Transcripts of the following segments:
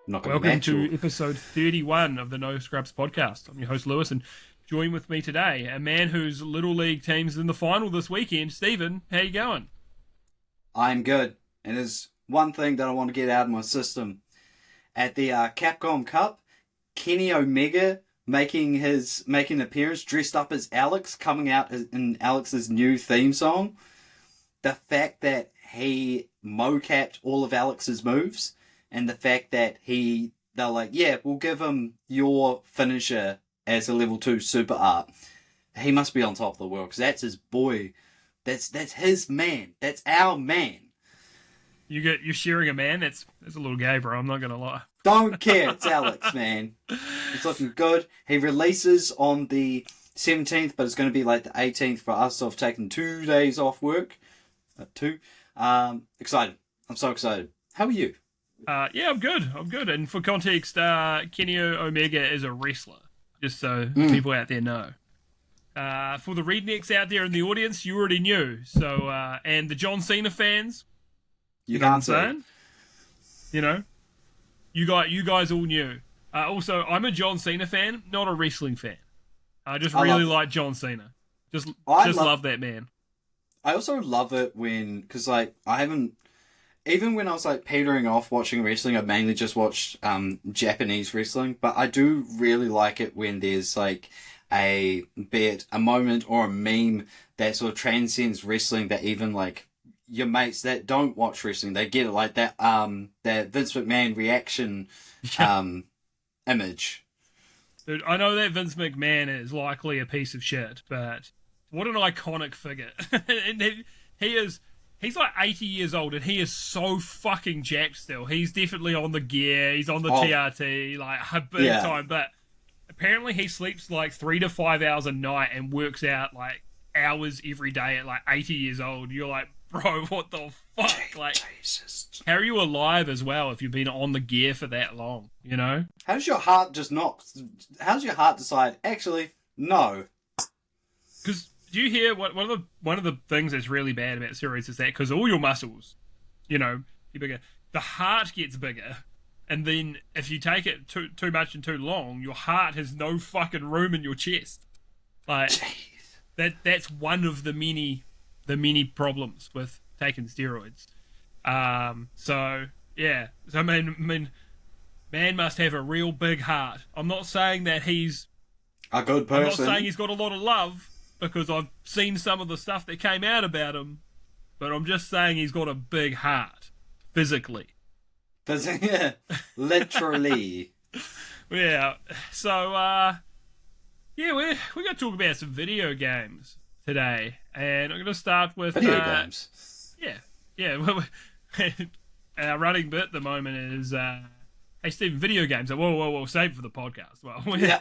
Welcome to episode 31 of the No Scrubs podcast. I'm your host, Lewis, and join with me today, a man whose Little League team's in the final this weekend. Stephen, how you going? I'm good. And there's one thing that I want to get out of my system. At the Capcom Cup, Kenny Omega making an appearance dressed up as Alex, coming out in Alex's new theme song. The fact that he mocapped all of Alex's moves, and the fact that they're like, yeah, we'll give him your finisher as a level 2 super art. He must be on top of the world, because that's his boy. That's his man. That's our man. You're sharing a man? That's a little gay, bro. I'm not going to lie. Don't care. It's Alex, man. It's looking good. He releases on the 17th, but it's going to be like the 18th for us. So I've taken 2 days off work. Excited. I'm so excited. How are you? Yeah, I'm good. And for context, Kenny Omega is a wrestler, just so people out there know. For the rednecks out there in the audience, you already knew. So, and the John Cena fans, you can't say. You know, you guys all knew. Also, I'm a John Cena fan, not a wrestling fan. I just really like John Cena. Just love that man. I also love it because like even when I was like petering off watching wrestling, I mainly just watched Japanese wrestling. But I do really like it when there's like a moment or a meme that sort of transcends wrestling, that even like your mates that don't watch wrestling, they get it, like that Vince McMahon reaction image. Dude, I know that Vince McMahon is likely a piece of shit, but what an iconic figure. And he's like 80 years old, and he is so fucking jacked still. He's definitely on the gear. He's on the TRT, like, big time. But apparently he sleeps like 3 to 5 hours a night and works out like hours every day at like 80 years old. You're like, bro, what the fuck? Like, Jesus. How are you alive as well if you've been on the gear for that long, you know? How does your heart decide, actually, no? Because do you hear one of the things that's really bad about steroids is that because all your muscles, you know, get bigger, the heart gets bigger, and then if you take it too much and too long, your heart has no fucking room in your chest. Like, that's one of the many problems with taking steroids. So I mean, man must have a real big heart. I'm not saying that he's a good person. I'm not saying he's got a lot of love, because I've seen some of the stuff that came out about him, but I'm just saying he's got a big heart, physically. Literally. Yeah. So, we're going to talk about some video games today, and I'm going to start with video games. Yeah. Our running bit at the moment is, hey Stephen, video games. Whoa, save it for the podcast. Well, yeah.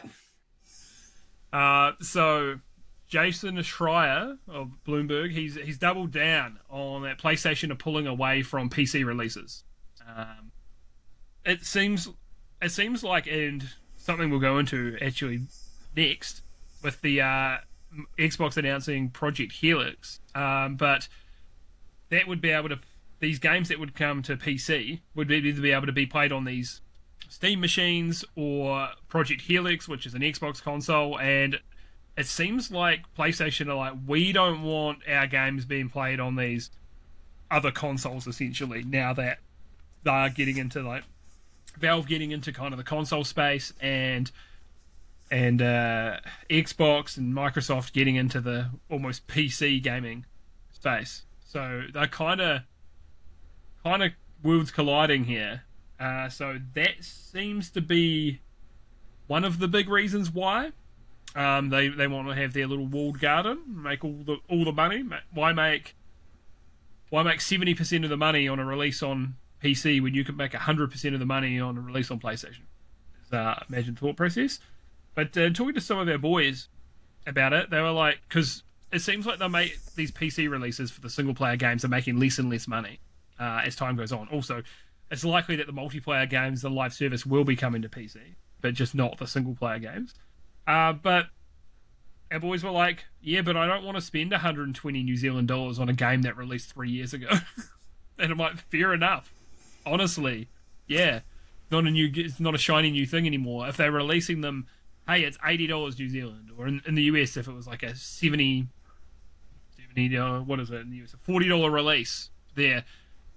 So Jason Schreier of Bloomberg, he's doubled down on that PlayStation are pulling away from PC releases. It seems like, and something we'll go into actually next, with the Xbox announcing Project Helix, but that would be able to, these games that would come to PC would either be able to be played on these Steam machines or Project Helix, which is an Xbox console, and it seems like PlayStation are like, we don't want our games being played on these other consoles, essentially, now that they're getting into, like, Valve getting into kind of the console space, and Xbox and Microsoft getting into the almost PC gaming space. So they're kind of worlds colliding here. So that seems to be one of the big reasons why. They want to have their little walled garden, make all the money. Why make 70% of the money on a release on PC when you can make 100% of the money on a release on PlayStation? Imagine thought process. But talking to some of our boys about it, they were like, because it seems like they make these PC releases for the single player games are making less and less money as time goes on. Also, it's likely that the multiplayer games, the live service, will be coming to PC, but just not the single player games. But our boys were like, yeah, but I don't want to spend 120 New Zealand dollars on a game that released 3 years ago. And I'm like, fair enough. Honestly, yeah, it's not a shiny new thing anymore. If they're releasing them, hey, it's $80 New Zealand, or in the US, if it was like a 70 what is it in the US, a $40 release there,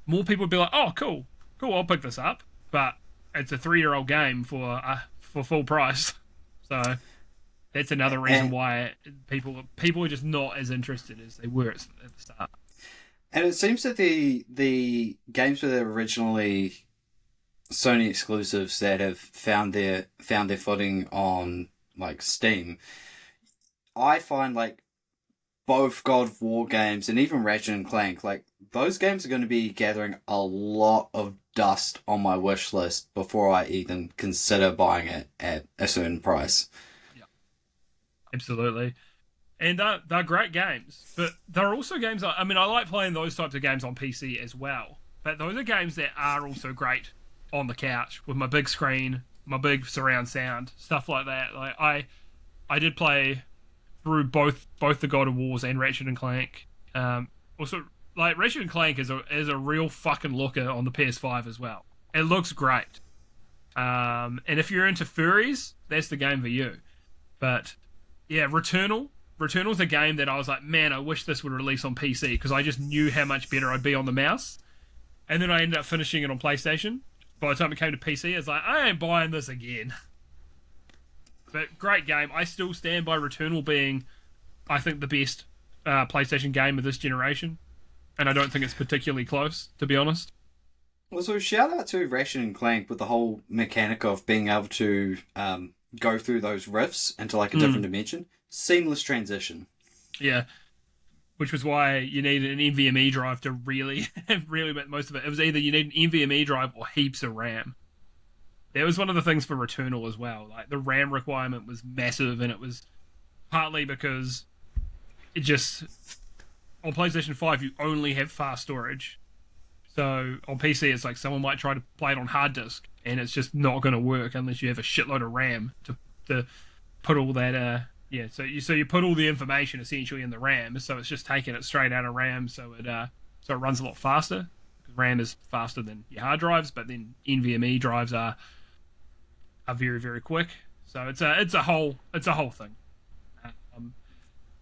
more people would be like, oh, cool, I'll pick this up. But it's a 3-year-old game for full price, so that's another reason And why people are just not as interested as they were at the start. and it seems that the games that are originally Sony exclusives that have found their footing on like Steam, I find like both God of War games and even Ratchet and Clank, like those games are going to be gathering a lot of dust on my wish list before I even consider buying it at a certain price. Yeah, absolutely. And they're great games, but they're also games. I mean, I like playing those types of games on PC as well. But those are games that are also great on the couch with my big screen, my big surround sound, stuff like that. Like I did play through both the God of Wars and Ratchet and Clank. Also, like Ratchet and Clank is a real fucking looker on the PS5 as well. It looks great. And if you're into furries, that's the game for you. But yeah, Returnal's a game that I was like, man, I wish this would release on PC because I just knew how much better I'd be on the mouse. And then I ended up finishing it on PlayStation. By the time it came to PC, I was like, I ain't buying this again. But great game. I still stand by Returnal being, I think, the best PlayStation game of this generation. And I don't think it's particularly close, to be honest. Also, shout out to Ratchet and Clank with the whole mechanic of being able to go through those rifts into like a different dimension. Seamless transition. Yeah. Which was why you needed an NVMe drive to really make most of it. It was either you need an NVMe drive or heaps of RAM. That was one of the things for Returnal as well. Like the RAM requirement was massive, and it was partly because it just on PlayStation 5 you only have fast storage. So on PC it's like someone might try to play it on hard disk, and it's just not going to work unless you have a shitload of RAM to put all that. So you put all the information essentially in the RAM, so it's just taking it straight out of RAM, so it runs a lot faster. RAM is faster than your hard drives, but then NVMe drives are very, very quick. So it's a whole thing.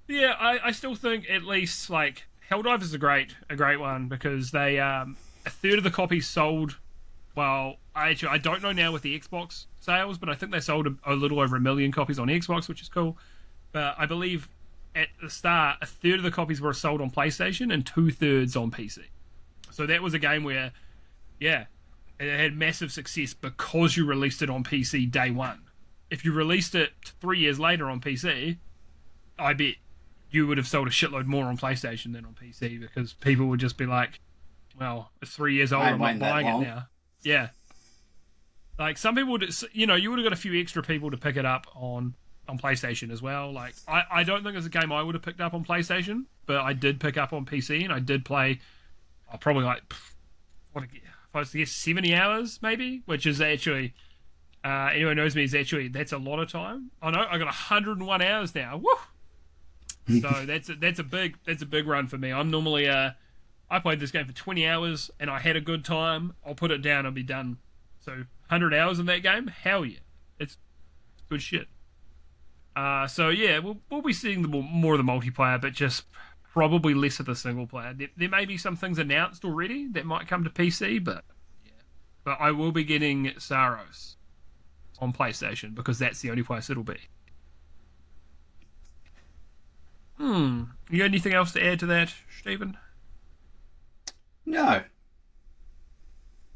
Yeah, I still think at least like Helldivers is a great one because they a third of the copies sold. Well, I don't know now with the Xbox sales, but I think they sold a little over 1 million copies on Xbox, which is cool. But I believe at the start, a third of the copies were sold on PlayStation and 2/3 on PC. So that was a game where, yeah, it had massive success because you released it on PC day one. If you released it 3 years later on PC, I bet you would have sold a shitload more on PlayStation than on PC because people would just be like, well, it's 3 years old, I'm not buying it now. Yeah. Like some people, you would have got a few extra people to pick it up on PlayStation as well. Like I don't think it's a game I would have picked up on PlayStation, but I did pick up on PC and I did play probably like if I was to guess 70 hours maybe, which is actually anyone knows me is actually that's a lot of time. I know I got 101 hours now. Woo! So that's a big run for me. I'm normally I played this game for 20 hours and I had a good time. I'll put it down and be done. So 100 hours in that game, hell yeah, it's good shit. So yeah, we'll be seeing more of the multiplayer, but just probably less of the single player. There may be some things announced already that might come to PC, but yeah. But I will be getting Saros on PlayStation because that's the only place it'll be. You got anything else to add to that, Stephen? No.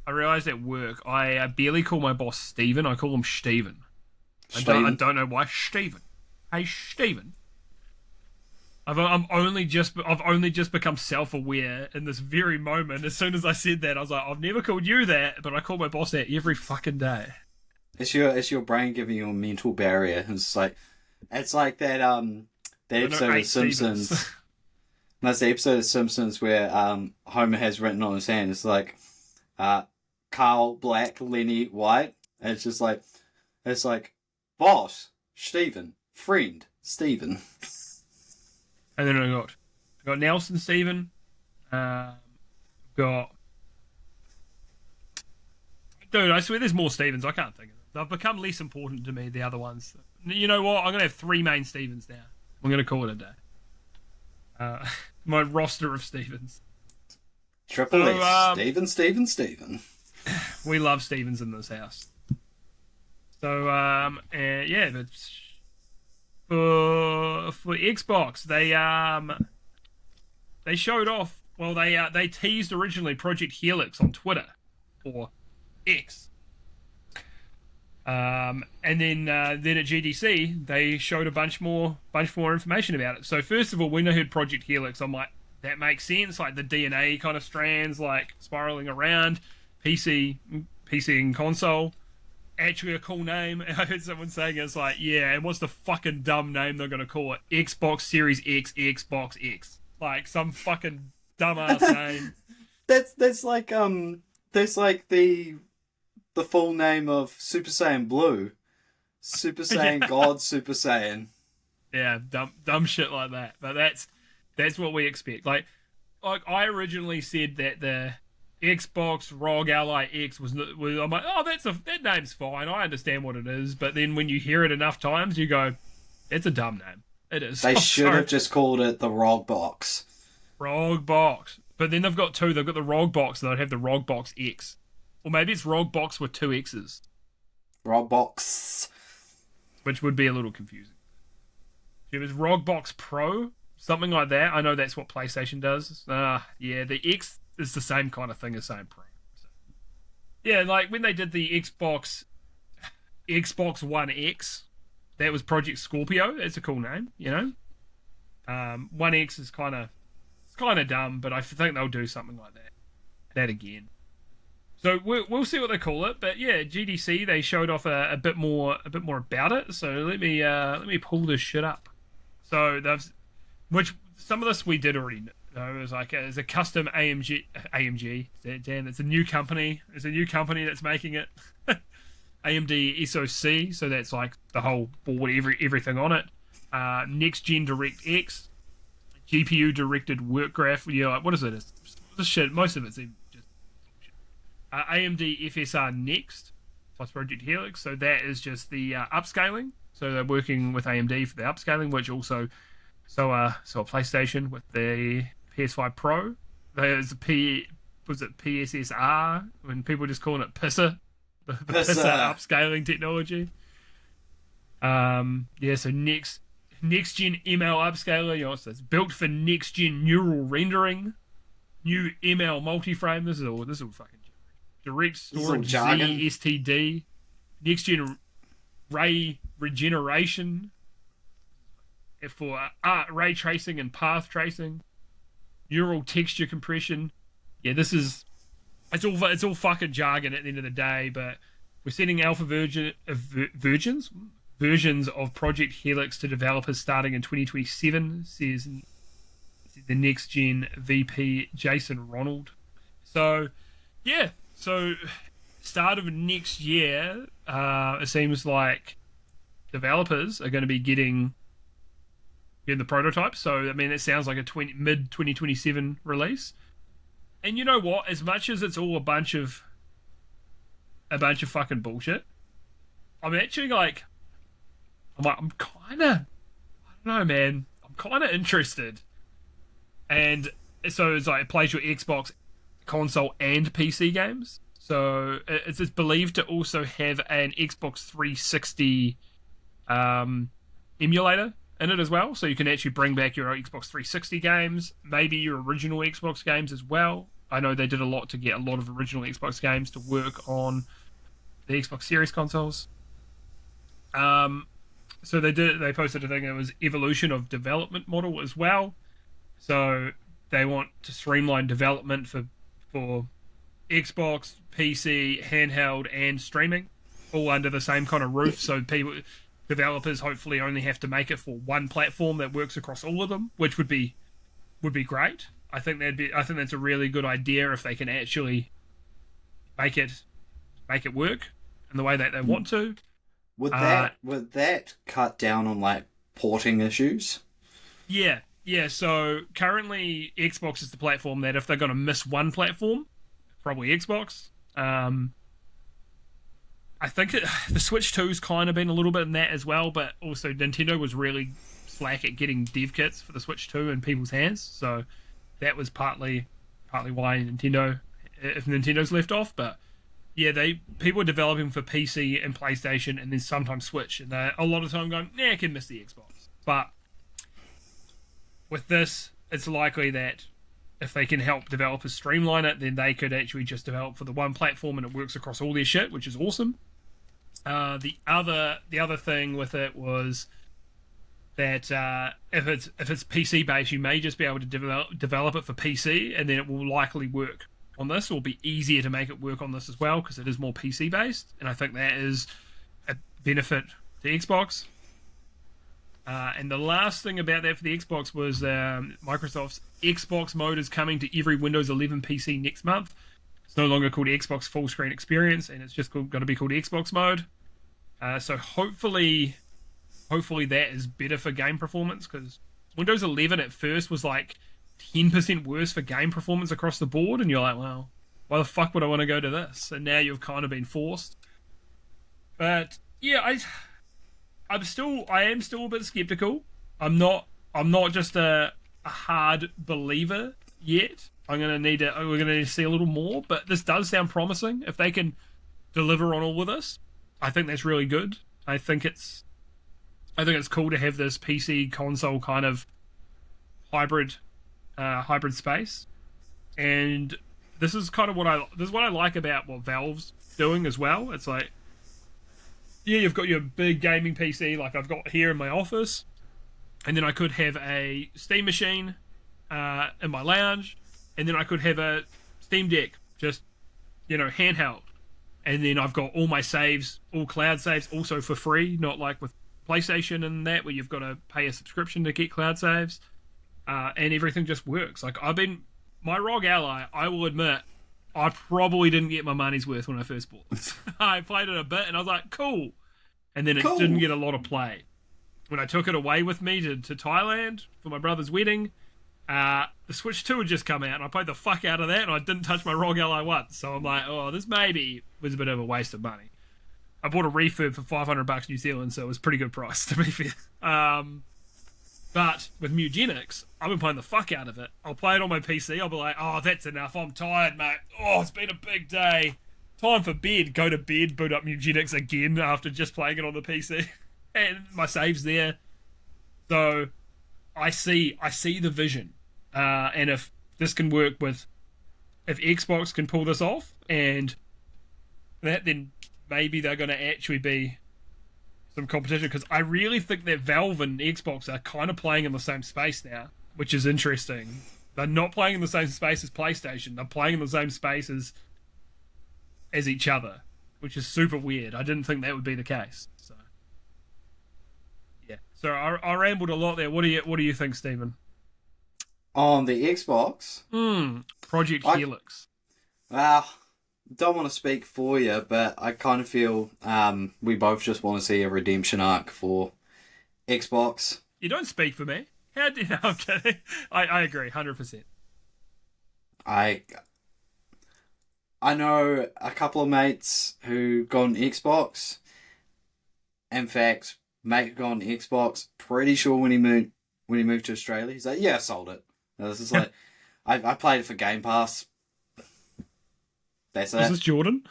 I realised at work I barely call my boss Stephen. I call him Steven. I don't know why. Steven. Hey, Steven. I've only just become self-aware in this very moment. As soon as I said that, I was like, I've never called you that, but I call my boss that every fucking day. It's your brain giving you a mental barrier. It's like that episode of Simpsons. That's the episode of Simpsons where Homer has written on his hand. It's like Carl Black, Lenny White. And it's like boss, Stephen, friend, Steven. And then I got Nelson Steven. Got... Dude, I swear there's more Stevens. I can't think of them. They've become less important to me, the other ones. You know what? I'm going to have 3 main Stevens now. I'm going to call it a day. My roster of Stevens. Triple S. Steven. We love Stevens in this house. So, yeah, but for Xbox, they showed off. Well, they teased originally Project Helix on Twitter, or X. And then at GDC they showed a bunch more information about it. So first of all, when I heard Project Helix, I'm like, that makes sense. Like the DNA kind of strands, like spiraling around, PC and console. Actually, a cool name. I heard someone saying it's like, yeah, and what's the fucking dumb name they're gonna call it? Xbox Series X, Xbox X, like some fucking dumbass name. That's like the full name of Super Saiyan Blue. Super Saiyan God Super Saiyan. Yeah, dumb shit like that. But that's what we expect. Like I originally said that the Xbox ROG Ally X was I'm like, oh, that name's fine. I understand what it is. But then when you hear it enough times, you go, it's a dumb name. It is. They should have just called it the ROG Box. ROG Box. But then they've got 2. They've got the ROG Box, and they'd have the ROG Box X. Or maybe it's ROG Box with 2 X's. ROG Box. Which would be a little confusing. If it was ROG Box Pro, something like that. I know that's what PlayStation does. Yeah, the X is the same kind of thing as saying Pro. So, yeah, like when they did the Xbox One X, that was Project Scorpio. That's a cool name, you know. One X is kind of dumb, but I think they'll do something like that again. So we'll see what they call it, but yeah, GDC they showed off a bit more about it. So let me pull this shit up. So which some of this we did already know. It was like it's a custom AMG. Damn, it's a new company. It's a new company that's making it. AMD SoC, so that's like the whole board, everything on it. Next Gen DirectX, GPU directed work graph. Yeah, like, what is it? It's this shit. Most of it's just AMD FSR Next plus Project Helix. So that is just the upscaling. So they're working with AMD for the upscaling, which also a PlayStation with the PS5 Pro. There's PSSR when people just calling it PISA. The PISA upscaling technology. Yeah, so next gen ML upscaler, you know, so it's built for next gen neural rendering, new ML multi-frame. This is all fucking direct storage Z STD, next gen ray regeneration for ray tracing and path tracing, neural texture compression. Yeah, it's all fucking jargon at the end of the day, but we're sending alpha versions of Project Helix to developers starting in 2027, says the next gen VP Jason Ronald. So yeah, so start of next year, it seems like developers are going to be getting the prototypes. So I mean, it sounds like a mid 2027 release. And you know what? As much as it's all a bunch of fucking bullshit, I'm actually like, I'm kind of, I don't know, man. I'm kind of interested. And so it's like it plays your Xbox console and PC games. So it's believed to also have an Xbox 360 emulator in it as well. So you can actually bring back your Xbox 360 games, maybe your original Xbox games as well. I know they did a lot to get a lot of original Xbox games to work on the Xbox Series consoles. So they posted a thing that was evolution of development model as well. So they want to streamline development for Xbox, PC, handheld, and streaming, all under the same kind of roof. So developers hopefully only have to make it for one platform that works across all of them, which would be great. I think that's a really good idea if they can actually make it work in the way that they want to. Would that cut down on like porting issues. Yeah, yeah. So currently, Xbox is the platform that if they're going to miss one platform, probably Xbox. I think the Switch 2's kind of been a little bit in that as well, but also Nintendo was really slack at getting dev kits for the Switch 2 in people's hands, so that was partly why Nintendo's left off. But yeah, people are developing for PC and PlayStation, and then sometimes Switch, and they're a lot of time going, I can miss the Xbox. But with this, it's likely that if they can help developers streamline it, then they could actually just develop for the one platform and it works across all their shit, which is awesome. The other thing with it was that if it's PC based, you may just be able to develop it for PC, and then it will likely work on this. It will be easier to make it work on this as well because it is more PC based, and I think that is a benefit to Xbox. And the last thing about that for the Xbox was Microsoft's Xbox mode is coming to every Windows 11 PC next month. It's no longer called Xbox Full Screen Experience, and it's just going to be called Xbox mode. So hopefully that is better for game performance, because Windows 11 at first was like 10% worse for game performance across the board, and you're like, well, why the fuck would I want to go to this? And now you've kind of been forced. But yeah, I am still a bit skeptical. I'm not just a hard believer yet. We're gonna need to see a little more, but this does sound promising. If they can deliver on all of this, I think that's really good. I think it's cool to have this PC console kind of hybrid space, and this is what I like about what Valve's doing as well. It's like, yeah, you've got your big gaming PC like I've got here in my office, and then I could have a Steam machine in my lounge, and then I could have a Steam Deck, just, handheld, and then I've got all my saves, all cloud saves, also for free, not like with PlayStation and that where you've got to pay a subscription to get cloud saves, and everything just works. Like my ROG Ally, I will admit, I probably didn't get my money's worth when I first bought this. I played it a bit and I was like, cool. And then it didn't get a lot of play. When I took it away with me to Thailand for my brother's wedding, the Switch 2 had just come out and I played the fuck out of that and I didn't touch my ROG Ally once. So I'm like, oh, this maybe was a bit of a waste of money. I bought a refurb for $500 New Zealand, so it was a pretty good price, to be fair. But with Mugenics, I've been playing the fuck out of it. I'll play it on my PC. I'll be like, oh, that's enough. I'm tired, mate. Oh, it's been a big day. Time for bed. Go to bed, boot up Mugenics again after just playing it on the PC. And my save's there. So I see the vision. And if this can work if Xbox can pull this off, and that, then maybe they're going to actually be some competition, because I really think that Valve and Xbox are kind of playing in the same space now, which is interesting. They're not playing in the same space as PlayStation. They're playing in the same space as each other, which is super weird. I didn't think that would be the case. So yeah. So I rambled a lot there. What do you think, Stephen? On the Xbox? Project Helix. Well, don't want to speak for you, but I kind of feel we both just want to see a redemption arc for Xbox. You don't speak for me. How do you know? I'm kidding. I agree, 100%. I know a couple of mates who got an Xbox. In fact, mate got an Xbox. Pretty sure when he moved to Australia, he's like, "Yeah, I sold it." And this is like, I played it for Game Pass. That's it. Is this Jordan?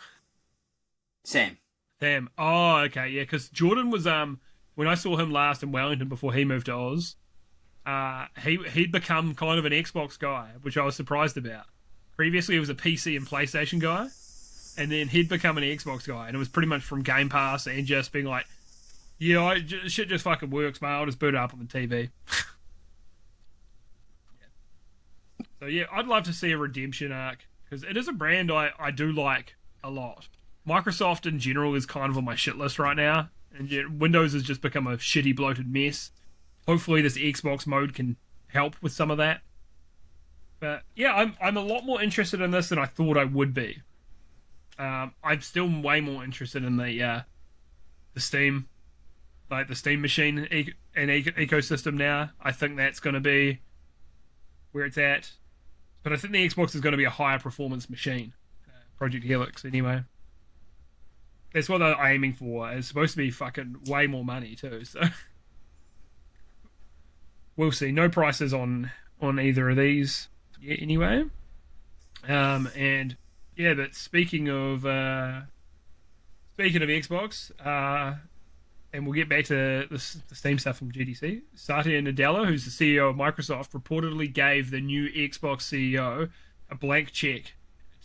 Sam. Oh, okay, yeah. Because Jordan was when I saw him last in Wellington before he moved to Oz, he'd become kind of an Xbox guy, which I was surprised about. Previously, he was a PC and PlayStation guy, and then he'd become an Xbox guy, and it was pretty much from Game Pass and just being like, yeah, shit just fucking works, mate. I'll just boot it up on the TV. Yeah. So yeah, I'd love to see a redemption arc, because it is a brand I do like a lot. Microsoft in general is kind of on my shit list right now, and yet Windows has just become a shitty bloated mess. Hopefully this Xbox mode can help with some of that. But yeah, I'm a lot more interested in this than I thought I would be. I'm still way more interested in the Steam, like the Steam machine an ecosystem now. I think that's going to be where it's at. But I think the Xbox is going to be a higher performance machine. Project Helix, anyway. That's what they're aiming for. It's supposed to be fucking way more money, too, so... We'll see. No prices on either of these yet, anyway. And yeah, but speaking of Xbox, and we'll get back to the Steam stuff from GDC. Satya Nadella, who's the CEO of Microsoft, reportedly gave the new Xbox CEO a blank check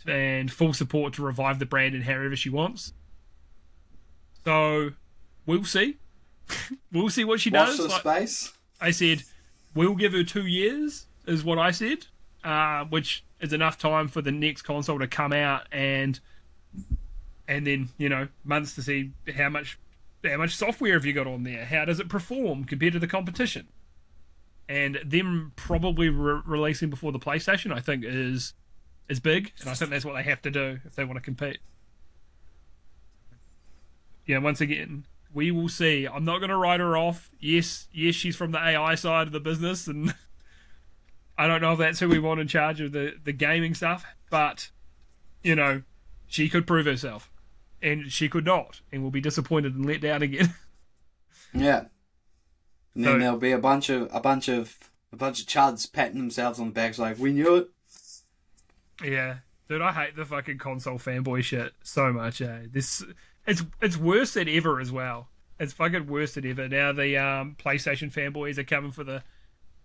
and full support to revive the brand in however she wants. So we'll see. We'll see what she does. Watch the space. I said, we'll give her 2 years, is what I said, which is enough time for the next console to come out, and then, you know, months to see how much software have you got on there, how does it perform compared to the competition, and them probably releasing before the PlayStation, I think is big, and I think that's what they have to do if they want to compete. Yeah, once again, we will see. I'm not going to write her off. Yes, she's from the AI side of the business, and I don't know if that's who we want in charge of the gaming stuff, but, you know, she could prove herself, and she could not, and will be disappointed and let down again. Yeah. And then there'll be a bunch of chuds patting themselves on the backs like, we knew it. Yeah. Dude, I hate the fucking console fanboy shit so much, eh? It's worse than ever as well. It's fucking worse than ever. Now the PlayStation fanboys are coming for the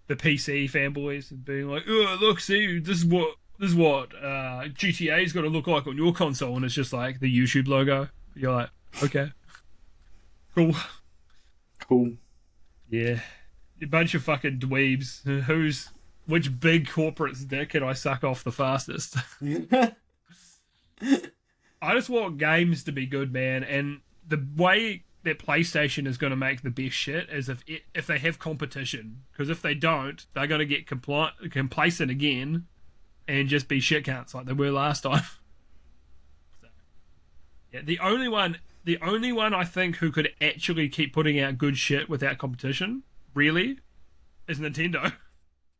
PC fanboys and being like, oh, look, see, this is what GTA's got to look like on your console, and it's just like the YouTube logo. You're like, okay, cool. Yeah, a bunch of fucking dweebs. Which big corporate's dick can I suck off the fastest? I just want games to be good, man, and the way that PlayStation is going to make the best shit is if they have competition, because if they don't, they're going to get complacent again and just be shit cunts like they were last time. So, yeah, the only one I think who could actually keep putting out good shit without competition, really, is Nintendo.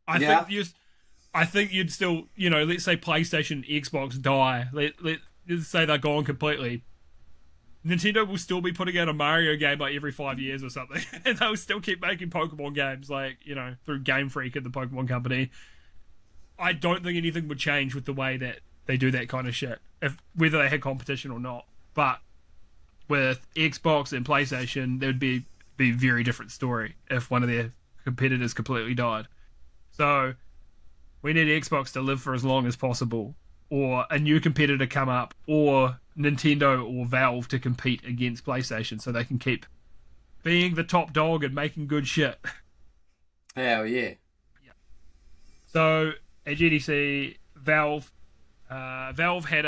I think you'd still, you know, let's say PlayStation, Xbox die. Let's say they're gone completely. Nintendo will still be putting out a Mario game like every 5 years or something, and they'll still keep making Pokemon games, like, you know, through Game Freak and the Pokemon Company. I don't think anything would change with the way that they do that kind of shit, whether they had competition or not. But with Xbox and PlayStation, there would be a very different story if one of their competitors completely died. So we need Xbox to live for as long as possible, or a new competitor come up, or Nintendo or Valve to compete against PlayStation so they can keep being the top dog and making good shit. Hell yeah. So at GDC, Valve had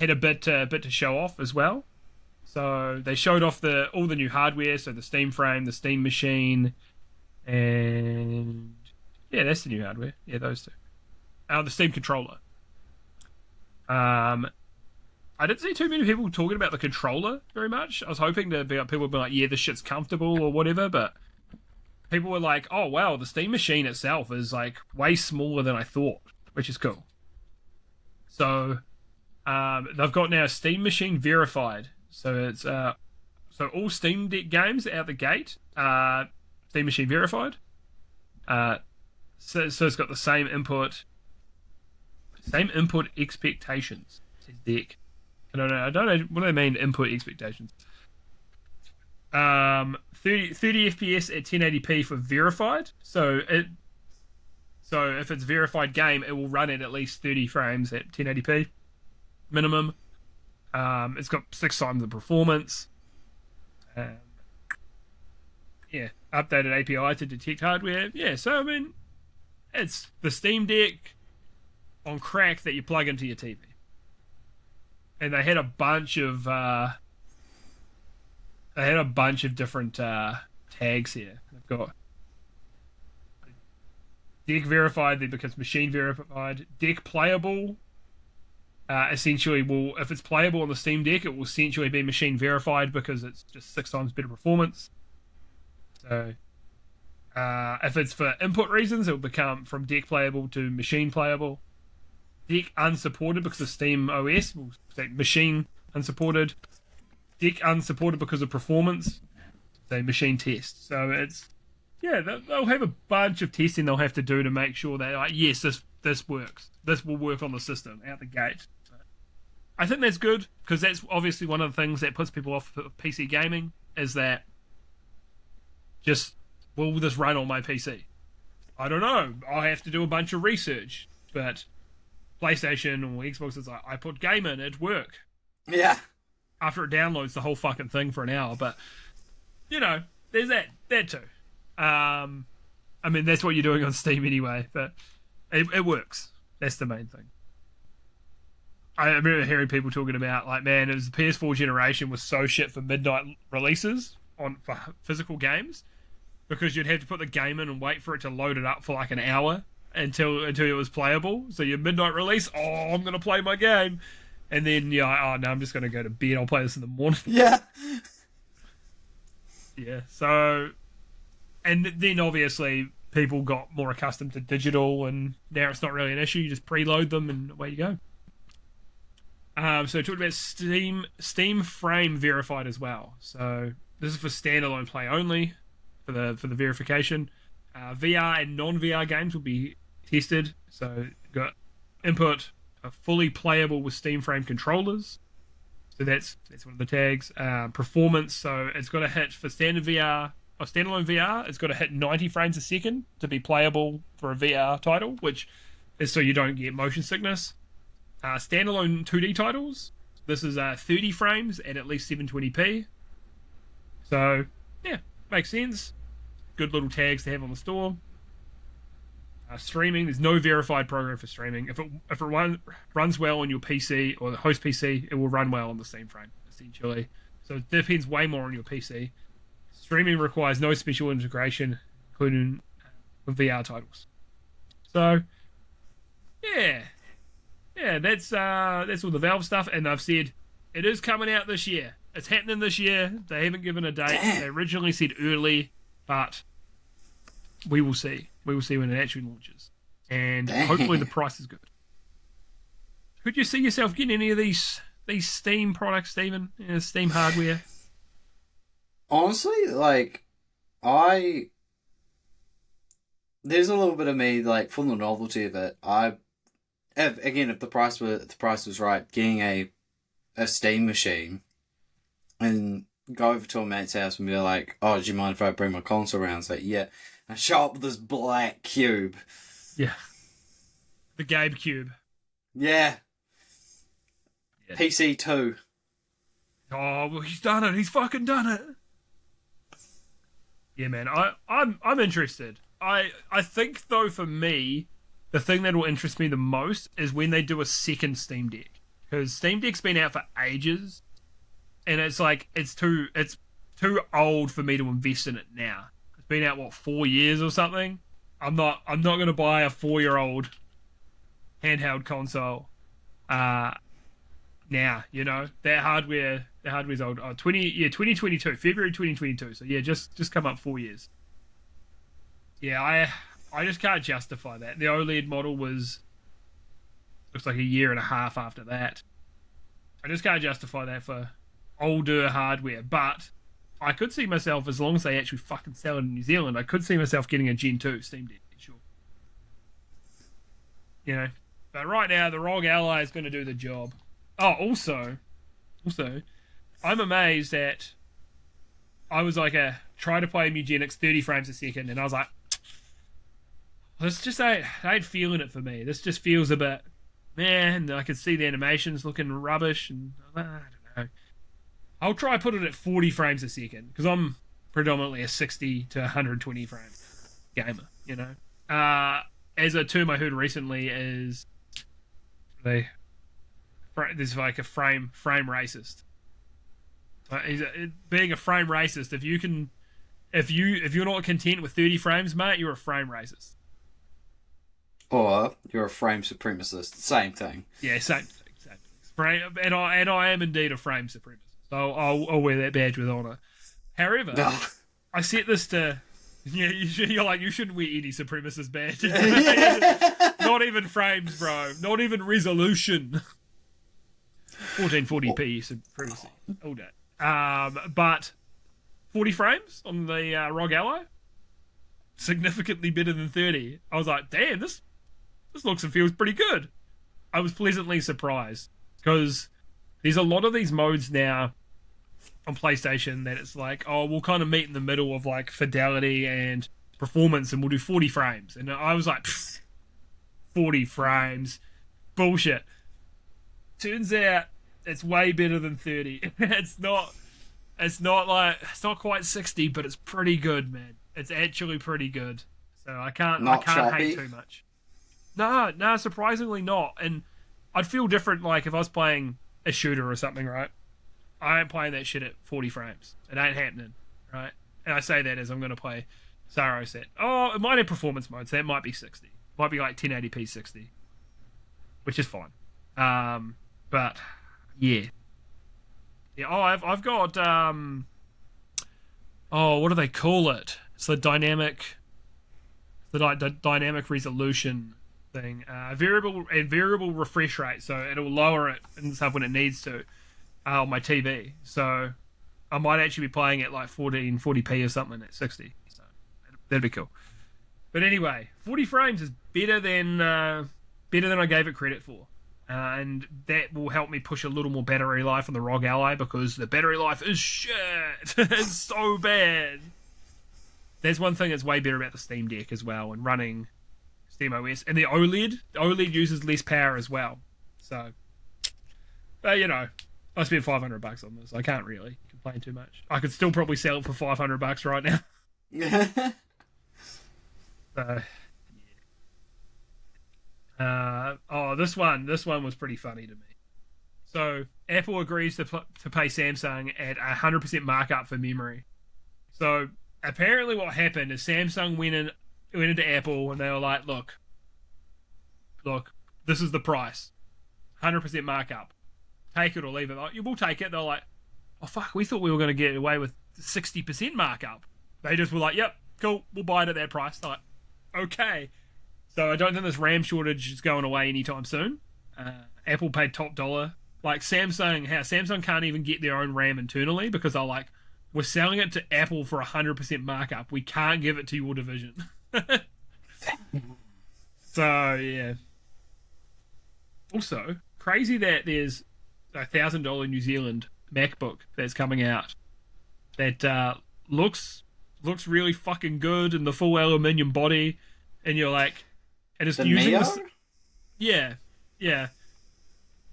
a bit to show off as well. So they showed off all the new hardware, so the Steam frame, the Steam machine, and yeah, that's the new hardware. Yeah, those two. The Steam controller. I didn't see too many people talking about the controller very much. I was hoping people would be like, yeah, this shit's comfortable or whatever, but people were like, oh wow, the Steam machine itself is like way smaller than I thought, which is cool. So they've got now Steam machine verified. So it's so all Steam Deck games out the gate are Steam machine verified. So it's got the same input expectations. Says Deck. I don't know what do they mean input expectations. 30 FPS at 1080p for verified. So if it's verified game, it will run at least 30 frames at 1080p minimum. It's got 6 times the performance. Updated API to detect hardware. Yeah, so I mean, it's the Steam Deck on crack that you plug into your TV. And they had a bunch of different tags here. They've got Deck verified, then becomes machine verified. Deck playable. Essentially, if it's playable on the Steam Deck, it will essentially be machine verified because it's just 6 times better performance. So If it's for input reasons, it will become from deck playable to machine playable. Deck unsupported because of Steam OS, will say machine unsupported. Deck unsupported because of performance, say machine test. So it's, yeah, they'll have a bunch of testing they'll have to do to make sure that, like, yes, this works. This will work on the system out the gate. So I think that's good, because that's obviously one of the things that puts people off of PC gaming, is that just, will this run on my PC? I don't know. I'll have to do a bunch of research. But PlayStation or Xbox is like, I put game in, it work. Yeah. After it downloads the whole fucking thing for an hour. But, you know, there's that too. I mean, that's what you're doing on Steam anyway, but it works. That's the main thing. I remember hearing people talking about, like, man, it was the PS4 generation was so shit for midnight releases for physical games, because you'd have to put the game in and wait for it to load it up for like an hour until it was playable. So your midnight release, oh, I'm gonna play my game, and then oh no, I'm just gonna go to bed. I'll play this in the morning. Yeah. Yeah. So, and then obviously people got more accustomed to digital, and now it's not really an issue. You just preload them, and away you go. So talked about Steam Frame verified as well. So this is for standalone play only. For the verification, VR and non-VR games will be tested. So got input fully playable with Steam Frame controllers. So that's one of the tags. Performance, so it's got to hit for standard VR or standalone VR. It's got to hit 90 frames a second to be playable for a VR title, which is so you don't get motion sickness. Standalone 2D titles. This is 30 frames at least 720p. So yeah, makes sense. Good little tags to have on the store. Streaming, there's no verified program for streaming. If it runs well on your PC or the host PC, it will run well on the Steam Frame, essentially. So it depends way more on your PC. Streaming requires no special integration, including with VR titles. So, yeah, that's all the Valve stuff, and they've said it is coming out this year. It's happening this year. They haven't given a date. They originally said early, but we will see. We will see when it actually launches. And hopefully the price is good. Could you see yourself getting any of these Steam products, Stephen? Steam hardware? Honestly, like, there's a little bit of me, like, for the novelty of it. If the price was right, getting a Steam machine and go over to a mate's house and be like, oh, do you mind if I bring my console around? It's like, yeah. I show up with this black cube. Yeah. The Gabe cube. Yeah. PC 2. Oh, well, he's done it. He's fucking done it. Yeah, man. I'm interested. I think, though, for me, the thing that will interest me the most is when they do a second Steam Deck. Because Steam Deck's been out for ages. And it's like, it's too old for me to invest in it now. It's been out, 4 years or something? I'm not going to buy a 4-year-old handheld console now, you know? The hardware's old. 2022, February 2022. So yeah, just come up 4 years. Yeah, I just can't justify that. The OLED model looks like a year and a half after that. I just can't justify that for older hardware, but I could see myself, as long as they actually fucking sell it in New Zealand, I could see myself getting a Gen 2 Steam Deck, sure. You know, but right now the ROG Ally is going to do the job. Oh, also, I'm amazed that I was like try to play Mugenix 30 frames a second, and I was like, this just ain't feeling it for me. This just feels a bit, man. I could see the animations looking rubbish, and I don't know. I'll try put it at 40 frames a second, because I'm predominantly a 60 to 120 frame gamer, you know. As a term I heard recently is there's like a frame racist. Being a frame racist, if you're not content with 30 frames, mate, you're a frame racist. Or you're a frame supremacist. Same thing. Yeah, same thing. Frame, and I am indeed a frame supremacist. So I'll wear that badge with honour. However, I set this to Yeah, you're like, you shouldn't wear any supremacist badge. Not even frames, bro. Not even resolution. 1440p supremacy. All day. But 40 frames on the ROG Ally, significantly better than 30. I was like, damn, this looks and feels pretty good. I was pleasantly surprised because there's a lot of these modes now on PlayStation that it's like, oh, we'll kind of meet in the middle of like fidelity and performance and we'll do 40 frames. And I was like, 40 frames? Bullshit. Turns out it's way better than 30. It's not quite 60, but it's pretty good, man. It's actually pretty good. So I can't hate too much. No, surprisingly not. And I'd feel different like if I was playing a shooter or something, right? I ain't playing that shit at 40 frames. It ain't happening, right? And I say that as I'm going to play Saro set. Oh, it might have performance modes. So that might be 60. Might be like 1080p 60, which is fine. But yeah. Oh, I've got what do they call it? It's the dynamic resolution thing. Variable refresh rate, so it'll lower it and stuff when it needs to on my TV. So I might actually be playing at like 1440p or something at 60. So that'd be cool. But anyway, 40 frames is better than I gave it credit for. And that will help me push a little more battery life on the ROG Ally because the battery life is shit. It's so bad. There's one thing that's way better about the Steam Deck as well and running SteamOS. And the OLED uses less power as well. So, but you know, I spent $500 on this. I can't really complain too much. I could still probably sell it for $500 right now. So, this one was pretty funny to me. So Apple agrees to pay Samsung at 100% markup for memory. So apparently what happened is Samsung went into Apple and they were like, look, this is the price, 100% markup. Take it or leave it. Like, we'll take it. They're like, oh fuck, we thought we were going to get away with 60% markup. They just were like, yep, cool, we'll buy it at that price. They're like, okay. So I don't think this RAM shortage is going away anytime soon. Apple paid top dollar. Like Samsung can't even get their own RAM internally because they're like, we're selling it to Apple for 100% markup. We can't give it to your division. So yeah. Also, crazy that there's a $1,000 New Zealand MacBook that's coming out that looks really fucking good in the full aluminium body, and you're like, and it's using this. Yeah.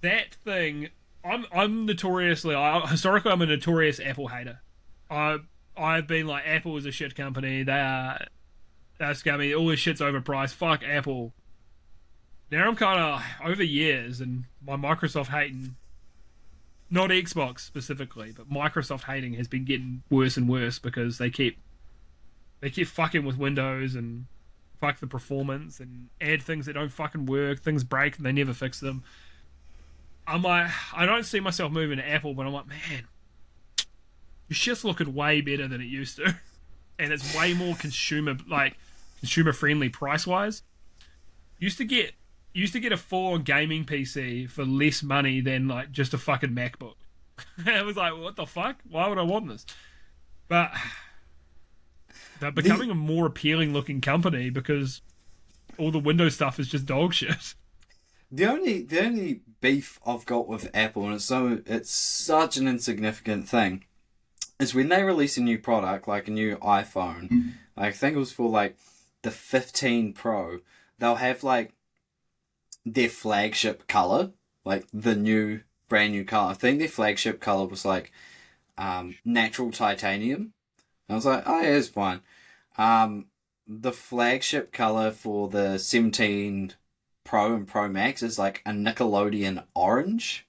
That thing. Historically, I'm a notorious Apple hater. I've been like, Apple is a shit company. They're scummy. All this shit's overpriced. Fuck Apple. Now I'm kind of over years, and my Microsoft hating, not Xbox specifically, but Microsoft hating has been getting worse and worse because they keep fucking with Windows and fuck the performance and add things that don't fucking work. Things break and they never fix them. I'm like, I don't see myself moving to Apple, but I'm like, man, your shit's looking way better than it used to, and it's way more consumer friendly price wise. Used to get a full gaming PC for less money than like just a fucking MacBook. I was like, what the fuck? Why would I want this? But they're becoming a more appealing looking company because all the Windows stuff is just dog shit. The only beef I've got with Apple, and it's such an insignificant thing, is when they release a new product, like a new iPhone, like I think it was for like the 15 Pro, they'll have like their flagship color, like the brand new color. I think their flagship color was like natural titanium. I was like, oh yeah, it's fine. The flagship color for the 17 Pro and Pro Max is like a Nickelodeon orange.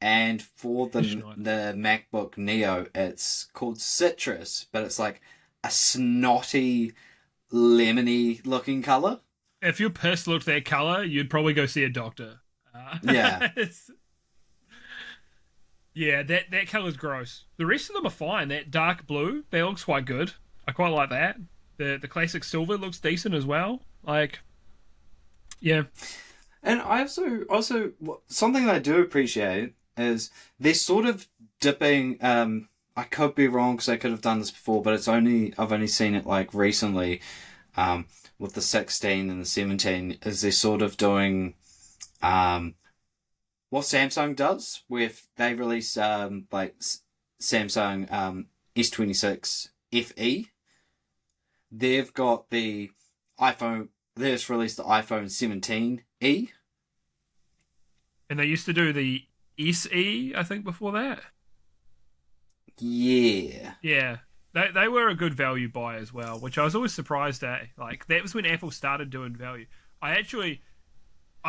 And for the MacBook Neo, it's called Citrus, but it's like a snotty, lemony looking color. If your piss looked that color, you'd probably go see a doctor. Yeah. Yeah, that color's gross. The rest of them are fine. That dark blue, that looks quite good. I quite like that. The classic silver looks decent as well. Like, yeah, And I something that I do appreciate is they're sort of dipping. I could be wrong because I could have done this before, but I've only seen it like recently. With the 16 and the 17, is they're sort of doing what Samsung does with they release Samsung S26 FE. They've got the iPhone. They just released the iPhone 17e. and they used to do the SE, I think, before that. Yeah. Yeah, they were a good value buy as well, which I was always surprised at. Like that was when Apple started doing value. I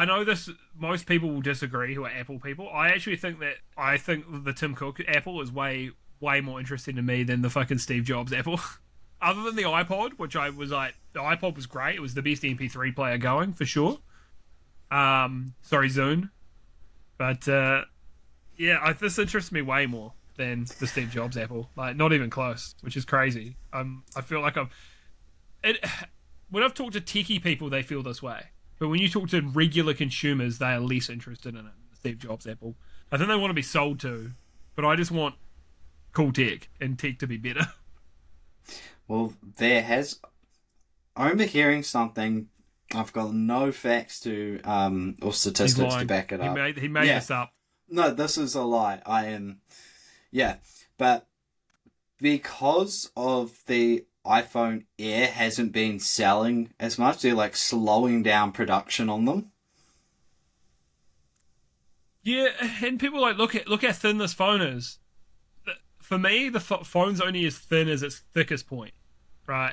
know this. Most people will disagree who are Apple people. I think the Tim Cook Apple is way more interesting to me than the fucking Steve Jobs Apple. Other than the iPod, which I was like, the iPod was great. It was the best MP3 player going for sure. Sorry, Zune, but this interests me way more than the Steve Jobs Apple. Like, not even close, which is crazy. I feel like when I've talked to techie people, they feel this way. But when you talk to regular consumers, they are less interested in it. The Steve Jobs Apple. I think they want to be sold to, but I just want cool tech and tech to be better. Well, I'm hearing something. I've got no facts to or statistics to back it up. He made this up. No, this is a lie. But because of the iPhone Air hasn't been selling as much, they're like slowing down production on them. Yeah, and people look how thin this phone is. For me, the phone's only as thin as its thickest point, right?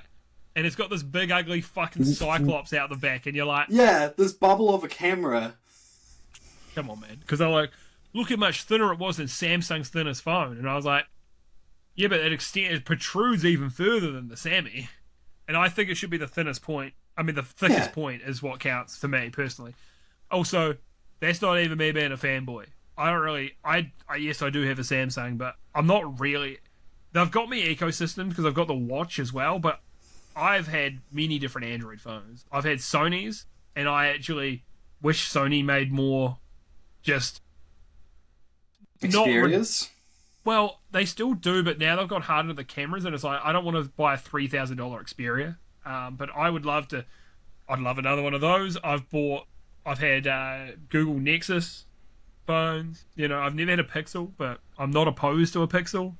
And it's got this big, ugly fucking Cyclops out the back, and you're like... Yeah, this bubble of a camera. Come on, man. Because they're like, look how much thinner it was than Samsung's thinnest phone. And I was like, yeah, but it protrudes even further than the Sammy. And I think it should be the thinnest point. I mean, the thickest point is what counts to me, personally. Also, that's not even me being a fanboy. I don't really... Yes, I do have a Samsung, but I'm not really... They've got me ecosystem because I've got the watch as well, but I've had many different Android phones. I've had Sony's, and I actually wish Sony made more just... Xperias? Well, they still do, but now they've got harder to the cameras, and it's like, I don't want to buy a $3,000 Xperia, but I'd love another one of those. I've had Google Nexus phones. You know, I've never had a Pixel, but I'm not opposed to a Pixel.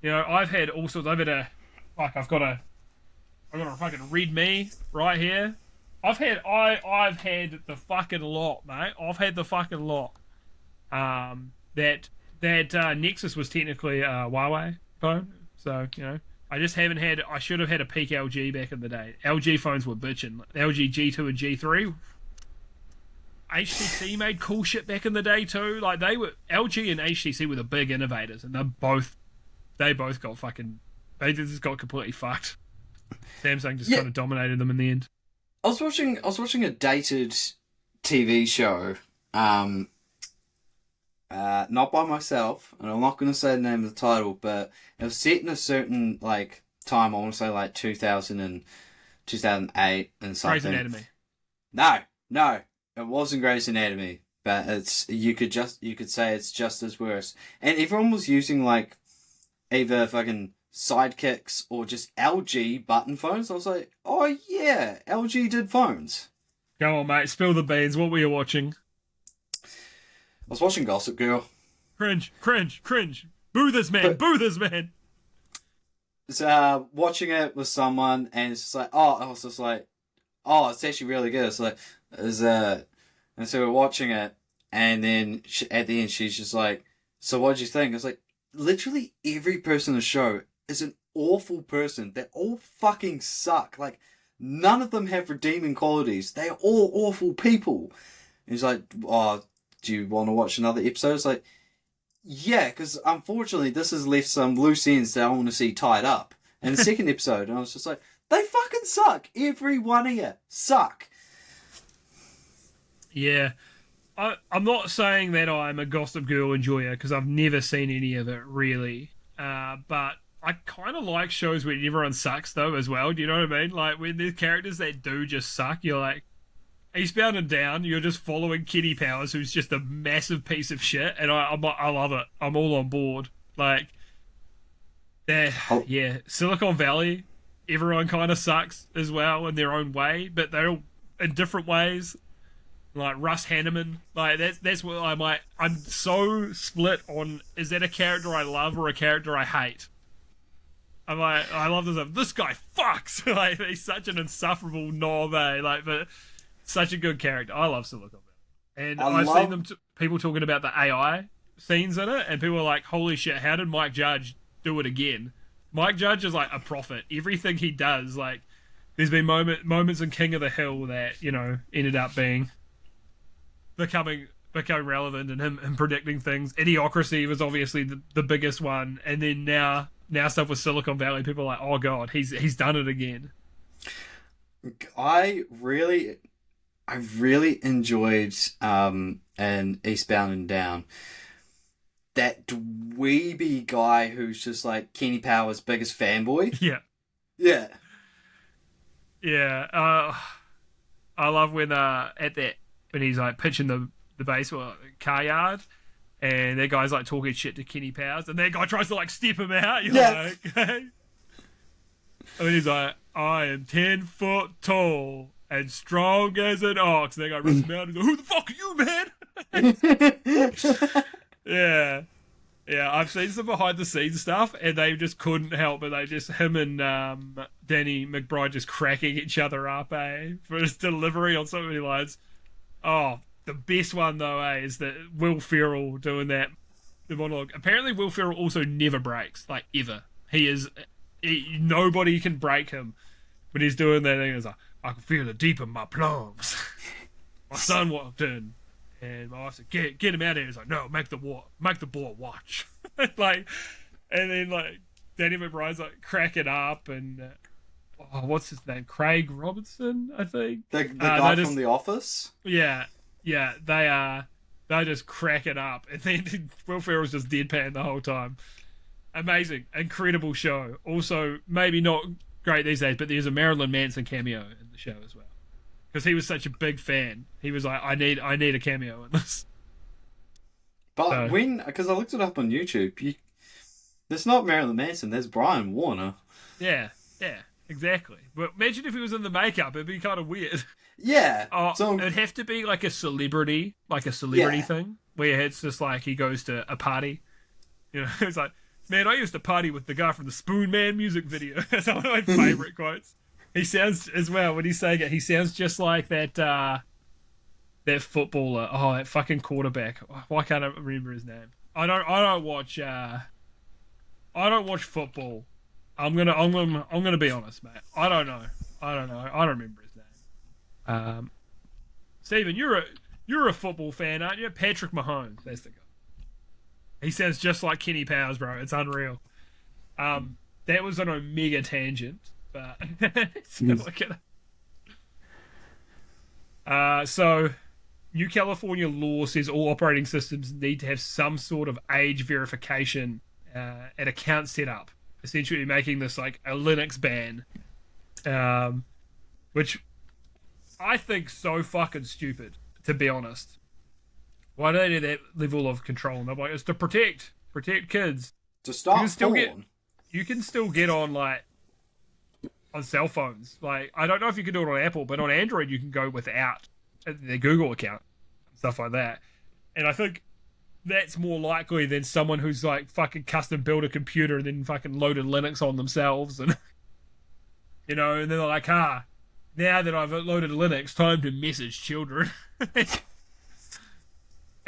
You know, I've had all sorts. I've got a fucking Redmi right here. I've had the fucking lot, mate. I've had the fucking lot. That Nexus was technically a Huawei phone, so you know, I just haven't had. I should have had a peak LG back in the day. LG phones were bitching. LG G2 and G3. HTC made cool shit back in the day too. Like LG and HTC were the big innovators, and they both got fucking. They just got completely fucked. Samsung just kind of dominated them in the end. I was watching a dated TV show. Not by myself, and I'm not going to say the name of the title, but it was set in a certain like time. I want to say like 2000 and 2008 and something. Grey's Anatomy. No, it wasn't Grey's Anatomy, but you could say it's just as worse. And everyone was using like either fucking sidekicks or just LG button phones. I was like, oh yeah, LG did phones. Go on, mate. Spill the beans. What were you watching? I was watching Gossip Girl. Cringe. Boo this man. So, watching it with someone, and it's just like, it's actually really good. It's like, and so we're watching it, and then at the end, she's just like, so what'd you think? I was like, literally every person in the show is an awful person. They all fucking suck. Like, none of them have redeeming qualities. They are all awful people. And he's like, oh, do you want to watch another episode? It's like, yeah, because unfortunately this has left some loose ends that I want to see tied up. And the second episode, and I was just like, they fucking suck. Every one of you suck. Yeah. I'm not saying that I'm a Gossip Girl enjoyer, because I've never seen any of it, really. But I kind of like shows where everyone sucks though as well. Do you know what I mean? Like when there's characters that do just suck, you're like, Eastbound and Down. You're just following Kenny Powers, who's just a massive piece of shit, and I love it. I'm all on board. Like, yeah, Silicon Valley. Everyone kind of sucks as well in their own way, but they're all in different ways. Like Russ Hanneman, like that's what I'm so split on. Is that a character I love or a character I hate? I'm like, I love this guy fucks. Like he's such an insufferable knob, like, but such a good character. I love Silicon Valley, and I've seen people talking about the AI scenes in it, and people are like, holy shit, how did Mike Judge do it again? Mike Judge is like a prophet. Everything he does, like, there's been moments in King of the Hill that, you know, ended up becoming relevant, and him predicting things. Idiocracy was obviously the biggest one, and then now stuff with Silicon Valley, people are like, oh god, he's done it again. I really enjoyed in Eastbound and Down that dweeby guy who's just like Kenny Powers' biggest fanboy. Yeah. I love when when he's like pitching the baseball car yard, and that guy's like talking shit to Kenny Powers, and that guy tries to like step him out. You're like, okay. And he's like, I am 10 foot tall and strong as an ox. And that guy rips him out and goes, who the fuck are you, man? Yeah, I've seen some behind the scenes stuff, and they just couldn't help but him and Danny McBride just cracking each other up, for his delivery on so many lines. Oh, the best one though, is that Will Ferrell doing the monologue. Apparently, Will Ferrell also never breaks, like ever. Nobody can break him, but he's doing that thing. He's like, I can feel it deep in my plums. My son walked in, and my wife said, "Get him out of here." He's like, "No, make the boy watch." Like, and then like Danny McBride's like cracking up, and what's his name? Craig Robinson, I think. The guy from The Office. Yeah, they're just cracking up, and then Will Ferrell's just deadpan the whole time. Amazing, incredible show. Also, maybe not great these days, but there's a Marilyn Manson cameo in the show as well, because he was such a big fan. He was like, I need a cameo in this. But because I looked it up on YouTube, there's not Marilyn Manson, there's Brian Warner. Yeah, exactly. But imagine if he was in the makeup, it'd be kind of weird. Yeah. It'd have to be like a celebrity thing, where it's just like he goes to a party. You know, it's like, man, I used to party with the guy from the Spoon Man music video. That's one of my favourite quotes. He sounds, as well, when he's saying it, he sounds just like that footballer. Oh, that fucking quarterback. Why can't I remember his name? I don't watch football. I'm gonna be honest, mate. I don't know. I don't remember his name. Stephen, you're a football fan, aren't you? Patrick Mahomes, that's the guy. He sounds just like Kenny Powers, bro. It's unreal. That was on a mega tangent, but so New California law says all operating systems need to have some sort of age verification and account set up, essentially making this like a Linux ban, which I think so fucking stupid, to be honest. Why do they need that level of control? And I'm like, it's to protect kids. To stop porn. You can still get on like on cell phones. Like, I don't know if you can do it on Apple, but on Android you can go without their Google account, stuff like that. And I think that's more likely than someone who's like fucking custom built a computer and then fucking loaded Linux on themselves, and you know, and they're like, now that I've loaded Linux, time to message children.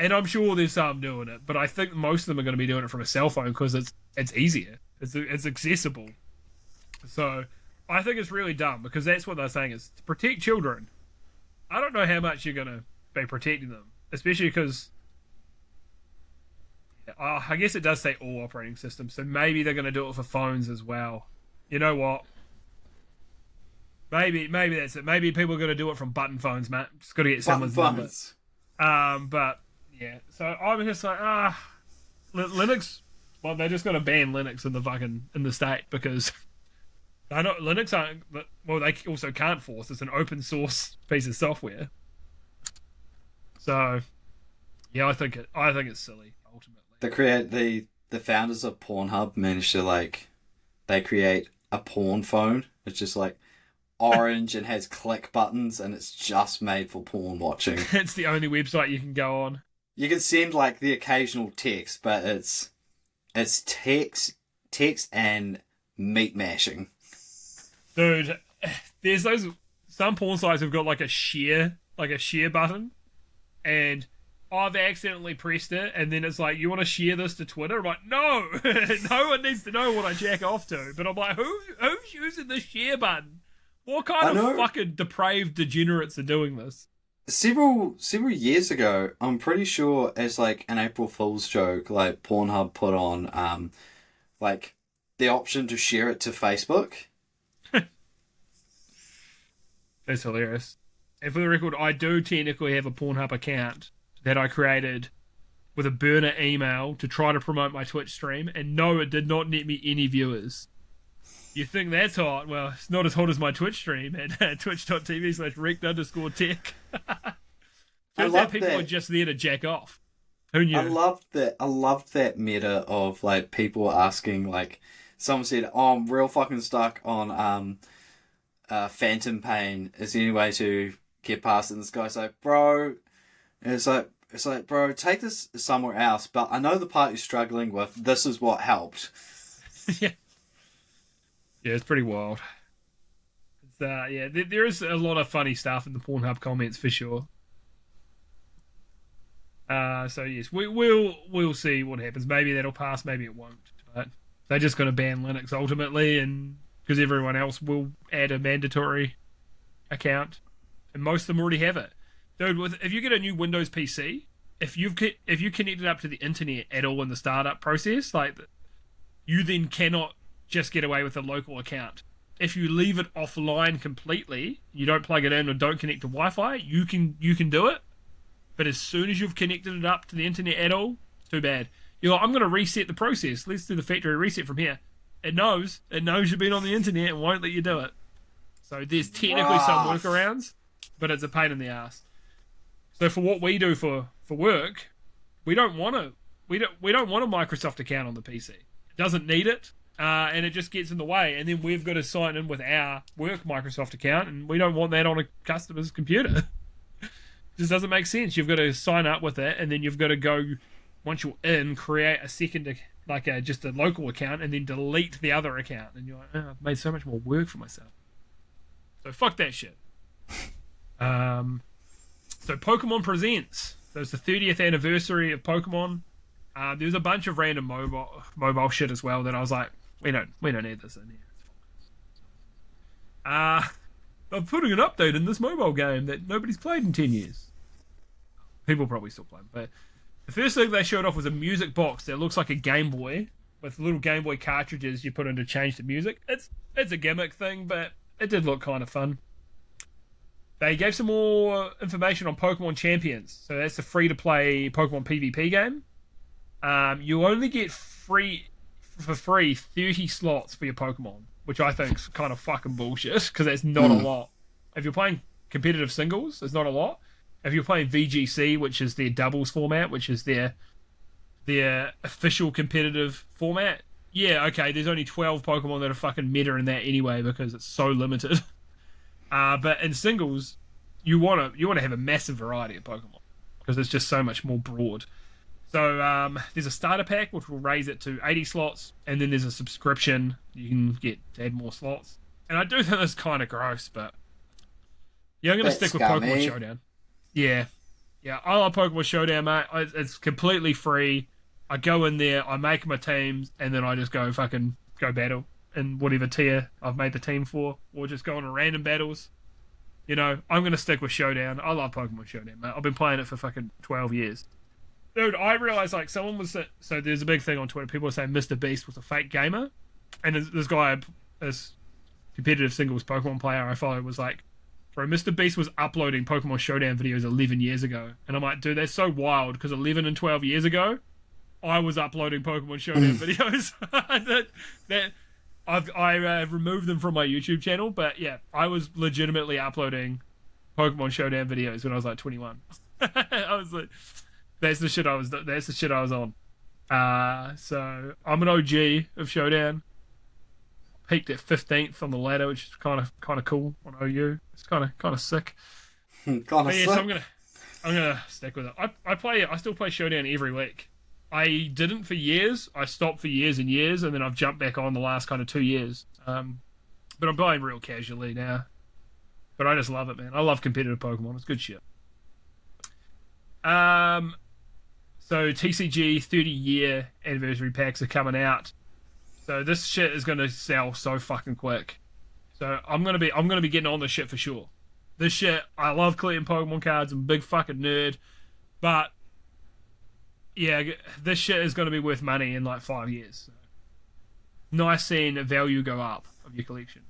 And I'm sure there's some doing it, but I think most of them are going to be doing it from a cell phone because it's easier, it's accessible. So I think it's really dumb, because that's what they're saying, is to protect children. I don't know how much you're going to be protecting them, especially because I guess it does say all operating systems, so maybe they're going to do it for phones as well. You know what? Maybe that's it. Maybe people are going to do it from button phones, Matt. Just got to get someone's number. But yeah, so I'm just like, Linux Well, they're just gonna ban Linux in the state because I know Linux aren't. Well, they also can't force. It's an open source piece of software. So, yeah, I think it's silly ultimately. The founders of Pornhub managed to they create a porn phone. It's just like orange and has click buttons, and it's just made for porn watching. It's the only website you can go on. You can send like the occasional text, but it's text and meat mashing. Dude, there's some porn sites have got like a share button, and I've accidentally pressed it, and then it's like, you want to share this to Twitter? I'm like, no, no one needs to know what I jack off to. But I'm like, who's using the share button? What kind of fucking depraved degenerates are doing this? Several years ago, I'm pretty sure as like an April Fool's joke, like Pornhub put on like the option to share it to Facebook. That's hilarious. And for the record, I do technically have a Pornhub account that I created with a burner email to try to promote my Twitch stream, and no, it did not net me any viewers. You think that's hot? Well, it's not as hot as my Twitch stream at twitch.tv/rect_tech. I love people that. are just there to jack off. Who knew? I loved that meta of like people asking, like someone said, "Oh, I'm real fucking stuck on Phantom Pain. Is there any way to get past it?" And this guy's like, "Bro," and it's like, "Bro, take this somewhere else." But I know the part you're struggling with. This is what helped. Yeah. Yeah, it's pretty wild. It's, there is a lot of funny stuff in the Pornhub comments for sure. So yes, we'll see what happens. Maybe that'll pass, maybe it won't. But they're just going to ban Linux ultimately, and because everyone else will add a mandatory account, and most of them already have it. Dude, if you get a new Windows PC, if you connect it up to the internet at all in the startup process, like you then cannot just get away with a local account. If you leave it offline completely, you don't plug it in or don't connect to Wi-Fi, you can do it. But as soon as you've connected it up to the internet at all, too bad. You're like, I'm going to reset the process. Let's do the factory reset from here. It knows you've been on the internet and won't let you do it. So there's technically some workarounds, but it's a pain in the ass. So for what we do for work, we don't want a Microsoft account on the PC. It doesn't need it. And it just gets in the way, and then we've got to sign in with our work Microsoft account, and we don't want that on a customer's computer. It just doesn't make sense. You've got to sign up with it, and then you've got to go, once you're in, create a second, just a local account, and then delete the other account. And you're like, oh, I've made so much more work for myself. So fuck that shit. So Pokemon Presents. So it's the 30th anniversary of Pokemon. There's a bunch of random mobile shit as well that I was like, we don't need this in here. I'm putting an update in this mobile game that nobody's played in 10 years. People probably still play, but the first thing they showed off was a music box that looks like a Game Boy with little Game Boy cartridges you put in to change the music. It's a gimmick thing, but it did look kind of fun. They gave some more information on Pokemon Champions. So that's a free-to-play Pokemon PvP game. You only get free 30 slots for your Pokemon, which I think is kind of fucking bullshit, because that's not a lot. If you're playing competitive singles, it's not a lot. If you're playing VGC, which is their doubles format, which is their official competitive format, yeah, okay, there's only 12 Pokemon that are fucking meta in that anyway, because it's so limited. But in singles, you want to have a massive variety of Pokemon, because it's just so much more broad. So there's a starter pack which will raise it to 80 slots, and then there's a subscription you can get to add more slots. And I do think that's kind of gross, but yeah, I'm going to stick with Pokemon Showdown. Yeah, I love Pokemon Showdown, mate. It's completely free. I go in there, I make my teams, and then I just go battle in whatever tier I've made the team for, or just go on random battles. You know, I'm going to stick with Showdown. I love Pokemon Showdown, mate. I've been playing it for fucking 12 years. Dude, I realised, someone was... So there's a big thing on Twitter. People are saying Mr. Beast was a fake gamer. And this guy, this competitive singles Pokemon player I follow, was like, bro, Mr. Beast was uploading Pokemon Showdown videos 11 years ago. And I'm like, dude, that's so wild, because 11 and 12 years ago, I was uploading Pokemon Showdown videos. I removed them from my YouTube channel, but yeah, I was legitimately uploading Pokemon Showdown videos when I was like 21. I was like, that's the shit I was on. So I'm an OG of Showdown. Peaked at 15th on the ladder, which is kind of cool on OU. It's kind of sick. Kind of Yeah, sick. so I'm gonna stick with it. I still play Showdown every week. I didn't for years. I stopped for years and years, and then I've jumped back on the last kind of 2 years. But I'm playing real casually now. But I just love it, man. I love competitive Pokemon. It's good shit. So TCG 30-year anniversary packs are coming out. So this shit is gonna sell so fucking quick. So I'm gonna be getting on this shit for sure. This shit, I love collecting Pokemon cards. I'm a big fucking nerd, but yeah, this shit is gonna be worth money in like 5 years. So, nice seeing the value go up of your collection.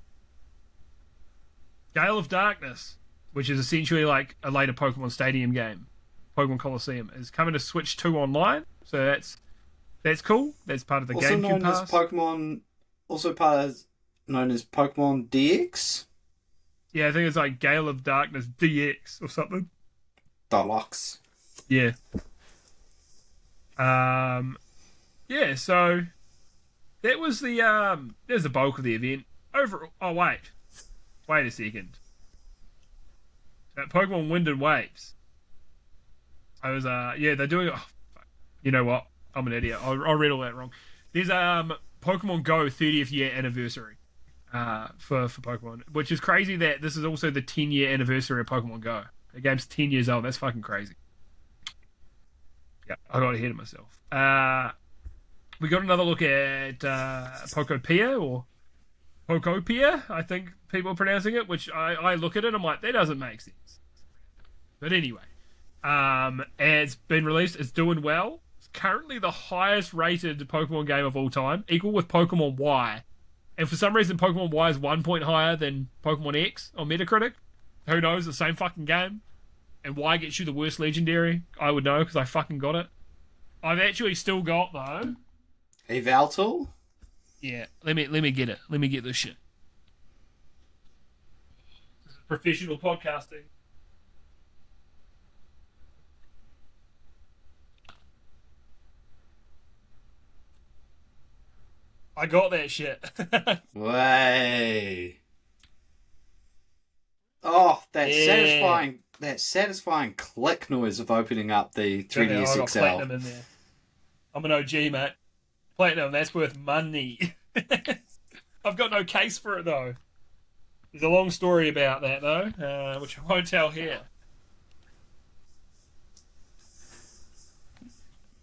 Gale of Darkness, which is essentially like a later Pokemon Stadium game. Pokemon Coliseum is coming to Switch 2 online, so that's cool. That's part of the Also GameCube known pass. as Pokemon. Known as Pokemon DX Yeah, I think it's like Gale of Darkness DX or something. Deluxe. Yeah. Yeah. So that was there's the bulk of the event. Wait a second. Pokemon Wind and Waves. I was yeah, they're doing. Oh, fuck. You know what? I'm an idiot. I read all that wrong. There's Pokemon Go 30th year anniversary for Pokemon, which is crazy that this is also the 10-year anniversary of Pokemon Go. The game's 10 years old. That's fucking crazy. Yeah, I got ahead of myself. We got another look at Pokopia or Pokopia, I think people are pronouncing it, which I look at it and I'm like, that doesn't make sense. But anyway, it's been released. It's doing well. It's currently the highest rated Pokemon game of all time, equal with Pokemon Y. And for some reason, Pokemon Y is 1 point higher than Pokemon X on Metacritic. Who knows? The same fucking game. And Y gets you the worst legendary. I would know because I fucking got it. I've actually still got, though. A Valtool? Yeah, let me get it. Let me get this shit. This is professional podcasting. I got that shit. Way. Oh, Yeah. that satisfying click noise of opening up the I 3DS got XL. platinum in there. I'm an OG, mate. Platinum, that's worth money. I've got no case for it, though. There's a long story about that, though, which I won't tell here.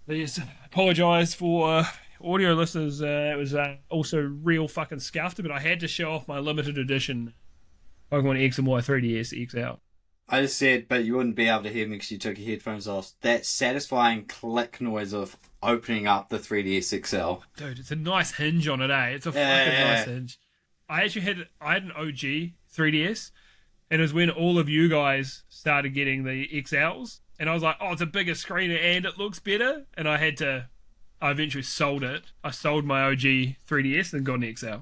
Please apologise for audio listeners. It was also real fucking scuffed, but I had to show off my limited edition Pokemon X and Y 3DS XL. I just said, but you wouldn't be able to hear me because you took your headphones off. That satisfying click noise of opening up the 3DS XL. Dude, it's a nice hinge on it, eh? It's a fucking nice hinge. I had an OG 3DS, and it was when all of you guys started getting the XLs, and I was like, oh, it's a bigger screen and it looks better, and I eventually sold it. I sold my OG 3DS and got an XL.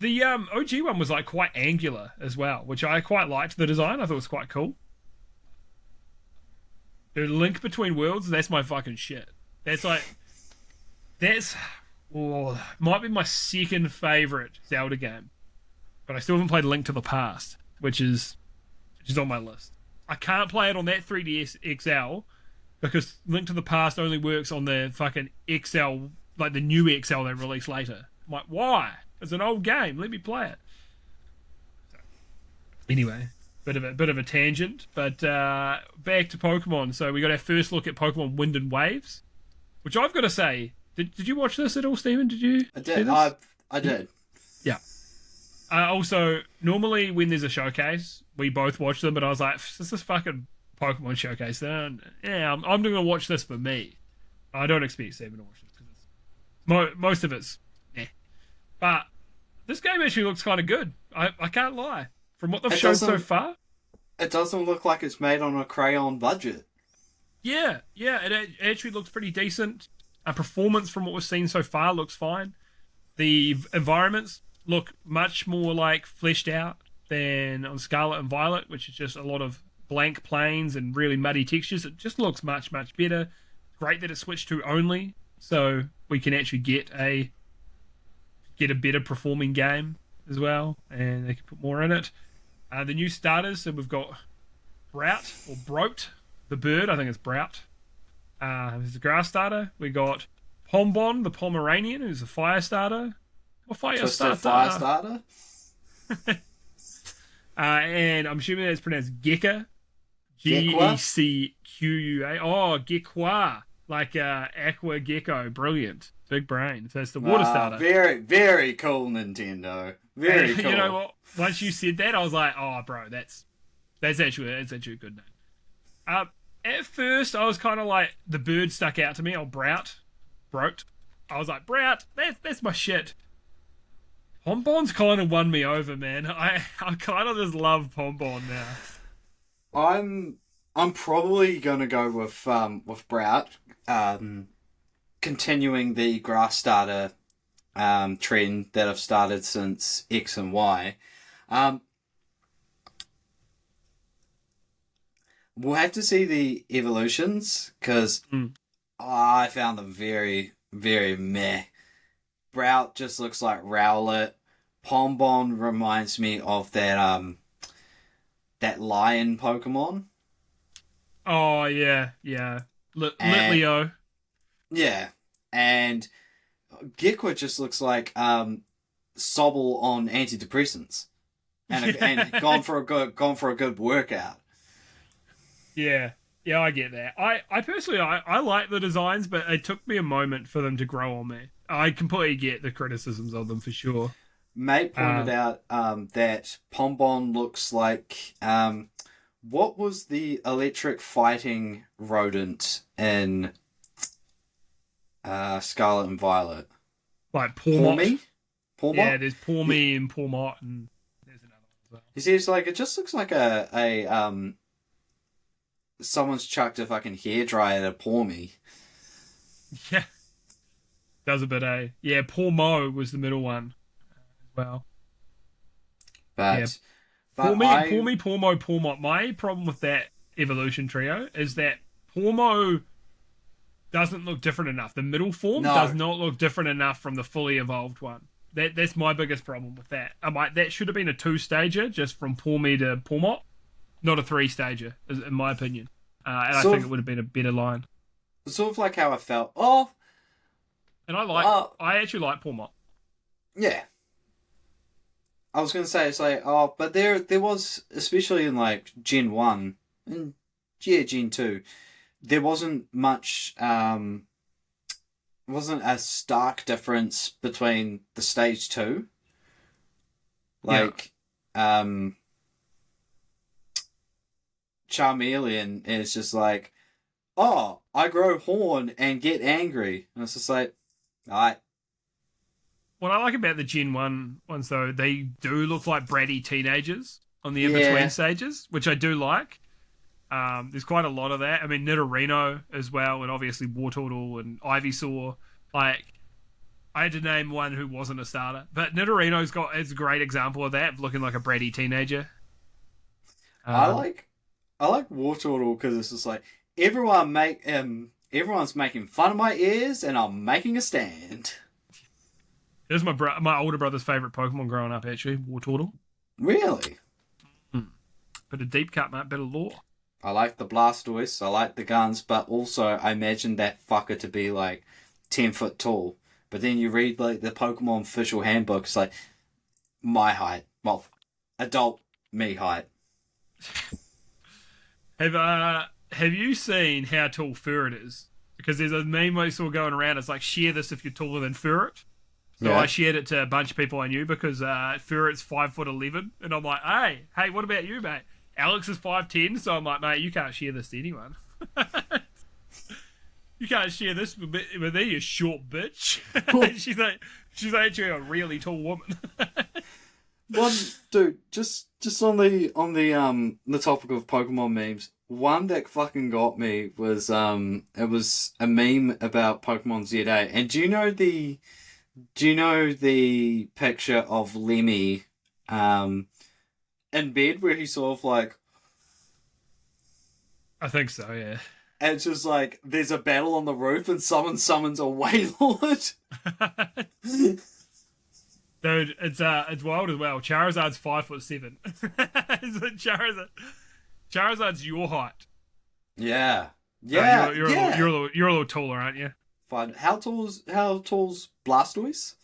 The OG one was like quite angular as well, which I quite liked the design. I thought it was quite cool. The Link Between Worlds, that's my fucking shit. Might be my second favourite Zelda game. But I still haven't played Link to the Past, which is on my list. I can't play it on that 3DS XL because Link to the Past only works on the fucking XL, like the new XL they released later. I'm like, why? It's an old game. Let me play it. So, anyway, bit of a tangent, but back to Pokemon. So we got our first look at Pokemon Wind and Waves, which I've got to say, did you watch this at all, Stephen? Did you? I see did. this? I did. Yeah. Also, normally when there's a showcase, we both watch them, but I was like, this is fucking Pokemon showcase. Yeah, I'm going to watch this for me. I don't expect Stephen to watch this because most of it's but this game actually looks kind of good. I can't lie. From what they've shown so far. It doesn't look like it's made on a crayon budget. Yeah, it actually looks pretty decent. Performance from what we've seen so far looks fine. The environments look much more like fleshed out than on Scarlet and Violet, which is just a lot of blank planes and really muddy textures. It just looks much, much better. Great that it switched to only, so we can actually get a better performing game as well, and they can put more in it. The new starters, so we've got Brout or Broat, the bird. I think it's Brout. Who's the grass starter. We got Pombon, the Pomeranian, who's a fire starter. Or fire starter. And I'm assuming that's pronounced Gekka. Geccua. Oh, Gekkwa. Like Aqua Gecko. Brilliant. Big brain. So it's the water starter. Very, very cool, Nintendo. Very cool. You know what? Once you said that, I was like, oh, bro, that's actually a good name. At first, I was kind of like, the bird stuck out to me. Oh, Broat. I was like, Brout, that's my shit. Pombon's kind of won me over, man. I kind of just love Pombon now. I'm probably gonna go with Brout, continuing the grass starter trend that I've started since X and Y. We'll have to see the evolutions because I found them very, very meh. Brout just looks like Rowlet. Pombon reminds me of that lion Pokemon. Oh yeah. Litleo. Yeah, and Gekwa just looks like Sobble on antidepressants, and gone for a good workout. Yeah, I get that. I personally, I like the designs, but it took me a moment for them to grow on me. I completely get the criticisms of them for sure. Mate pointed out that Pombon looks like what was the electric fighting rodent in Scarlet and Violet? Like Pawmot. Pawmot? Yeah, there's Pawmot and Pawmot, and there's another one as well. You see, it's like it just looks like a someone's chucked a fucking hairdryer at a Pawmot. Yeah. Does a bit, eh? Yeah, Pawmo was the middle one as well. But Pawmot. My problem with that evolution trio is that Pawmo doesn't look different enough. The middle form does not look different enough from the fully evolved one. That's my biggest problem with that. That should have been a 2-stager just from Pawmot to Pawmot, not a 3-stager, in my opinion. And I think it would have been a better line. Sort of like how I felt. And I actually like Pawmot. Yeah. I was going to say, it's like, but there was, especially in like Gen 1, and Gen 2, there wasn't much, wasn't a stark difference between the stage 2. Like, Charmeleon is just like, I grow horn and get angry. And it's just like, alright. What I like about the Gen 1 ones, though, they do look like bratty teenagers on the in-between stages, which I do like. There's quite a lot of that. I mean, Nidorino as well, and obviously Wartortle and Ivysaur. Like, I had to name one who wasn't a starter, but Nidorino's is a great example of that, of looking like a bratty teenager. I like Wartortle because it's just like everyone's making fun of my ears, and I'm making a stand. It was my older brother's favourite Pokemon growing up, actually, Wartortle. Really? Bit of deep cut, mate, bit of lore. I like the Blastoise, I like the guns, but also I imagine that fucker to be like 10 foot tall. But then you read like the Pokemon official handbook, it's like my height. Well, adult me height. Have you seen how tall Ferret is? Because there's a meme I saw going around, it's like, share this if you're taller than Ferret. So I shared it to a bunch of people I knew because Ferret's 5'11", and I'm like, hey, what about you, mate? Alex is 5'10", so I'm like, mate, you can't share this to anyone. You can't share this with me, you short bitch. she's actually a really tall woman. Dude, just on the topic of Pokemon memes, One that fucking got me was it was a meme about Pokemon ZA. And do you know the picture of Lemmy in bed where he's sort of like, I think so, yeah. and it's just like there's a battle on the roof and someone summons a Wailord. Dude, it's wild as well. Charizard's 5'7". Charizard's your height. Yeah. Yeah, you're yeah. you're a little taller, aren't you? Fine. How tall's Blastoise?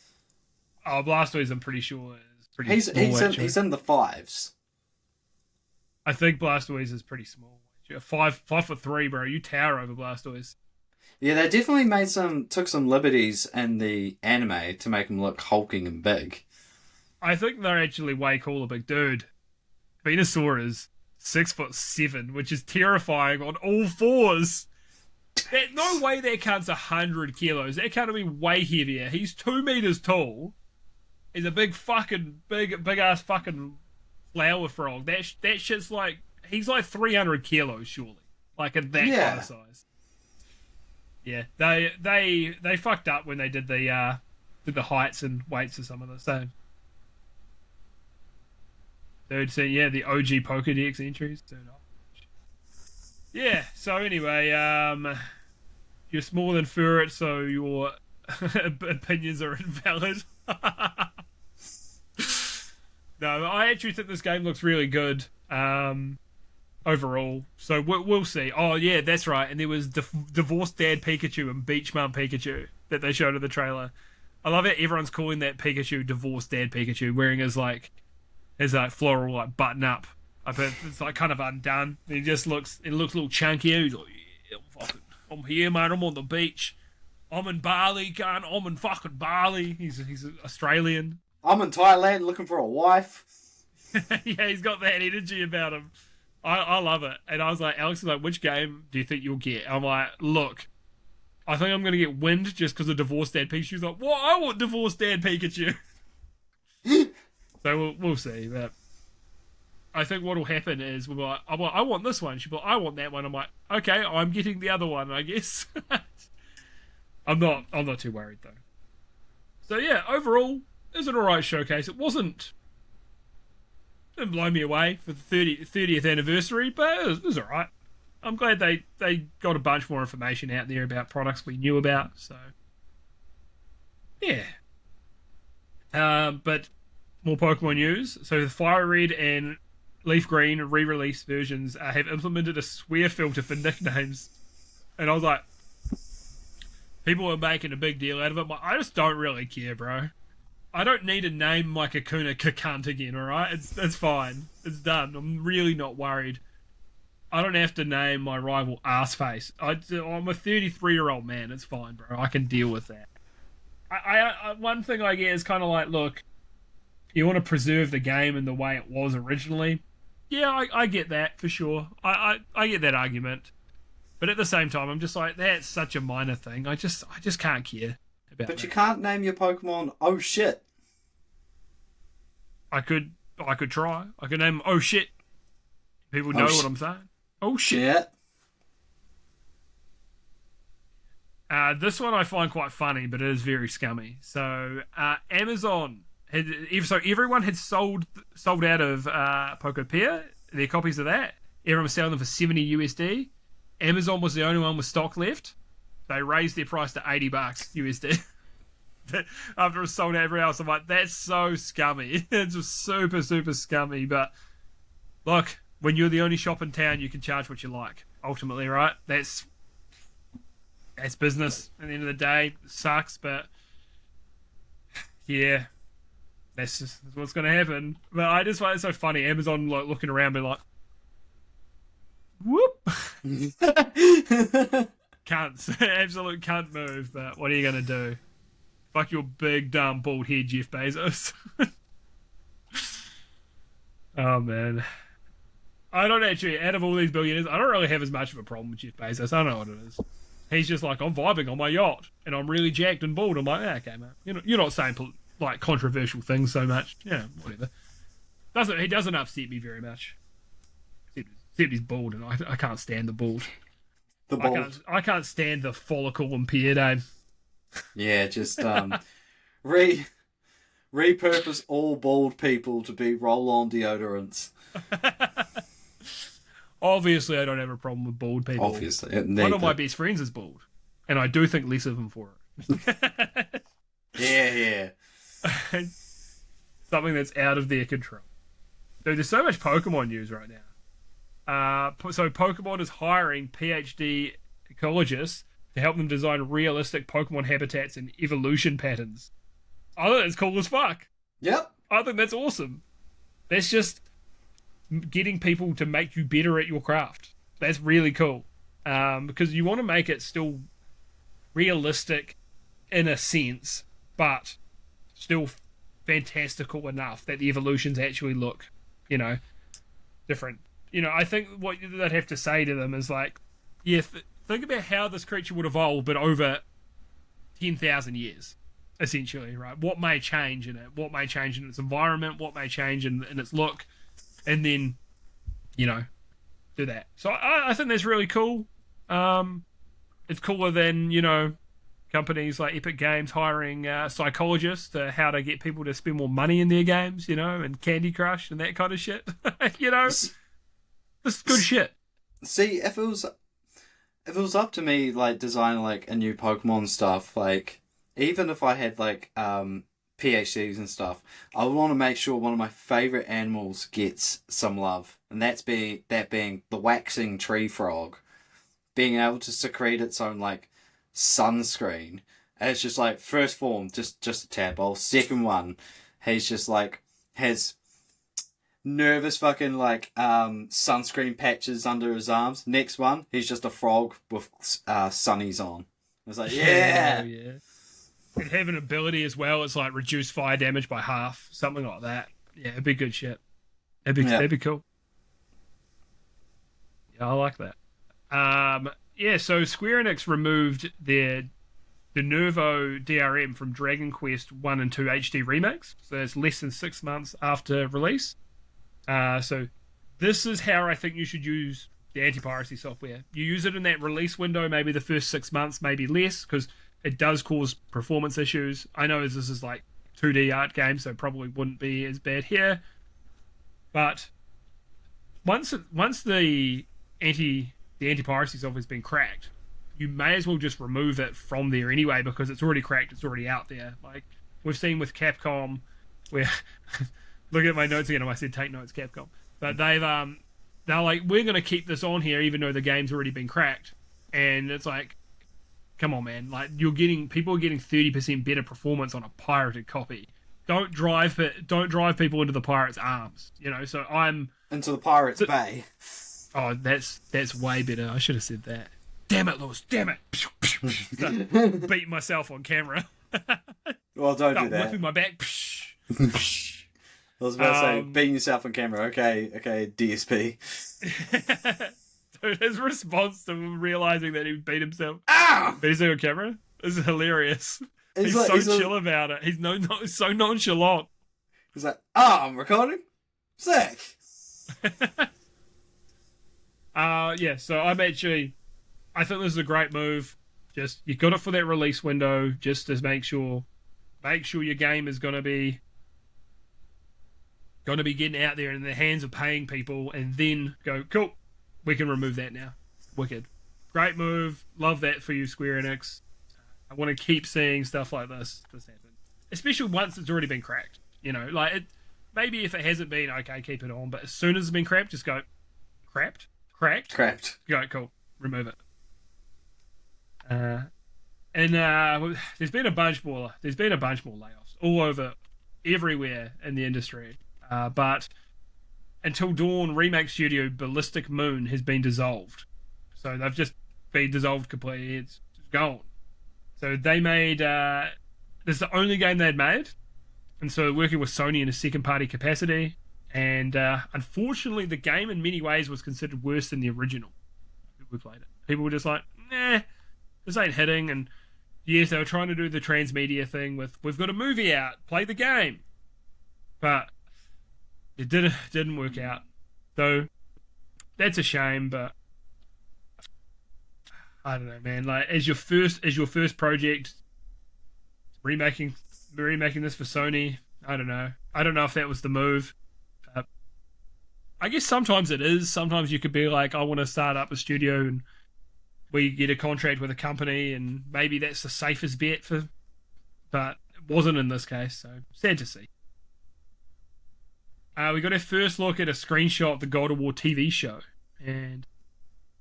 Oh, Blastoise, I'm pretty sure is pretty He's small. he's in the fives. I think Blastoise is pretty small. You're 5'3", bro. You tower over Blastoise. Yeah, they definitely took some liberties in the anime to make him look hulking and big. I think they're actually way cooler, big dude. Venusaur is 6'7", which is terrifying on all fours. No way that cunt's 100 kilos. That cunt will be way heavier. He's 2 meters tall. He's a big ass fucking flower frog. That shit's like, he's like 300 kilos surely, like at that kind of size. Yeah, they fucked up when they did the heights and weights of some of the same. Dude, so yeah, the OG Pokédex entries. Yeah. So anyway, you're smaller than Furret, so your opinions are invalid. No, I actually think this game looks really good. Overall, so we'll see. Oh yeah, that's right. And there was Divorced Dad Pikachu and Beach Mum Pikachu that they showed in the trailer. I love it. Everyone's calling that Pikachu Divorced Dad Pikachu, wearing his floral like button up. It's like kind of undone. It looks a little chunkier. He's like, yeah, I'm here, mate. I'm on the beach. I'm in Bali, cunt. I'm in fucking Bali. He's Australian. I'm in Thailand looking for a wife. Yeah, he's got that energy about him. I love it. And I was like, Alex was like, which game do you think you'll get? I'm like, look, I think I'm going to get Wind just because of Divorced Dad Pikachu. She's like, what? I want Divorced Dad Pikachu. So we'll see. But I think what will happen is we'll be like, I want this one. She'll be like, I want that one. I'm like, okay, I'm getting the other one, I guess. I'm not too worried though. So yeah, overall, it was an alright showcase. It didn't blow me away for the 30th anniversary, but it was alright. I'm glad they got a bunch more information out there about products we knew about, so yeah. But more Pokemon news. So the Fire Red and Leaf Green re-release versions have implemented a swear filter for nicknames. And I was like, people are making a big deal out of it, but I just don't really care, bro. I don't need to name my Kakuna Kakunt again, alright? It's fine. It's done. I'm really not worried. I don't have to name my rival Arseface. I'm a 33-year-old man. It's fine, bro. I can deal with that. I one thing I get is kind of like, look, you want to preserve the game in the way it was originally. Yeah, I get that for sure. I get that argument. But at the same time, I'm just like, that's such a minor thing. I just can't care about But that. you can't name your Pokemon oh shit. I could try. I could name oh shit. People know what I'm saying. Oh shit. This one I find quite funny, but it is very scummy. So Amazon everyone had sold out of Pocopair, their copies of that. Everyone was selling them for $70 USD. Amazon was the only one with stock left. They raised their price to $80 USD. After it was sold out everywhere else, I'm like, that's so scummy. It's just super, super scummy. But look, when you're the only shop in town, you can charge what you like. Ultimately, right? That's business. At the end of the day, it sucks, but yeah, that's just what's going to happen. But I just find it so funny. Amazon like looking around, be like, whoop, cunts, absolute cunt move. But what are you going to do? Fuck your big, dumb, bald head, Jeff Bezos. Oh, man. I don't actually, out of all these billionaires, I don't really have as much of a problem with Jeff Bezos. I don't know what it is. He's just like, I'm vibing on my yacht, and I'm really jacked and bald. I'm like, okay, man. You're not saying, like, controversial things so much. Yeah, whatever. He doesn't upset me very much. Except he's bald, and I can't stand the bald. The bald. I can't stand the follicle impaired aim. Yeah, just repurpose all bald people to be roll-on deodorants. Obviously, I don't have a problem with bald people. Obviously, one of my best friends is bald, and I do think less of him for it. Yeah. Something that's out of their control. Dude, there's so much Pokemon news right now. So Pokemon is hiring PhD ecologists to help them design realistic Pokemon habitats and evolution patterns. I think that's cool as fuck. Yep. I think that's awesome. That's just getting people to make you better at your craft. That's really cool. Because you want to make it still realistic in a sense, but still fantastical enough that the evolutions actually look, different. I think what they'd have to say to them is like, yeah, think about how this creature would evolve, but over 10,000 years, essentially, right? What may change in it? What may change in its environment? What may change in its look? And then, do that. So I think that's really cool. It's cooler than, companies like Epic Games hiring psychologists to how to get people to spend more money in their games, and Candy Crush and that kind of shit. This is good shit. See, if it was up to me, like designing like a new Pokemon stuff, like even if I had like PhDs and stuff, I would want to make sure one of my favorite animals gets some love, and that being the waxing tree frog, being able to secrete its own like sunscreen. And it's just like first form, just a tadpole. Second one, he's just like has nervous fucking like sunscreen patches under his arms. Next one, he's just a frog with sunnies on. It's like yeah. It'd have an ability as well. It's like reduce fire damage by half, something like that. Yeah, it'd be good shit. That'd be cool. Yeah, I like that. So Square Enix removed their De Novo DRM from Dragon Quest 1 and 2 HD remakes. So it's less than 6 months after release. So this is how I think you should use the anti-piracy software. You use it in that release window, maybe the first 6 months, maybe less, because it does cause performance issues. I know this is like 2D art game, so it probably wouldn't be as bad here. But once the anti-piracy software has been cracked, you may as well just remove it from there anyway, because it's already cracked, it's already out there. Like we've seen with Capcom, where look at my notes again. I said take notes, Capcom, but they're like, we're going to keep this on here even though the game's already been cracked, and it's like, come on, man! Like people are getting 30% better performance on a pirated copy. Don't drive people into the pirate's arms. So I'm into the pirate's bay. Oh, that's way better. I should have said that. Damn it, Lewis! Damn it! Beating myself on camera. Well, don't do that. Whipping my back. I was about to say, beating yourself on camera. Okay, DSP. Dude, his response to realizing that he beat himself. Ah! Beat himself on camera is hilarious. He's so chill about it. He's so nonchalant. He's like, I'm recording? Sick! So I think this is a great move. Just, you got it for that release window, just to make sure your game is gonna be getting out there in the hands of paying people, and then go, cool, we can remove that now. Wicked. Great move. Love that for you, Square Enix. I want to keep seeing stuff like this happen. Especially once it's already been cracked. Maybe if it hasn't been, okay, keep it on. But as soon as it's been cracked, just go, cracked? Go, cool. Remove it. There's been a bunch more layoffs all over, everywhere in the industry. But Until Dawn remake studio Ballistic Moon has been dissolved. So they've just been dissolved completely. It's gone. So they made... this is the only game they'd made. And so working with Sony in a second-party capacity. And unfortunately, the game in many ways was considered worse than the original. We played it. People were just like, nah, this ain't hitting. And yes, they were trying to do the transmedia thing with, we've got a movie out, play the game. But it didn't work out. So that's a shame, but I don't know, man. Like as your first project, remaking remaking this for Sony. I don't know. I don't know if that was the move. Uh, I guess sometimes it is. Sometimes you could be like, I want to start up a studio, and we get a contract with a company, and maybe that's the safest bet for. But it wasn't in this case, so sad to see. We got our first look at a screenshot of the God of War TV show, and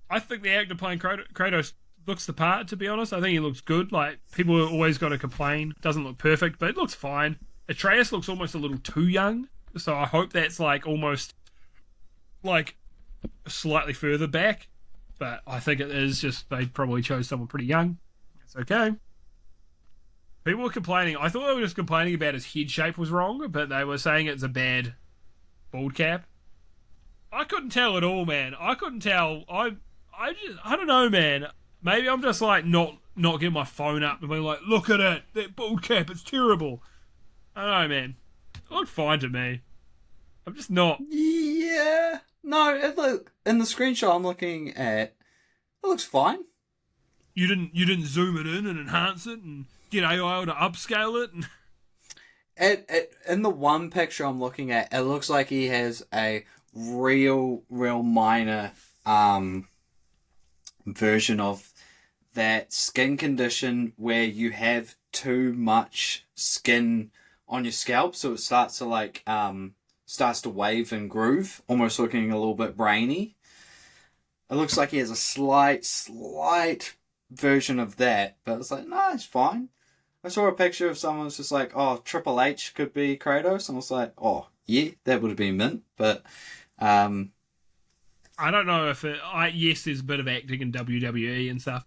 I think the actor playing Kratos looks the part. To be honest, I think he looks good. Like people are always got to complain, doesn't look perfect, but it looks fine. Atreus looks almost a little too young, so I hope that's like almost like slightly further back. But I think it is just they probably chose someone pretty young. It's okay. People were complaining. I thought they were just complaining about his head shape was wrong, but they were saying it's a bad bald cap. I couldn't tell at all, man. I couldn't tell. I don't know, man. Maybe I'm just like not getting my phone up and being like, look at it, that bald cap, it's terrible. I don't know, man. It looked fine to me. I'm just not. Yeah. No, look in the screenshot I'm looking at, it looks fine. You didn't zoom it in and enhance it and get AI to upscale it. And... In the one picture I'm looking at, it looks like he has a real minor version of that skin condition where you have too much skin on your scalp, so it starts to wave and groove, almost looking a little bit brainy. It looks like he has a slight version of that, but it's like, no, it's fine. I saw a picture of someone who's just like, oh, Triple H could be Kratos, and I was like, oh, yeah, that would have been mint, but I don't know if yes, there's a bit of acting in WWE and stuff.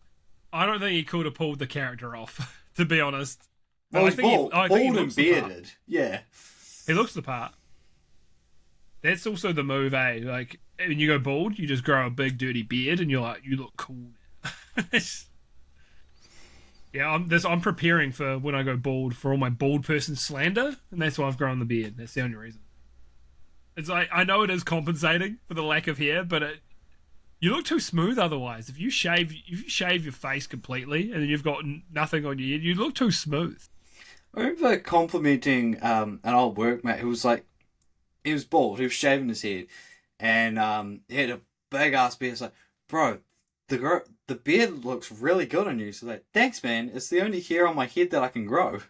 I don't think he could have pulled the character off, to be honest. Well, he's bald and bearded. Yeah. He looks the part. That's also the move, eh? Like, when you go bald, you just grow a big, dirty beard, and you're like, you look cool. Yeah, I'm preparing for when I go bald for all my bald person slander, and that's why I've grown the beard. That's the only reason. It's like, I know it is compensating for the lack of hair, but you look too smooth otherwise. If you shave your face completely and then you've got nothing on your head, you look too smooth. I remember complimenting an old workmate who was like, he was bald, he was shaving his head, and he had a big ass beard. It's like, bro, the beard looks really good on you. So like, thanks, man. It's the only hair on my head that I can grow.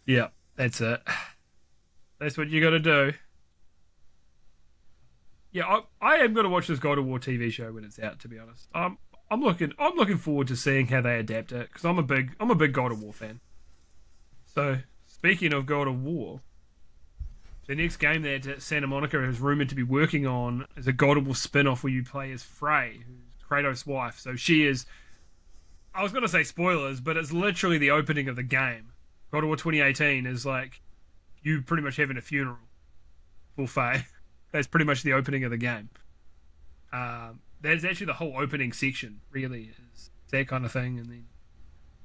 Yeah, that's it. That's what you got to do. Yeah, I am going to watch this God of War TV show when it's out. To be honest, I'm looking forward to seeing how they adapt it because I'm a big God of War fan. So speaking of God of War, the next game that Santa Monica is rumored to be working on is a God of War spin-off where you play as Frey, who's Kratos' wife. So she is. I was going to say spoilers, but it's literally the opening of the game. God of War 2018 is like you pretty much having a funeral for Faye. That's pretty much the opening of the game. That's actually the whole opening section, really, is that kind of thing. And then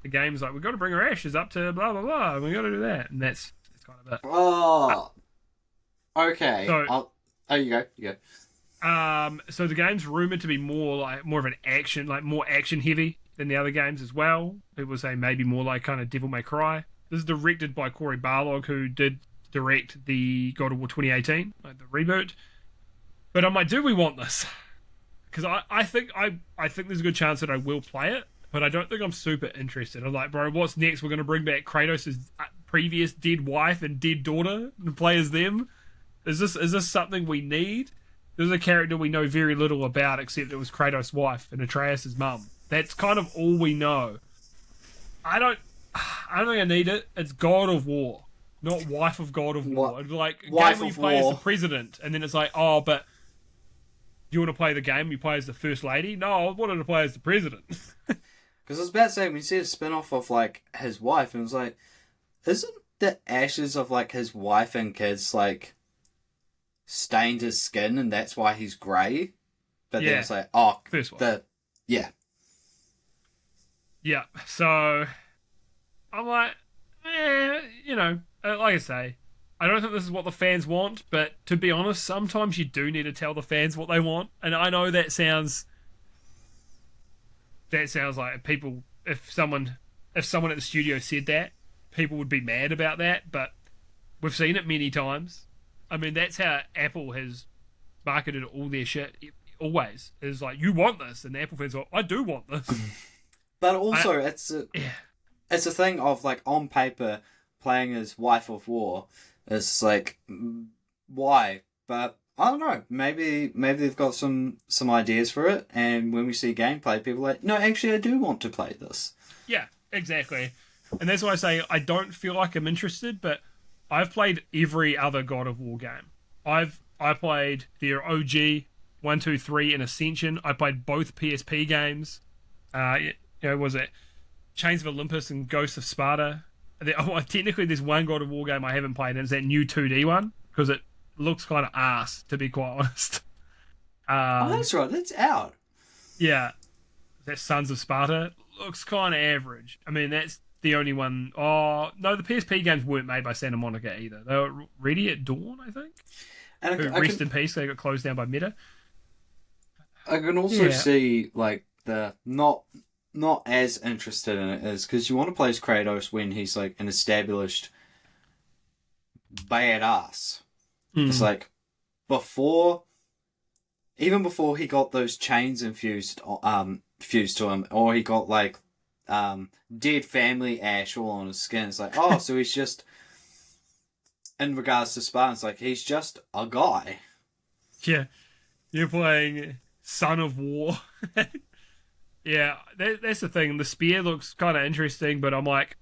the game's like, we've got to bring her ashes up to blah, blah, blah. We've got to do that. And that's kind of it. Oh, okay. So, you go. So the game's rumored to be more of an action, like more action heavy than the other games as well. People say maybe more like kind of Devil May Cry. This is directed by Corey Barlog, who did direct the God of War 2018, like the reboot. But I'm like, do we want this? Because I think there's a good chance that I will play it, but I don't think I'm super interested. I'm like, bro, what's next? We're going to bring back Kratos' previous dead wife and dead daughter and play as them? Is this something we need? There's a character we know very little about except it was Kratos' wife and Atreus' mum. That's kind of all we know. I don't think I need it. It's God of War, not wife of God of War. It's like a game where you play as the president, and then it's like, oh, but you want to play the game? You play as the first lady? No, I wanted to play as the president. Because I was about to say, when you see a spin-off of like his wife, and it was like, isn't the ashes of like his wife and kids like stained his skin, and that's why he's grey? But then it's like, oh, first one. Yeah. So I'm like, like I say, I don't think this is what the fans want, but to be honest, sometimes you do need to tell the fans what they want. And I know that sounds like people, if someone at the studio said that, people would be mad about that, but we've seen it many times. I mean, that's how Apple has marketed all their shit always. Is like, you want this, and the Apple fans are, I do want this. But also, it's a thing of, like, on paper, playing as Wife of War, it's like, why? But I don't know. Maybe they've got some ideas for it, and when we see gameplay, people are like, no, actually, I do want to play this. Yeah, exactly. And that's why I say I don't feel like I'm interested, but I've played every other God of War game. I played their OG 1, 2, 3 and Ascension. I played both PSP games. Was it Chains of Olympus and Ghosts of Sparta? Technically, there's one God of War game I haven't played, and it's that new 2D one because it looks kind of ass, to be quite honest. That's right. That's out. Yeah, that Sons of Sparta looks kind of average. I mean, that's the only one. Oh no, the PSP games weren't made by Santa Monica either. They were Ready at Dawn, I think. And rest in peace. They got closed down by Meta. I can also see like the not as interested in it is because you want to play as Kratos when he's like an established badass. It's like even before he got those chains fused to him, or he got like dead family ash all on his skin. It's like, oh, so he's just, in regards to Spartan, it's like he's just a guy. Yeah, you're playing Son of War. Yeah, that's the thing. The spear looks kind of interesting, but I'm like,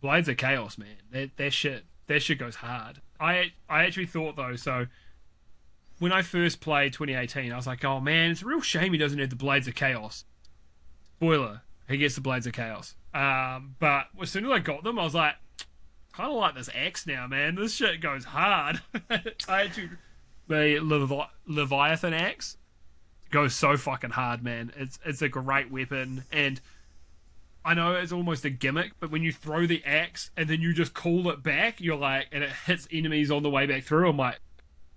Blades of Chaos, man. That shit goes hard. I actually thought though, so when I first played 2018, I was like, oh man, it's a real shame he doesn't have the Blades of Chaos. Spoiler, he gets the Blades of Chaos. But as soon as I got them, I was like, kind of like this axe now, man. This shit goes hard. The Leviathan axe goes so fucking hard, man. It's a great weapon, and I know it's almost a gimmick, but when you throw the axe and then you just call it back, you're like, and it hits enemies on the way back through, I'm like,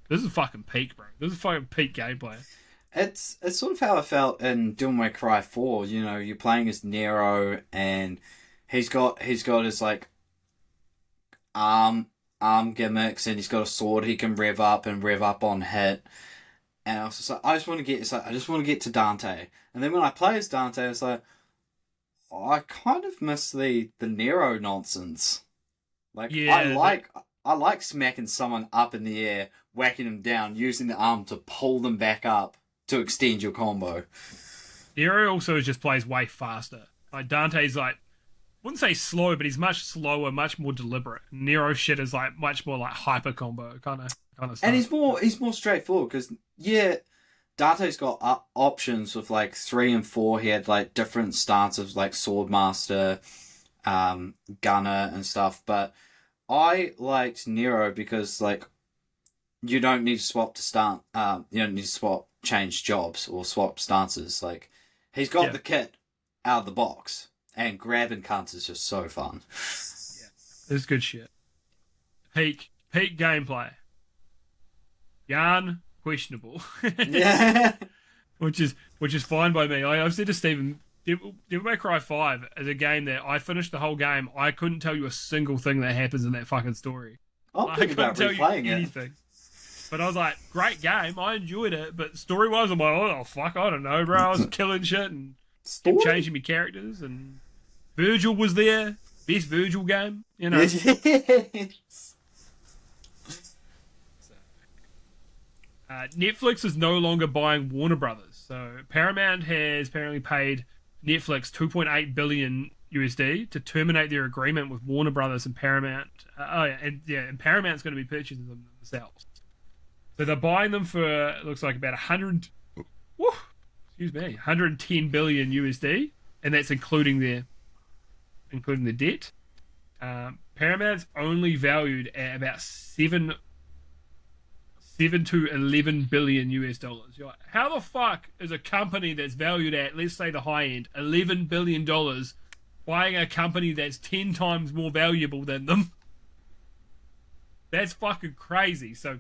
this is fucking peak, bro. This is fucking peak gameplay. It's sort of how I felt in Devil May Cry 4. You know, you're playing as Nero, and he's got his like arm gimmicks, and he's got a sword he can rev up on hit. And I was just like, I just want to get to Dante. And then when I play as Dante, it's like, oh, I kind of miss the Nero nonsense. Like, yeah, I like smacking someone up in the air, whacking them down, using the arm to pull them back up to extend your combo. Nero also just plays way faster. Like, Dante's like, wouldn't say slow, but he's much slower, much more deliberate. Nero shit is like much more like hyper combo kind of stuff. And he's more straightforward because Dante's got options with like 3 and 4. He had like different stances like Swordmaster, Gunner and stuff. But I liked Nero because like you don't need to swap to start. You don't need to change jobs or swap stances. Like he's got the kit out of the box. And grabbing cunts is just so fun. Yeah, it's good shit. Peak gameplay. Yarn questionable. Yeah, which is fine by me. I've said to Stephen, Devil May Cry 5 is a game that I finished the whole game. I couldn't tell you a single thing that happens in that fucking story. I couldn't tell you anything. But I was like, great game. I enjoyed it. But story wise, I'm like, oh fuck, I don't know, bro. I was killing shit and kept changing my characters and. Virgil was there. Best Virgil game, you know. Yes. Netflix is no longer buying Warner Brothers. So Paramount has apparently paid Netflix $2.8 billion USD to terminate their agreement with Warner Brothers and Paramount. And Paramount's going to be purchasing them themselves. So they're buying them for, it looks like about 110 billion USD, and that's including the debt. Paramount's only valued at about 7 to 11 billion US dollars. You're like, how the fuck is a company that's valued at, let's say the high end, $11 billion buying a company that's 10 times more valuable than them? That's fucking crazy. So,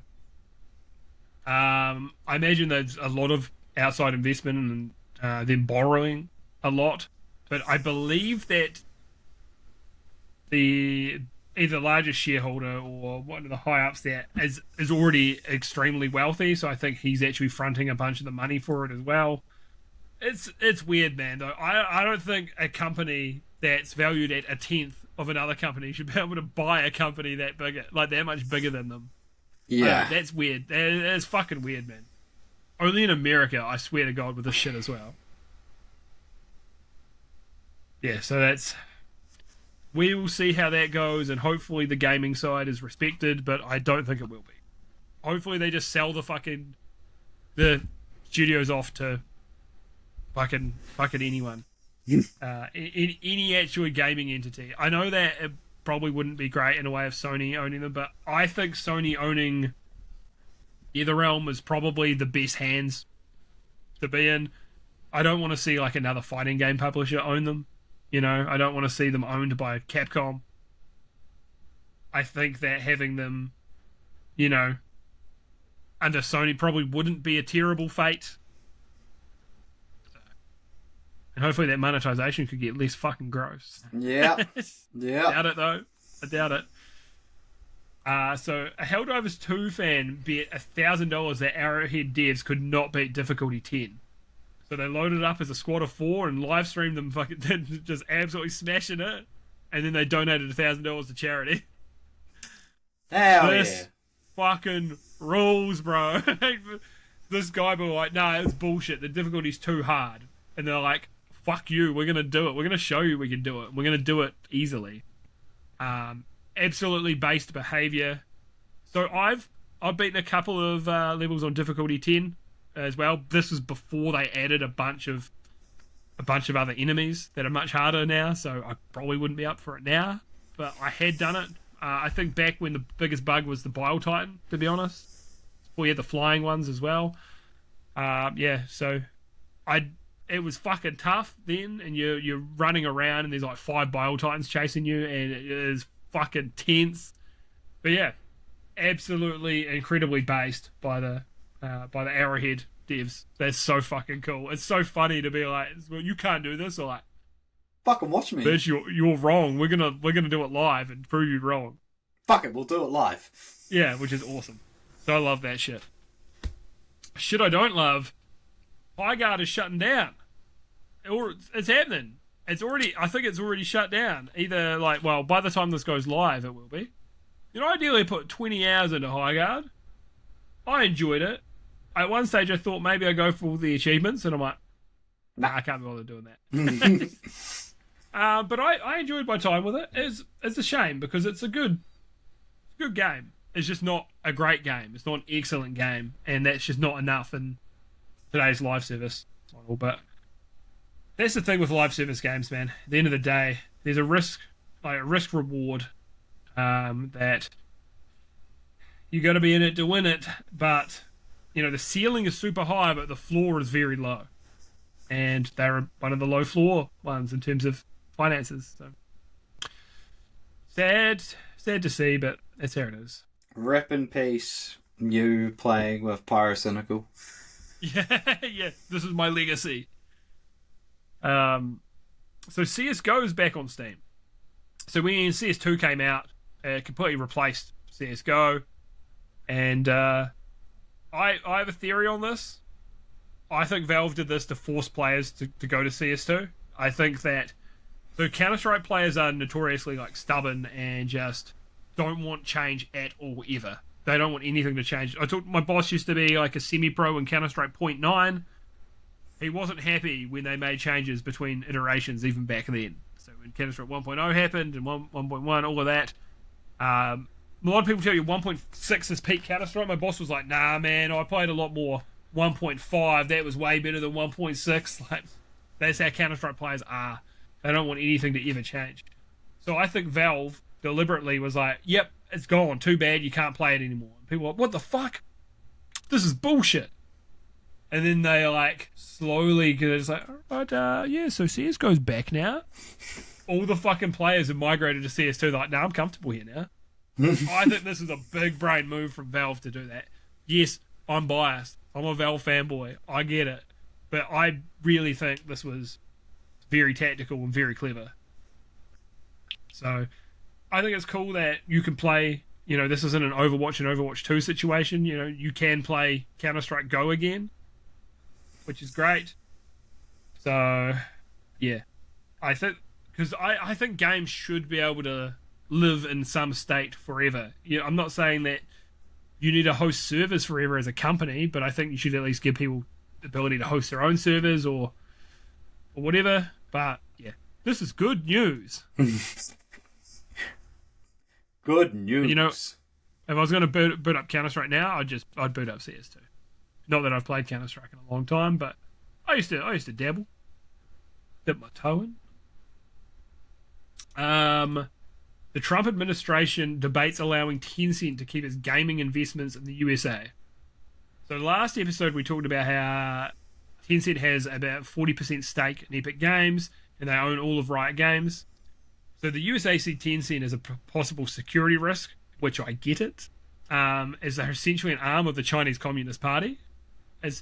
I imagine there's a lot of outside investment and them borrowing a lot. But I believe that the either largest shareholder or one of the high ups there is already extremely wealthy. So I think he's actually fronting a bunch of the money for it as well. It's weird, man. Though I don't think a company that's valued at a tenth of another company should be able to buy a company that big, like that much bigger than them. Yeah, that's weird. That's fucking weird, man. Only in America, I swear to God, with this shit as well. Yeah, so we will see how that goes, and hopefully the gaming side is respected, but I don't think it will be. Hopefully they just sell the studios off to fucking anyone. In any actual gaming entity. I know that it probably wouldn't be great in a way of Sony owning them, but I think Sony owning NetherRealm is probably the best hands to be in. I don't want to see like another fighting game publisher own them. You know, I don't want to see them owned by Capcom. I think that having them, you know, under Sony probably wouldn't be a terrible fate. And hopefully that monetization could get less fucking gross. Yeah. Yeah. I doubt it, though. I doubt it. So, a Helldivers 2 fan bet $1,000 that Arrowhead devs could not beat difficulty 10. So they loaded up as a squad of 4 and live streamed them fucking just absolutely smashing it. And then they donated $1,000 to charity. Hell This fucking rules, bro. This guy was like, nah, it's bullshit. The difficulty's too hard. And they're like, fuck you, we're going to do it. We're going to show you we can do it. We're going to do it easily. Absolutely based behavior. So I've beaten a couple of levels on difficulty 10 as well. This was before they added a bunch of other enemies that are much harder now, so I probably wouldn't be up for it now. But I had done it. I think back when the biggest bug was the Bile Titan, to be honest. We had the flying ones as well. Yeah, so it was fucking tough then, and you're running around and there's like 5 Bile Titans chasing you, and it is fucking tense. But yeah, absolutely incredibly based by the Arrowhead devs. That's so fucking cool. It's so funny to be like, well, you can't do this, or like, fucking watch me. bitch, you're wrong. We're gonna do it live and prove you wrong. Fuck it, we'll do it live. Yeah, which is awesome. So I love that shit. Shit I don't love, Highguard is shutting down. It's happening. I think it's already shut down. Either like, well, by the time this goes live, it will be. You know, ideally put 20 hours into Highguard. I enjoyed it. At one stage I thought maybe I'd go for all the achievements, and I'm like, nah, I can't be bothered doing that. But I enjoyed my time with it. It's a shame because it's a good game. It's just not a great game. It's not an excellent game, and that's just not enough in today's live service model. But that's the thing with live service games, man. At the end of the day, there's a risk reward that you got to be in it to win it. But you know, the ceiling is super high, but the floor is very low, and they're one of the low floor ones in terms of finances. So sad to see, but that's how it is. Rip in peace, you playing with Pyrocynical. Yeah, this is my legacy. So CSGO is back on Steam. So when CS2 came out, it completely replaced CSGO, and I have a theory on this. I think Valve did this to force players to go to CS2. I think that Counter-Strike players are notoriously like stubborn and just don't want change at all ever. They don't want anything to change. My boss used to be like a semi-pro in Counter-Strike 0.9. He wasn't happy when they made changes between iterations even back then. So when Counter-Strike 1.0 happened and 1.1, all of that. A lot of people tell you 1.6 is peak Counter-Strike. My boss was like, nah, man, I played a lot more 1.5. That was way better than 1.6. Like, that's how Counter-Strike players are. They don't want anything to ever change. So I think Valve deliberately was like, yep, it's gone. Too bad you can't play it anymore. And people are like, what the fuck? This is bullshit. And then they like slowly get it's like, alright, yeah, so CSGO's back now. All the fucking players have migrated to CS2. They're like, nah, I'm comfortable here now. I think this is a big brain move from Valve to do that. Yes, I'm biased. I'm a Valve fanboy. I get it. But I really think this was very tactical and very clever. So I think it's cool that you can play, this isn't an Overwatch and Overwatch 2 situation. You can play Counter-Strike Go again, which is great. So, yeah. I think, because I think games should be able to live in some state forever. I'm not saying that you need to host servers forever as a company, but I think you should at least give people the ability to host their own servers or whatever. But, yeah, this is good news. Good news. If I was going to boot up Counter-Strike now, I'd boot up CS2. Not that I've played Counter-Strike in a long time, but I used to dabble, dip my toe in. The Trump administration debates allowing Tencent to keep its gaming investments in the USA. So last episode we talked about how Tencent has about 40% stake in Epic Games, and they own all of Riot Games. So the USA see Tencent as a possible security risk, which I get it, as they're essentially an arm of the Chinese Communist Party. It's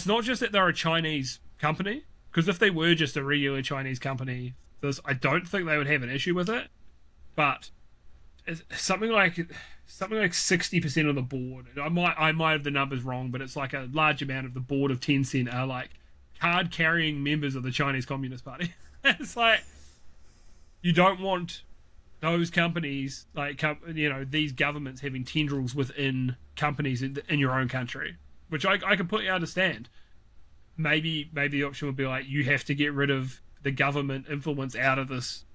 not just that they're a Chinese company, because if they were just a regular Chinese company, I don't think they would have an issue with it. But it's something like 60% of the board. I might have the numbers wrong, but it's like a large amount of the board of Tencent are like card-carrying members of the Chinese Communist Party. It's like, you don't want those companies, like, these governments having tendrils within companies in your own country, which I completely understand. Maybe the option would be like, you have to get rid of the government influence out of this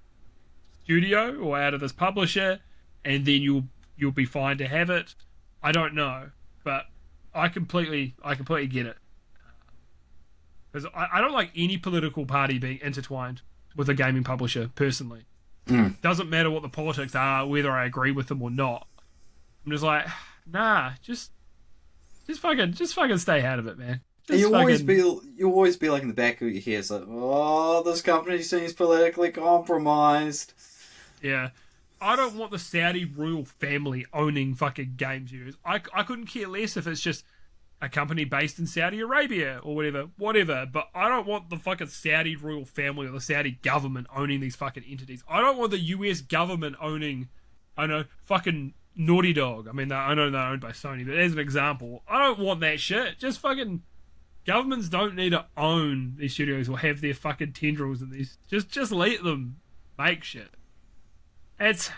studio or out of this publisher, and then you'll be fine to have it. I don't know, but I completely get it, because I don't like any political party being intertwined with a gaming publisher personally. Doesn't matter what the politics are, whether I agree with them or not. I'm just like, nah, just fucking stay out of it, man. You always be like in the back of your head, it's like, oh, this company seems politically compromised. Yeah. I don't want the Saudi royal family owning fucking game studios. I couldn't care less if it's just a company based in Saudi Arabia or whatever, but I don't want the fucking Saudi royal family or the Saudi government owning these fucking entities. I don't want the US government owning, fucking Naughty Dog. I mean, I know they're owned by Sony, but as an example, I don't want that shit. Just fucking... Governments don't need to own these studios or have their fucking tendrils in these. Just let them make shit. That's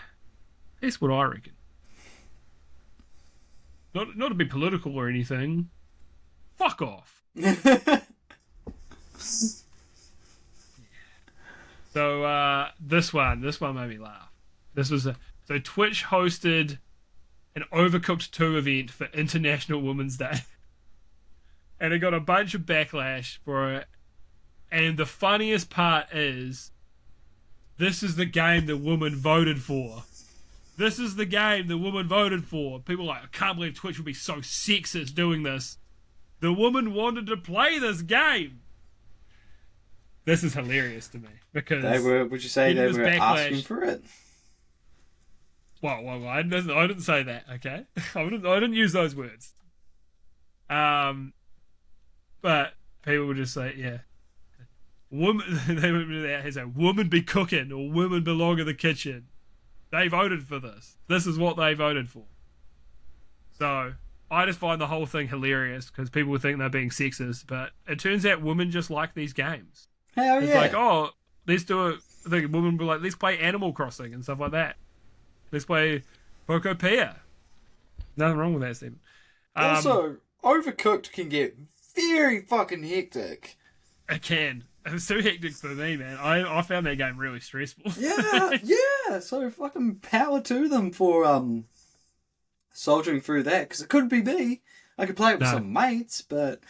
what I reckon. Not to be political or anything. Fuck off. So this one made me laugh. So Twitch hosted an Overcooked 2 event for International Women's Day. And it got a bunch of backlash for it. And the funniest part is, this is the game the woman voted for. This is the game the woman voted for. People are like, I can't believe Twitch would be so sexist doing this. The woman wanted to play this game. This is hilarious to me. Because would you say they were asking for it? Well, I didn't say that, okay? I didn't use those words. But people would just say, yeah, woman. They would do that as a woman be cooking or women belong in the kitchen. They voted for this. This is what they voted for. So I just find the whole thing hilarious because people would think they're being sexist, but it turns out women just like these games. Hell it's yeah! Like, oh, let's do it. I think women would be like, let's play Animal Crossing and stuff like that. Let's play Pokopia. Nothing wrong with that, Stephen. Also, Overcooked can get very fucking hectic. It can. It was too hectic for me, man. I found that game really stressful. Yeah. So fucking power to them for soldiering through that, because it couldn't be me. I could play it with some mates, but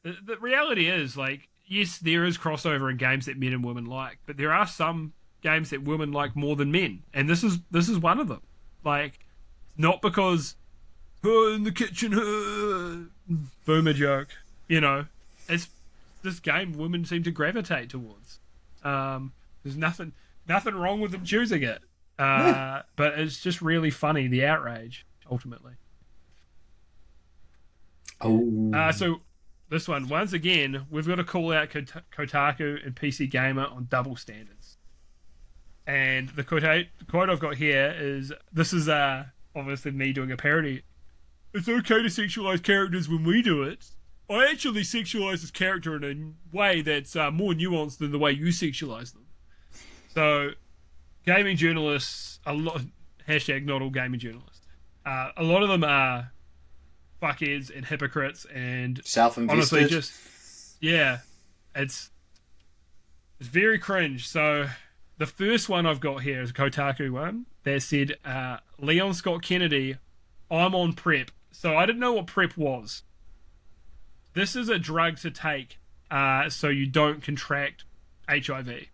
The reality is, like, yes, there is crossover in games that men and women like, but there are some games that women like more than men, and this is one of them. Like, not because in the kitchen, boomer joke. It's this game women seem to gravitate towards. There's nothing Nothing wrong with them choosing it. Yeah. But it's just really funny, the outrage, ultimately. Oh. So this one, once again, we've got to call out Kotaku and PC Gamer on double standards. And the quote I've got here is, this is obviously me doing a parody. It's okay to sexualize characters when we do it. I actually sexualize this character in a way that's more nuanced than the way you sexualize them. So, gaming journalists, hashtag not all gaming journalists, a lot of them are fuckheads and hypocrites and Self-invested. honestly it's very cringe. So the first one I've got here is a Kotaku one that said, Leon Scott Kennedy, I'm on PrEP. So I didn't know what PrEP was. This is a drug to take so you don't contract HIV.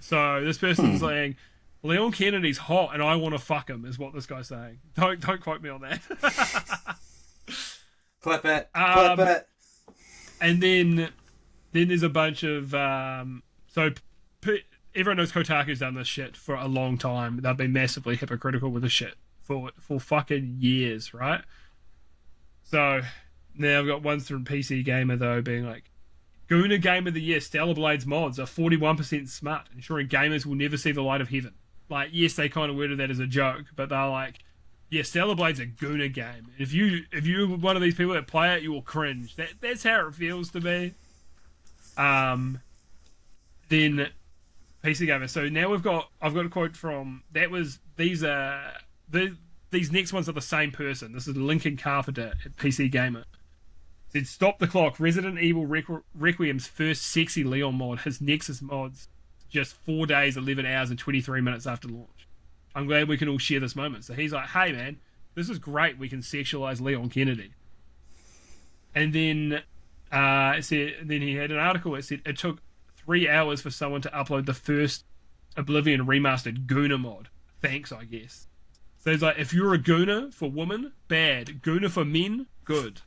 So this person's saying, Leon Kennedy's hot and I want to fuck him, is what this guy's saying. Don't quote me on that. Clip it. Clip it. And then there's a bunch of everyone knows Kotaku's done this shit for a long time. They've been massively hypocritical with this shit for fucking years, right? So now I've got ones from PC Gamer though being like, Gooner Game of the Year, Stellar Blades mods are 41% smart, ensuring gamers will never see the light of heaven. Like, yes, they kind of worded that as a joke, but they're like, yeah, Stellar Blade's a Gooner game. If you're one of these people that play it, you will cringe. That's how it feels to me. Then PC Gamer. So now I've got a quote from these next ones are the same person. This is Lincoln Carpenter at PC Gamer. Said, stop the clock. Resident Evil Requiem's first sexy Leon mod has Nexus mods just 4 days, 11 hours, and 23 minutes after launch. I'm glad we can all share this moment. So he's like, hey man, this is great. We can sexualize Leon Kennedy. And then then he had an article that said it took 3 hours for someone to upload the first Oblivion remastered Gooner mod. Thanks, I guess. So he's like, if you're a Gooner for women, bad. Gooner for men, good.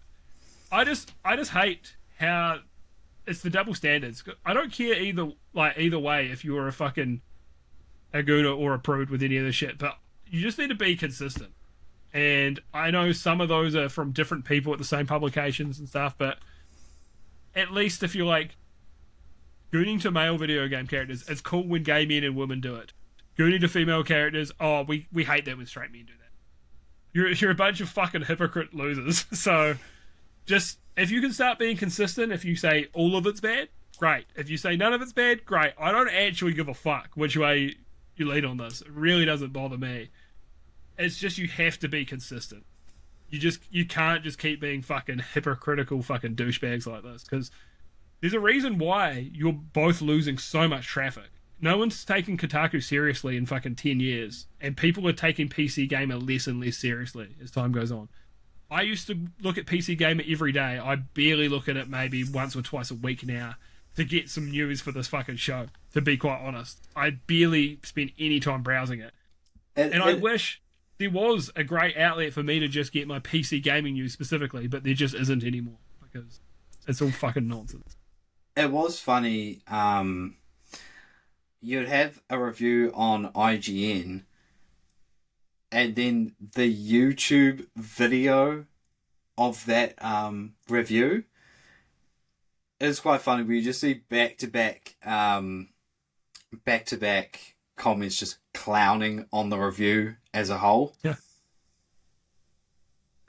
I just hate how it's the double standards. I don't care either way if you're a fucking a Gooner or a prude with any of this shit, but you just need to be consistent. And I know some of those are from different people at the same publications and stuff, but at least if you're like gooning to male video game characters, it's cool when gay men and women do it. Gooning to female characters, we hate that when straight men do that. You're a bunch of fucking hypocrite losers. So just, if you can start being consistent, if you say all of it's bad, great. If you say none of it's bad, great. I don't actually give a fuck which way you lead on this. It really doesn't bother me. It's just you have to be consistent. You can't just keep being fucking hypocritical fucking douchebags like this, because there's a reason why you're both losing so much traffic. No one's taking Kotaku seriously in fucking 10 years, and people are taking PC Gamer less and less seriously as time goes on. I used to look at PC Gamer every day. I barely look at it maybe once or twice a week now to get some news for this fucking show, to be quite honest. I barely spend any time browsing it. And I wish there was a great outlet for me to just get my PC gaming news specifically, but there just isn't anymore, because it's all fucking nonsense. It was funny. You'd have a review on IGN, and then the YouTube video of that review is quite funny, where you just see back-to-back comments just clowning on the review as a whole. Yeah.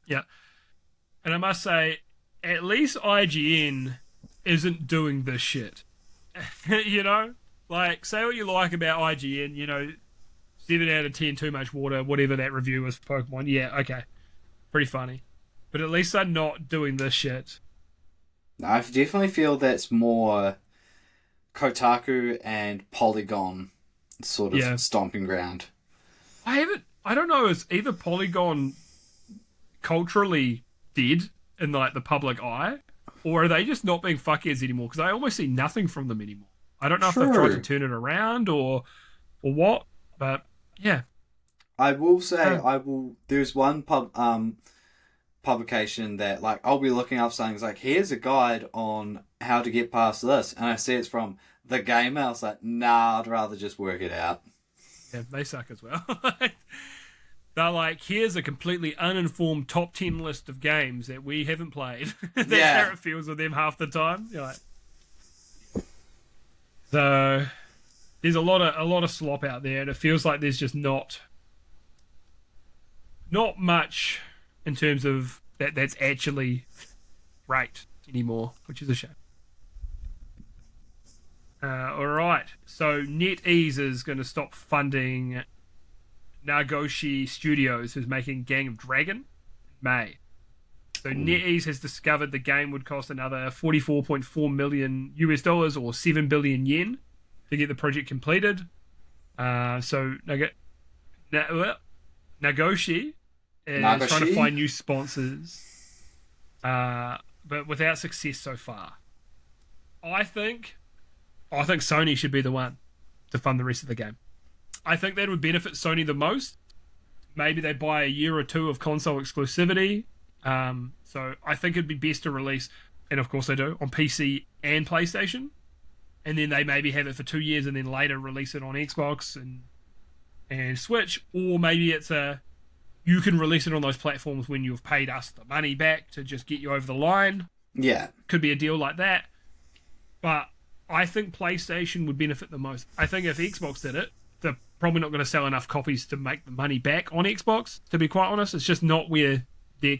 Yeah. And I must say, at least IGN isn't doing this shit. You know? Like, say what you like about IGN, 7 out of 10 too much water, whatever that review was for Pokemon. Yeah, okay. Pretty funny. But at least they're not doing this shit. I definitely feel that's more Kotaku and Polygon sort of stomping ground. I don't know, is either Polygon culturally dead in like the public eye, or are they just not being fuckheads anymore? Because I almost see nothing from them anymore. I don't know if they've tried to turn it around or what, but yeah. I will say, there's one publication that like I'll be looking up something like, here's a guide on how to get past this, and I see it's from The Gamer. I was like, nah, I'd rather just work it out. Yeah, they suck as well. They're like, here's a completely uninformed top 10 list of games that we haven't played. That's how it feels with them half the time. You're like, so there's a lot of slop out there, and it feels like there's just not much in terms of that's actually great anymore, which is a shame. All right, so NetEase is going to stop funding Nagoshi Studios, who's making Gang of Dragon, in May. So NetEase has discovered the game would cost another $44.4 million US or 7 billion yen to get the project completed. So Nagoshi is trying to find new sponsors, but without success so far. I think Sony should be the one to fund the rest of the game. I think that would benefit Sony the most. Maybe they buy a year or two of console exclusivity. So I think it'd be best to release, and of course they do, on PC and PlayStation. And then they maybe have it for 2 years and then later release it on Xbox and Switch. Or maybe you can release it on those platforms when you've paid us the money back to just get you over the line. Yeah. Could be a deal like that. But I think PlayStation would benefit the most. I think if Xbox did it, they're probably not going to sell enough copies to make the money back on Xbox, to be quite honest. It's just not where the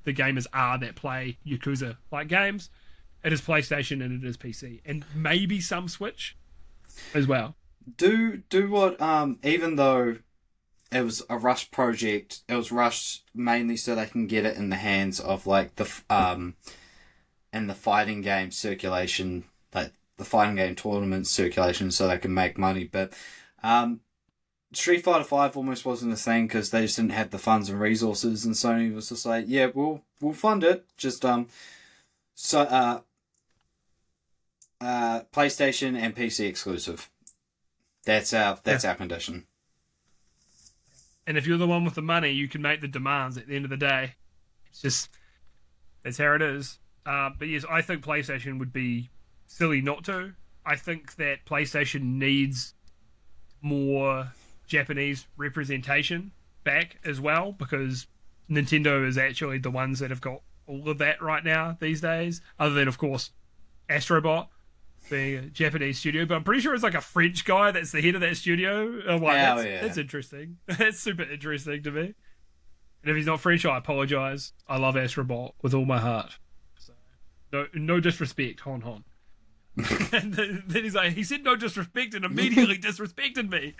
gamers are that play Yakuza-like games. It is PlayStation and it is PC. And maybe some Switch as well. Do what, even though it was a rushed project, it was rushed mainly so they can get it in the hands of like the fighting game circulation, like the fighting game tournament circulation, so they can make money. But Street Fighter 5 almost wasn't a thing because they just didn't have the funds and resources, and Sony was just like, yeah, we'll fund it. Just PlayStation and PC exclusive. That's our condition. And if you're the one with the money, you can make the demands at the end of the day. It's just, that's how it is. But yes, I think PlayStation would be silly not to. I think that PlayStation needs more Japanese representation back as well, because Nintendo is actually the ones that have got all of that right now these days, other than, of course, Astrobot being a Japanese studio. But I'm pretty sure it's like a French guy that's the head of that studio. Oh, wow, that's interesting. That's super interesting to me. And if he's not French, I apologize. I love Astrobot with all my heart. So, no disrespect, hon. And then he's like, he said no disrespect and immediately disrespected me.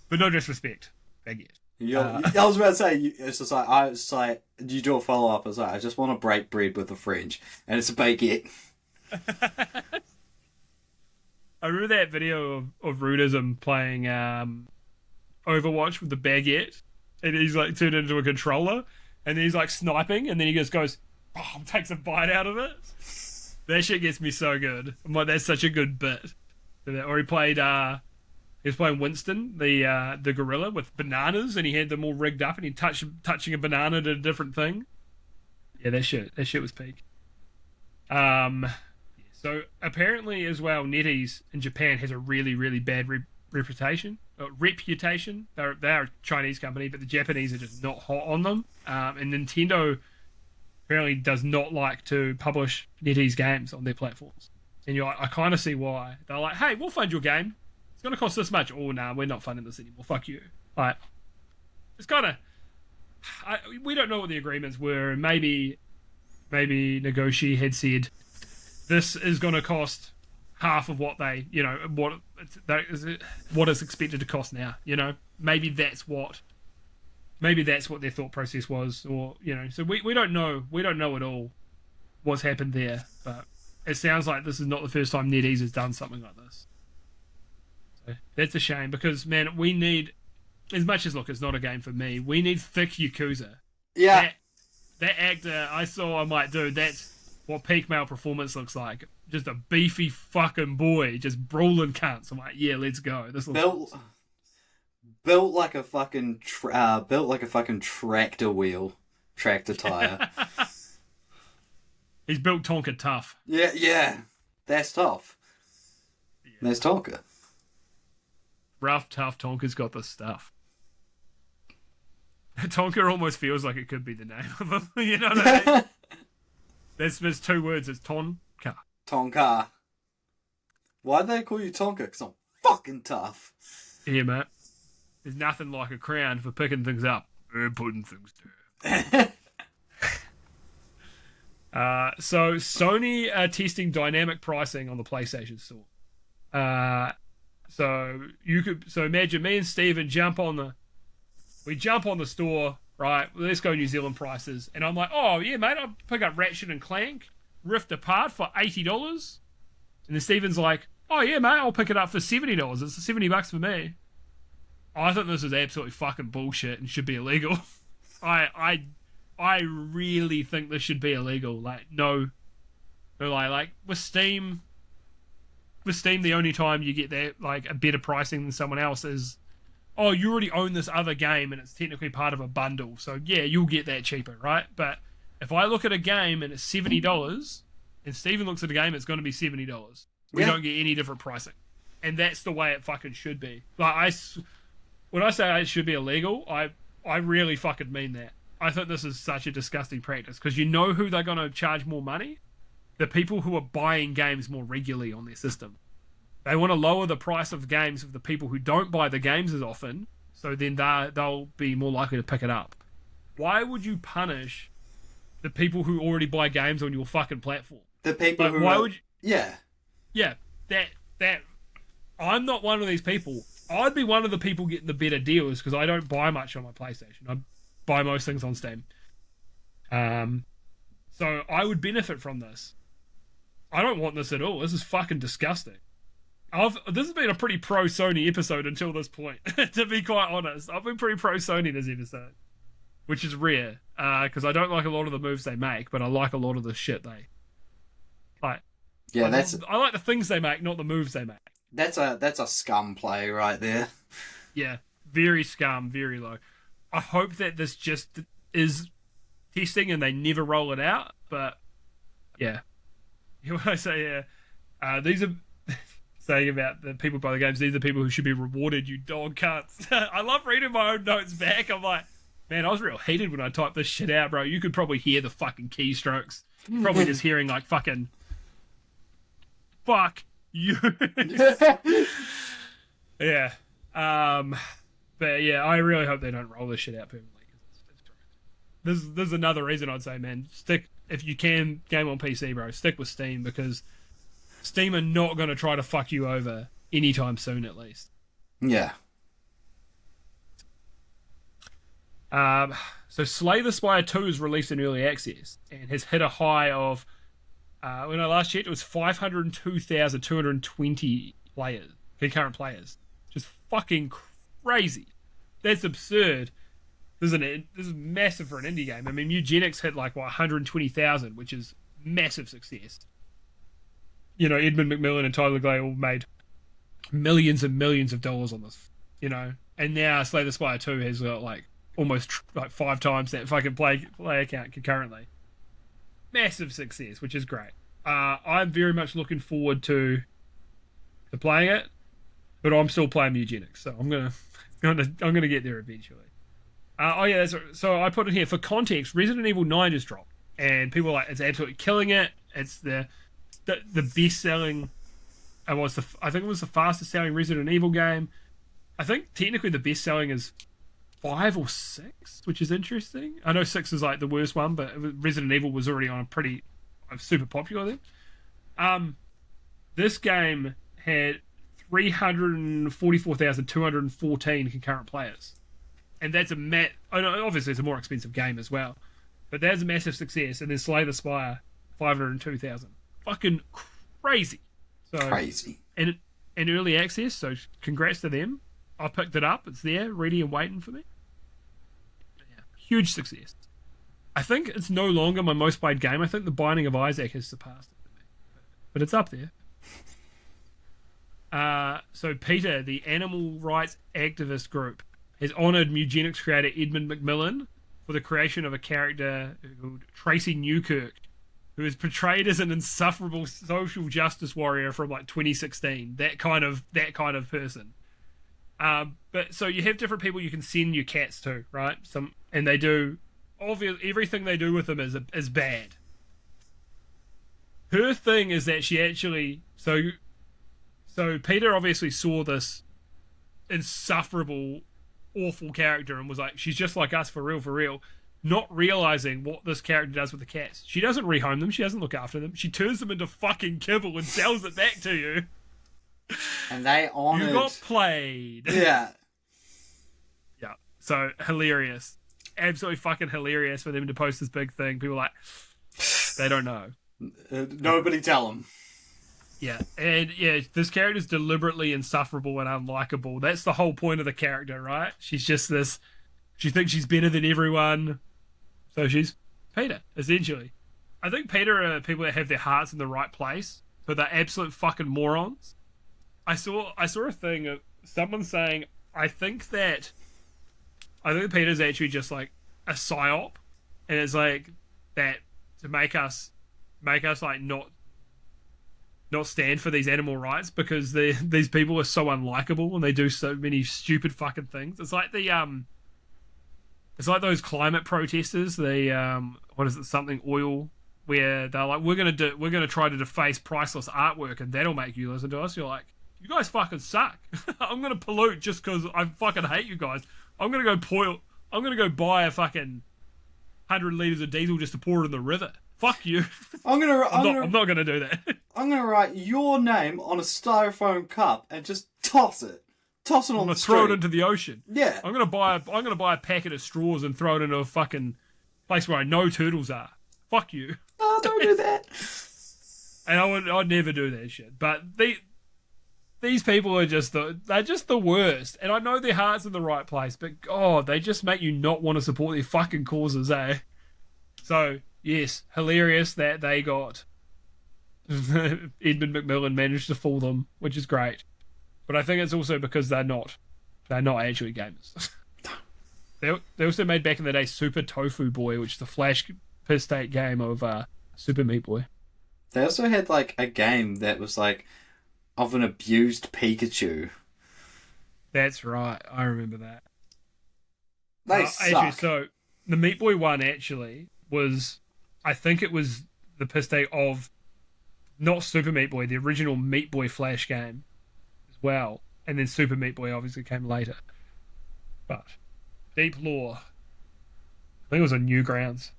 But no disrespect. Baguette. I was about to say, it's just like, you do a follow up. It's like, I just want to break bread with the French, and it's a baguette. I remember that video of Rudism playing Overwatch with the baguette, and he's like turned into a controller, and then he's like sniping, and then he just goes, takes a bite out of it. That shit gets me so good. I'm like, that's such a good bit. Or he was playing Winston, the gorilla, with bananas, and he had them all rigged up, and he touching a banana to a different thing. Yeah, that shit was peak. So apparently as well, NetEase in Japan has a really, really bad reputation. They're a Chinese company, but the Japanese are just not hot on them. And Nintendo apparently does not like to publish NetEase games on their platforms. And I kind of see why. They're like, hey, we'll fund your game. It's going to cost this much. Oh, no, we're not funding this anymore. Fuck you. Like, it's kind of... we don't know what the agreements were. And maybe Nagoshi had said, this is going to cost half of what they, what it's expected to cost now. Maybe that's what their thought process was, or so we don't know. We don't know at all what's happened there, but it sounds like this is not the first time NetEase has done something like this. So that's a shame, because man, we need, as much as, look, it's not a game for me, we need thick Yakuza. Yeah, that actor I saw on Might Do, that's what peak male performance looks like. Just a beefy fucking boy, just brawling cunts. I'm like, yeah, let's go. This looks awesome. built like a fucking tractor wheel, tractor tire. He's built Tonka tough. Yeah, that's tough. Yeah. That's Tonka. Rough, tough Tonka's got the stuff. Tonka almost feels like it could be the name of him. You know what I mean? There's 2 words. It's Tonka. Tonka. Why'd they call you Tonka? Because I'm fucking tough. Yeah, mate. There's nothing like a crown for picking things up and putting things down. So Sony are testing dynamic pricing on the PlayStation Store. So imagine me and Steven jump on the store, right? Let's go New Zealand prices, and I'm like, oh yeah, mate, I'll pick up Ratchet and Clank Rift Apart for $80, and then Steven's like, oh yeah, mate, I'll pick it up for $70. It's $70 for me. I think this is absolutely fucking bullshit and should be illegal. I really think this should be illegal. Like, no, like with Steam, the only time you get that like a better pricing than someone else is, oh, you already own this other game and it's technically part of a bundle, so yeah, you'll get that cheaper, right? But if I look at a game and it's $70, and Steven looks at a game, it's going to be $70. We don't get any different pricing, and that's the way it fucking should be. Like when I say it should be illegal, I really fucking mean that. I think this is such a disgusting practice, because you know who they're going to charge more money? The people who are buying games more regularly on their system. They want to lower the price of games of the people who don't buy the games as often, so then they'll be more likely to pick it up. Why would you punish the people who already buy games on your fucking platform? The people like, who why are... would you... Yeah, that I'm not one of these people. I'd be one of the people getting the better deals because I don't buy much on my PlayStation. I buy most things on Steam. So I would benefit from this. I don't want this at all. This is fucking disgusting. This has been a pretty pro Sony episode until this point, to be quite honest. I've been pretty pro Sony this episode, which is rare, because I don't like a lot of the moves they make, but I like a lot of the shit they like. Yeah, I like the things they make, not the moves they make. That's a scum play right there. Yeah, very scum, very low. I hope that this just is testing and they never roll it out, but yeah. When I say these are saying about the people by the games, these are people who should be rewarded, you dog cunts. I love reading my own notes back. I'm like, man, I was real heated when I typed this shit out, bro. You could probably hear the fucking keystrokes. Probably just hearing like fucking fuck you. Yeah. But yeah, I really hope they don't roll this shit out permanently. There's another reason I'd say, man, stick, if you can, game on PC, bro, stick with Steam, because Steam are not going to try to fuck you over anytime soon, at least. Yeah. So Slay the Spire 2 is released in early access and has hit a high of, when I last checked, it was 502,220 players, concurrent players. Just fucking crazy. That's absurd. This is massive for an indie game. I mean, Eugenics hit like 120,000, which is massive success. You know, Edmund McMillan and Tyler Glay all made millions and millions of dollars on this. You know, and now Slay the Spire 2 has got like almost like 5 times that fucking play account concurrently. Massive success, which is great. I'm very much looking forward to playing it, but I'm still playing Eugenics, so I'm gonna get there eventually. Oh yeah, so I put it here for context. Resident Evil 9 just dropped, and people are like, it's absolutely killing it. It's the best selling. I think it was the fastest selling Resident Evil game. I think technically the best selling is 5 or 6, which is interesting. I know 6 is like the worst one, but Resident Evil was already on a pretty super popular then. This game had 344,214 concurrent players. And that's obviously it's a more expensive game as well. But that's a massive success. And then Slay the Spire, 502,000. Fucking crazy. So, crazy. And in early access, so congrats to them. I picked it up. It's there, ready and waiting for me. Yeah, huge success. I think it's no longer my most played game. I think The Binding of Isaac has surpassed it for me. But it's up there. So Peter, the animal rights activist group, has honoured Eugenics creator Edmund McMillan for the creation of a character called Tracy Newkirk, who is portrayed as an insufferable social justice warrior from like 2016. That kind of person. But so you have different people you can send your cats to, right? And they do everything they do with them is bad. Her thing is that she actually so Peter obviously saw this insufferable, awful character and was like, she's just like us for real, not realizing what this character does with the cats. She doesn't rehome them, she doesn't look after them, she turns them into fucking kibble and sells it back to you. And they honoured... You got played. Yeah. Yeah. So, hilarious. Absolutely fucking hilarious for them to post this big thing. People are like, they don't know. Nobody tell them. Yeah. And, yeah, this character's deliberately insufferable and unlikable. That's the whole point of the character, right? She's just this... She thinks she's better than everyone. So she's Peter, essentially. I think Peter are people that have their hearts in the right place, but they're absolute fucking morons. I saw a thing of someone saying, I think Peter's actually just like a psyop, and it's like that to make us like not stand for these animal rights because these people are so unlikable and they do so many stupid fucking things. It's like those climate protesters, what is it, something oil, where they're like, we're gonna try to deface priceless artwork and that'll make you listen to us. You're like, you guys fucking suck. I'm gonna pollute just because I fucking hate you guys. I'm gonna go buy a fucking 100 liters of diesel just to pour it in the river. Fuck you. I'm not gonna do that. I'm gonna write your name on a styrofoam cup and just toss it. Toss it on the street. Throw it into the ocean. Yeah. I'm gonna buy a packet of straws and throw it into a fucking place where I know turtles are. Fuck you. Oh, don't do that. And I'd never do that shit. But these people are they're just the worst. And I know their heart's in the right place, but God, they just make you not want to support their fucking causes, eh? So, yes, hilarious that they got Edmund McMillan managed to fool them, which is great. But I think it's also because they're not actually gamers. They also made back in the day Super Tofu Boy, which is the Flash piss take game of Super Meat Boy. They also had like a game that was like of an abused Pikachu. That's right, I remember that. They suck. Actually, so the Meat Boy one actually was, I think it was the piss take of not Super Meat Boy, the original Meat Boy Flash game as well, and then Super Meat Boy obviously came later. But deep lore, I think it was on Newgrounds.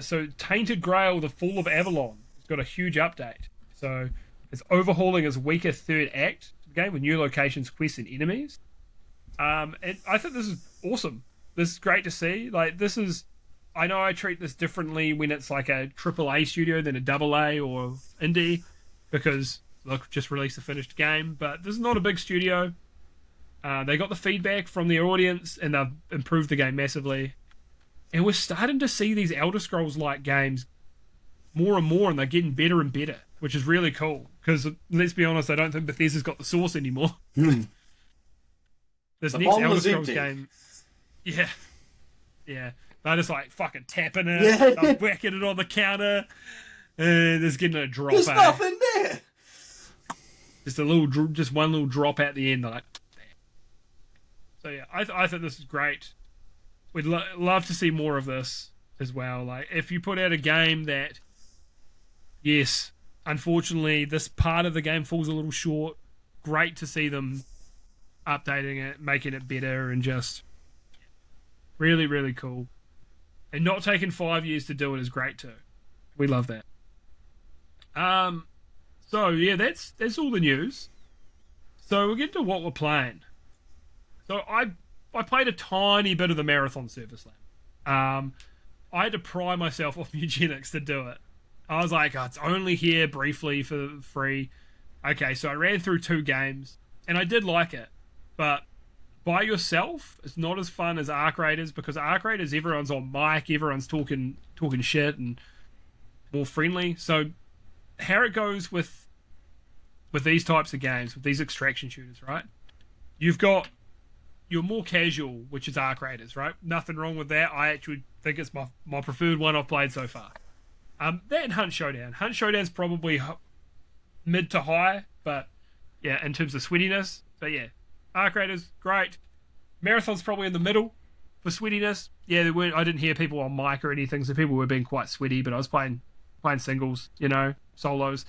So Tainted Grail, the Fall of Avalon, has got a huge update. So it's overhauling its weaker third act of the game with new locations, quests, and enemies. And I think this is awesome. This is great to see. Like, this is, I know I treat this differently when it's like a AAA studio than a AA or indie, because look, just released a finished game. But this is not a big studio. They got the feedback from the audience and they've improved the game massively. And we're starting to see these Elder Scrolls-like games more and more, and they're getting better and better, which is really cool. Because, let's be honest, I don't think Bethesda's got the source anymore. This next Elder Scrolls game... Yeah. They're just like fucking tapping it, they're whacking it on the counter, and there's getting a drop. There's nothing there! Just one little drop at the end, like... So yeah, I think this is great. We'd love to see more of this as well. Like, if you put out a game that, yes, unfortunately, this part of the game falls a little short, great to see them updating it, making it better, and just really, really cool. And not taking 5 years to do it is great too. We love that. So yeah, that's all the news. So we'll get to what we're playing. So I played a tiny bit of the Marathon Service Lab. I had to pry myself off Eugenics to do it. I was like, it's only here briefly for free. Okay, so I ran through 2 games, and I did like it. But by yourself, it's not as fun as Arc Raiders, because Arc Raiders, everyone's on mic, everyone's talking shit and more friendly. So how it goes with these types of games, with these extraction shooters, right? You've got your more casual, which is Arc Raiders, right? Nothing wrong with that. I actually think it's my preferred one I've played so far. That and Hunt Showdown. Hunt Showdown's probably mid to high, but yeah, in terms of sweatiness. But yeah, Arc Raiders, great. Marathon's probably in the middle for sweatiness. Yeah, I didn't hear people on mic or anything, so people were being quite sweaty, but I was playing singles, solos.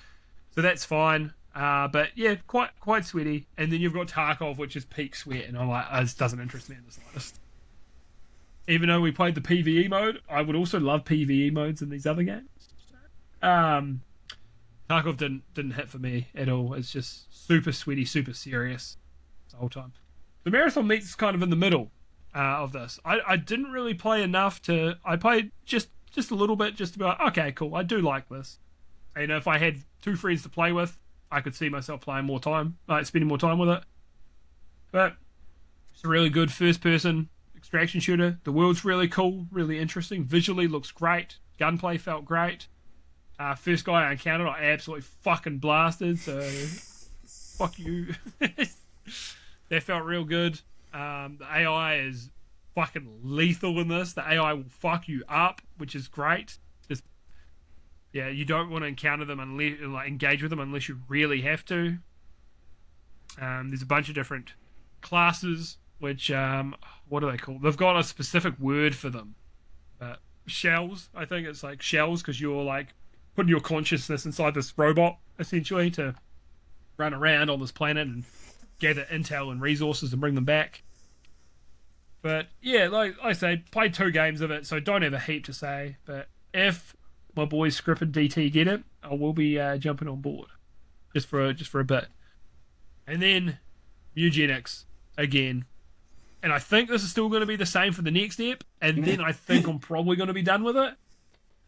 So that's fine. But yeah, quite sweaty. And then you've got Tarkov, which is peak sweat, and I'm like, this doesn't interest me in the slightest. Even though we played the PvE mode, I would also love PvE modes in these other games. Tarkov didn't hit for me at all. It's just super sweaty, super serious the whole time. The Marathon meets kind of in the middle of this. I didn't really play enough to... I played just a little bit, just about, okay, cool, I do like this. And if I had 2 friends to play with, I could see myself playing more time, spending more time with it. But it's a really good first-person extraction shooter. The world's really cool, really interesting. Visually looks great. Gunplay felt great. First guy I encountered, I absolutely fucking blasted, so fuck you. That felt real good. The AI is fucking lethal in this. The AI will fuck you up, which is great. Yeah, you don't want to encounter them unless, engage with them unless you really have to. There's a bunch of different classes, which, what are they called? They've got a specific word for them. Shells, I think it's like shells, because you're like putting your consciousness inside this robot, essentially, to run around on this planet and gather intel and resources and bring them back. But yeah, like I say, played 2 games of it, so don't have a heap to say. But if my boys Scrip and DT get it, I will be jumping on board just for a bit. And then Eugenics again, and I think this is still going to be the same for the next step. And then I think I'm probably going to be done with it.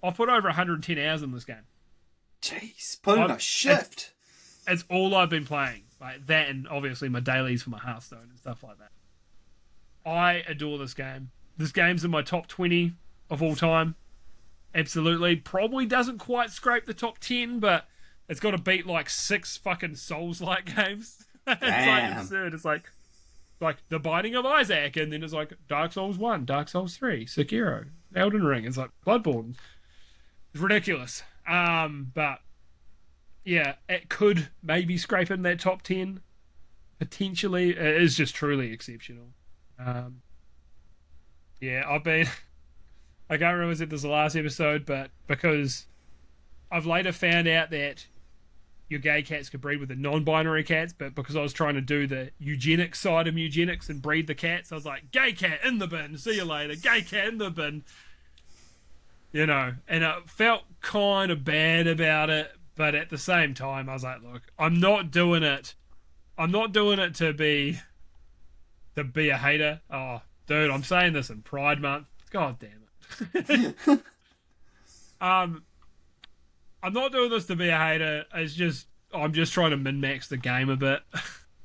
I've put over 110 hours in this game. Jeez, put in a shift. It's all I've been playing, like that, and obviously my dailies for my Hearthstone and stuff like that. I adore this game. This game's in my top 20 of all time. Absolutely. Probably doesn't quite scrape the top 10, but it's got to beat like 6 fucking Souls-like games. It's like absurd. It's like The Binding of Isaac, and then it's like Dark Souls 1, Dark Souls 3, Sekiro, Elden Ring. It's like Bloodborne. It's ridiculous. But yeah, it could maybe scrape in that top 10. Potentially. It is just truly exceptional. Yeah, I can't remember if it was the last episode, but because I've later found out that your gay cats could breed with the non-binary cats, but because I was trying to do the eugenics side of eugenics and breed the cats, I was like, gay cat in the bin, see you later, gay cat in the bin. And I felt kind of bad about it, but at the same time, I was like, look, I'm not doing it to be a hater. Oh, dude, I'm saying this in Pride Month. God damn it. I'm not doing this to be a hater. I'm just trying to min-max the game a bit.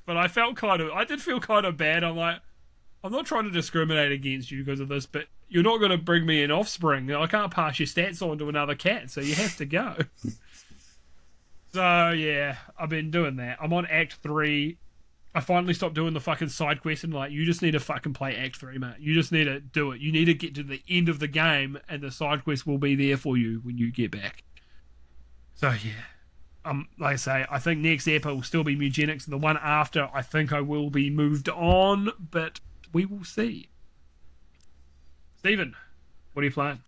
But I did feel kind of bad. I'm like, I'm not trying to discriminate against you because of this, but you're not going to bring me an offspring. I can't pass your stats on to another cat, so you have to go. So yeah, I've been doing that. I'm on Act 3. I finally stopped doing the fucking side quest and you just need to fucking play Act 3, mate. You just need to do it. You need to get to the end of the game and the side quest will be there for you when you get back. So yeah, like I say, I think next ep will still be Eugenics. The one after, I think I will be moved on, but we will see. Stephen, what are you playing?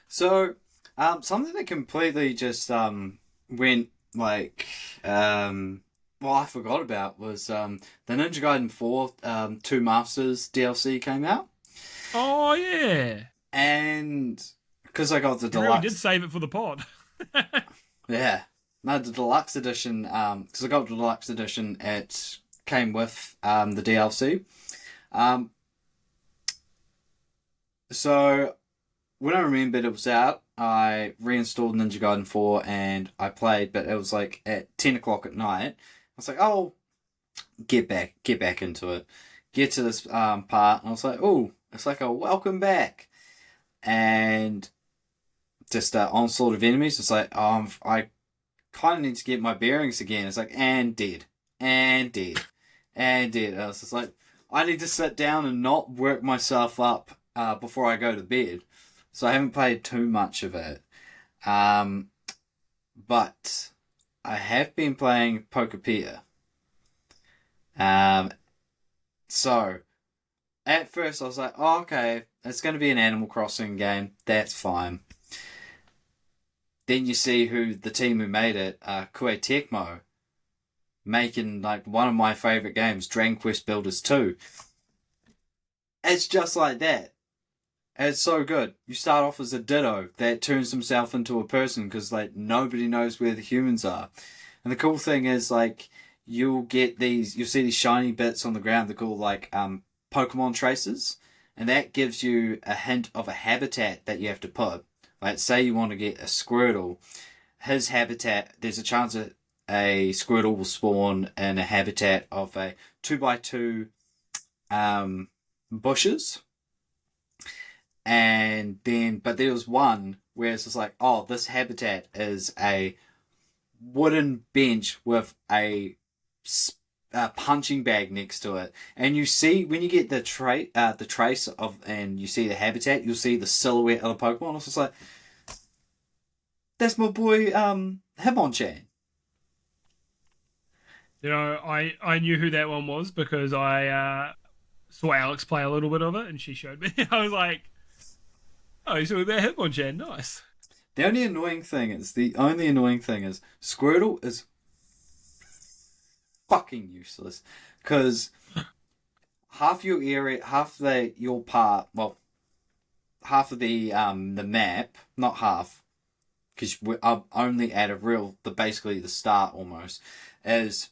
So, something that completely just went I forgot about was the Ninja Gaiden 4 Two Masters DLC came out. Oh, yeah. And because I got the deluxe... You really did save it for the pod. Yeah. No, the deluxe edition, because I got the deluxe edition, it came with the DLC. So, when I remembered it was out, I reinstalled Ninja Gaiden 4 and I played, but it was like at 10 o'clock at night. I was like, oh, get back into it. Get to this part, and I was like, oh, it's like a welcome back. And just onslaught of enemies. It's like, I kind of need to get my bearings again. It's like, and dead. And I was just like, I need to sit down and not work myself up before I go to bed. So I haven't played too much of it. Um, but I have been playing Pokepedia. Um, so at first I was like, oh, okay, it's going to be an Animal Crossing game. That's fine. Then you see who the team who made it, Koei Tecmo, making like one of my favorite games, Dragon Quest Builders 2. It's just like that. It's so good. You start off as a Ditto that turns himself into a person because like nobody knows where the humans are. And the cool thing is like you'll see these shiny bits on the ground. They're called like Pokemon traces, and that gives you a hint of a habitat that you have to put. Like say you want to get a Squirtle, his habitat. There's a chance that a Squirtle will spawn in a habitat of a 2x2 bushes. And then, but there was one where it's just like, oh, this habitat is a wooden bench with a punching bag next to it. And you see, when you get the trace of, and you see the habitat, you'll see the silhouette of the Pokemon. It's just like, that's my boy, Hitmonchan. You know, I knew who that one was because I saw Alex play a little bit of it, and she showed me. I was like, oh, you saw that Hitmonchan, nice. The only annoying thing is Squirtle is fucking useless because half your area, half half of the map, not half, because I'm only at basically the start almost, is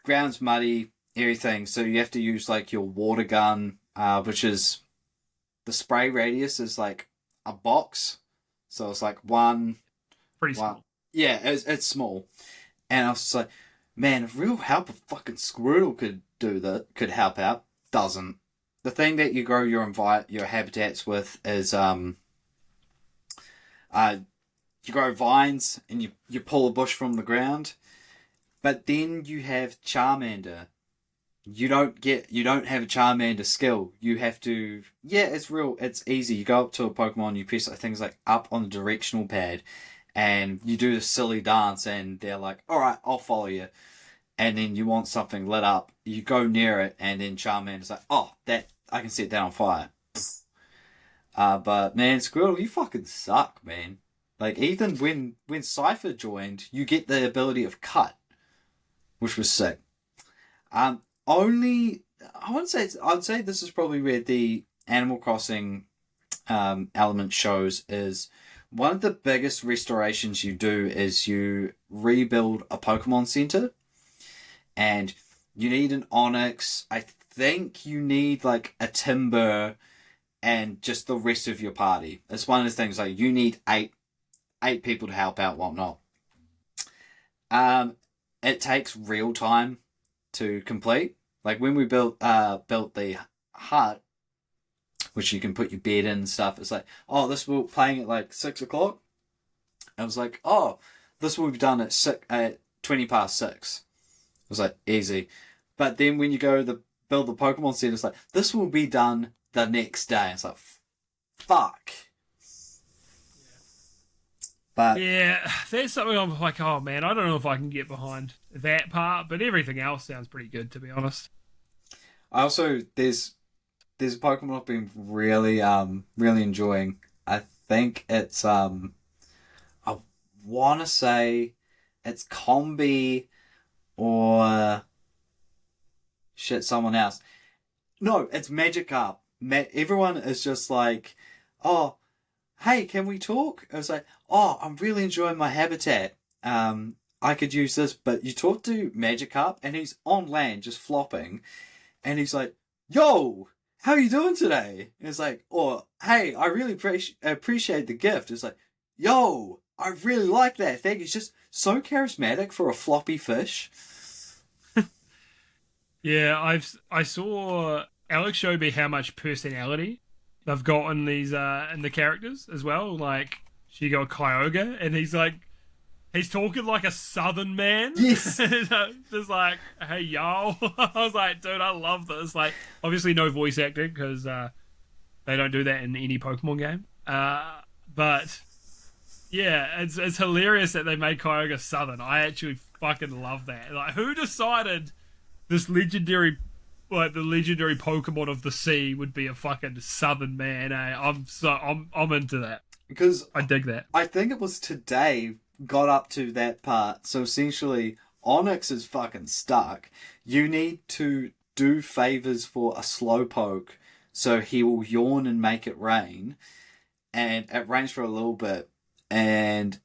ground's muddy, everything. So you have to use like your water gun, which is the spray radius is like a box, so it's like pretty small. Yeah, it's small, and I was just like, man, if real help a fucking Squirtle could help out. Doesn't. The thing that you grow your habitats with is you grow vines and you pull a bush from the ground, but then you have Charmander. You don't have a Charmander skill. You have to, it's easy. You go up to a Pokemon, you press things like up on the directional pad, and you do the silly dance, and they're like, alright, I'll follow you. And then you want something lit up, you go near it, and then Charmander's like, oh, I can set that on fire. But man, Squirtle, you fucking suck, man. Like, even when Cypher joined, you get the ability of Cut, which was sick. I'd say this is probably where the Animal Crossing element shows is one of the biggest restorations you do is you rebuild a Pokemon Center, and you need an Onyx. I think you need like a Timber and just the rest of your party. It's one of the things like you need eight people to help out, whatnot. It takes real time to complete. Like when we built the hut, which you can put your bed in and stuff, it's like, oh, this will be playing at like 6 o'clock. I was like, oh, this will be done at 20 past 6. It was like, easy. But then when you go to build the Pokemon Center, it's like, this will be done the next day. It's like, fuck. But yeah, there's something I'm like, oh man, I don't know if I can get behind that part, but everything else sounds pretty good, to be honest. I also, there's a Pokemon I've been really enjoying. I think it's I want to say it's Combi or someone else. No, it's Magikarp. Everyone is just like, oh, hey, can we talk? I was like, oh, I'm really enjoying my habitat. I could use this, but you talk to Magikarp and he's on land just flopping, and he's like, yo, how you doing today? And it's like, oh, hey, I really appreciate the gift. It's like, yo, I really like that thing. It's just so charismatic for a floppy fish. Yeah, I saw Alex showed me how much personality they've got in these in the characters as well. Like she got Kyogre, and he's like He's talking like a southern man. Yes. Just like, hey, yo. I was like, dude, I love this. Like, obviously no voice acting because they don't do that in any Pokemon game. But, yeah, it's hilarious that they made Kyogre southern. I actually fucking love that. Like, who decided this legendary... Like the legendary Pokemon of the sea would be a fucking southern man. I'm into that Because I dig that. I think it was today got up to that part. So essentially, Onyx is fucking stuck. You need to do favors for a Slowpoke so he will yawn and make it rain. And it rains for a little bit. And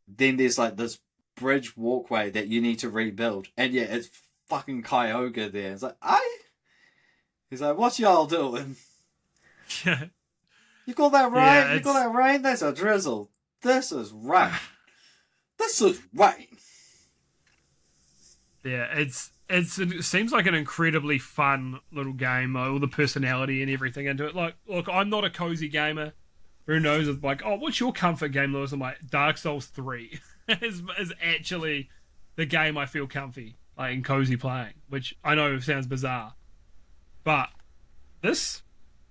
then there's like this bridge walkway that you need to rebuild. And yeah, it's fucking Kyogre there. It's like, he's like, what y'all doing? You call that rain? Yeah, you call that rain? That's a drizzle. This is rain. This is rain. Yeah, it seems like an incredibly fun little game. All the personality and everything into it. Like, look, I'm not a cozy gamer. Who knows? It's like, oh, what's your comfort game, Lewis? I'm like, Dark Souls 3 is actually the game I feel comfy, like, in cozy playing, which I know sounds bizarre. But this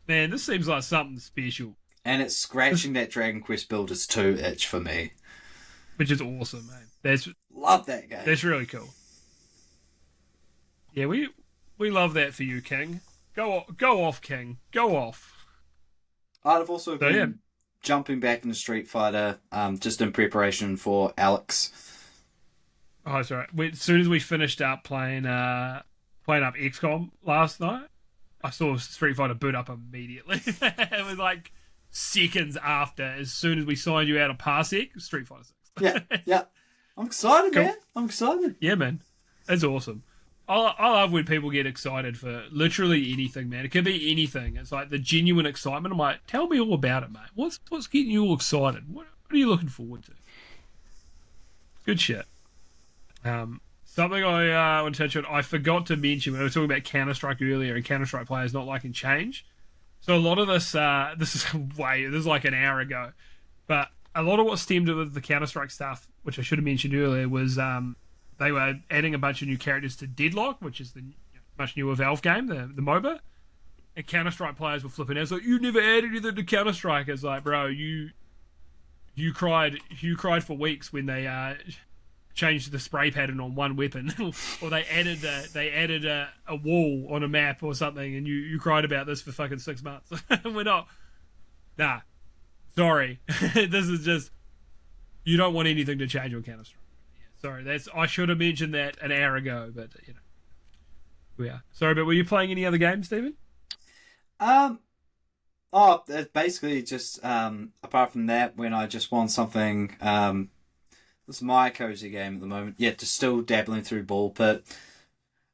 seems like something special. And it's scratching that Dragon Quest Builders 2 itch for me. Which is awesome, man. Love that game. That's really cool. Yeah, we love that for you, King. Go off, King. Go off. I've also been jumping back into Street Fighter, just in preparation for Helix. Oh, sorry. As soon as we finished up playing up XCOM last night, I saw Street Fighter boot up immediately. It was like seconds after, as soon as we signed you out of Parsec, Street Fighter 6. Yeah. I'm excited, Cool. man. I'm excited. Yeah, man. It's awesome. I love when people get excited for literally anything, man. It could be anything. It's like the genuine excitement. I'm like, tell me all about it, mate. What's getting you all excited? What are you looking forward to? Good shit. Something I want to touch on, I forgot to mention when I was talking about Counter-Strike earlier and Counter-Strike players not liking change. So a lot of this is like an hour ago, but a lot of what stemmed with the Counter-Strike stuff, which I should have mentioned earlier, was they were adding a bunch of new characters to Deadlock, which is the much newer Valve game, the MOBA. And Counter-Strike players were flipping out. It's like, you never added anything to Counter-Strike. It's like, bro, you cried for weeks when they changed the spray pattern on one weapon, or they added a wall on a map or something, and you cried about this for fucking 6 months. We're not. Nah, sorry. This is just, you don't want anything to change on Counter-Strike. Sorry, I should have mentioned that an hour ago, but we are. Sorry, but were you playing any other games, Stephen? It's basically just apart from that, when I just want something. This is my cozy game at the moment. Yet just still dabbling through Ball Pit.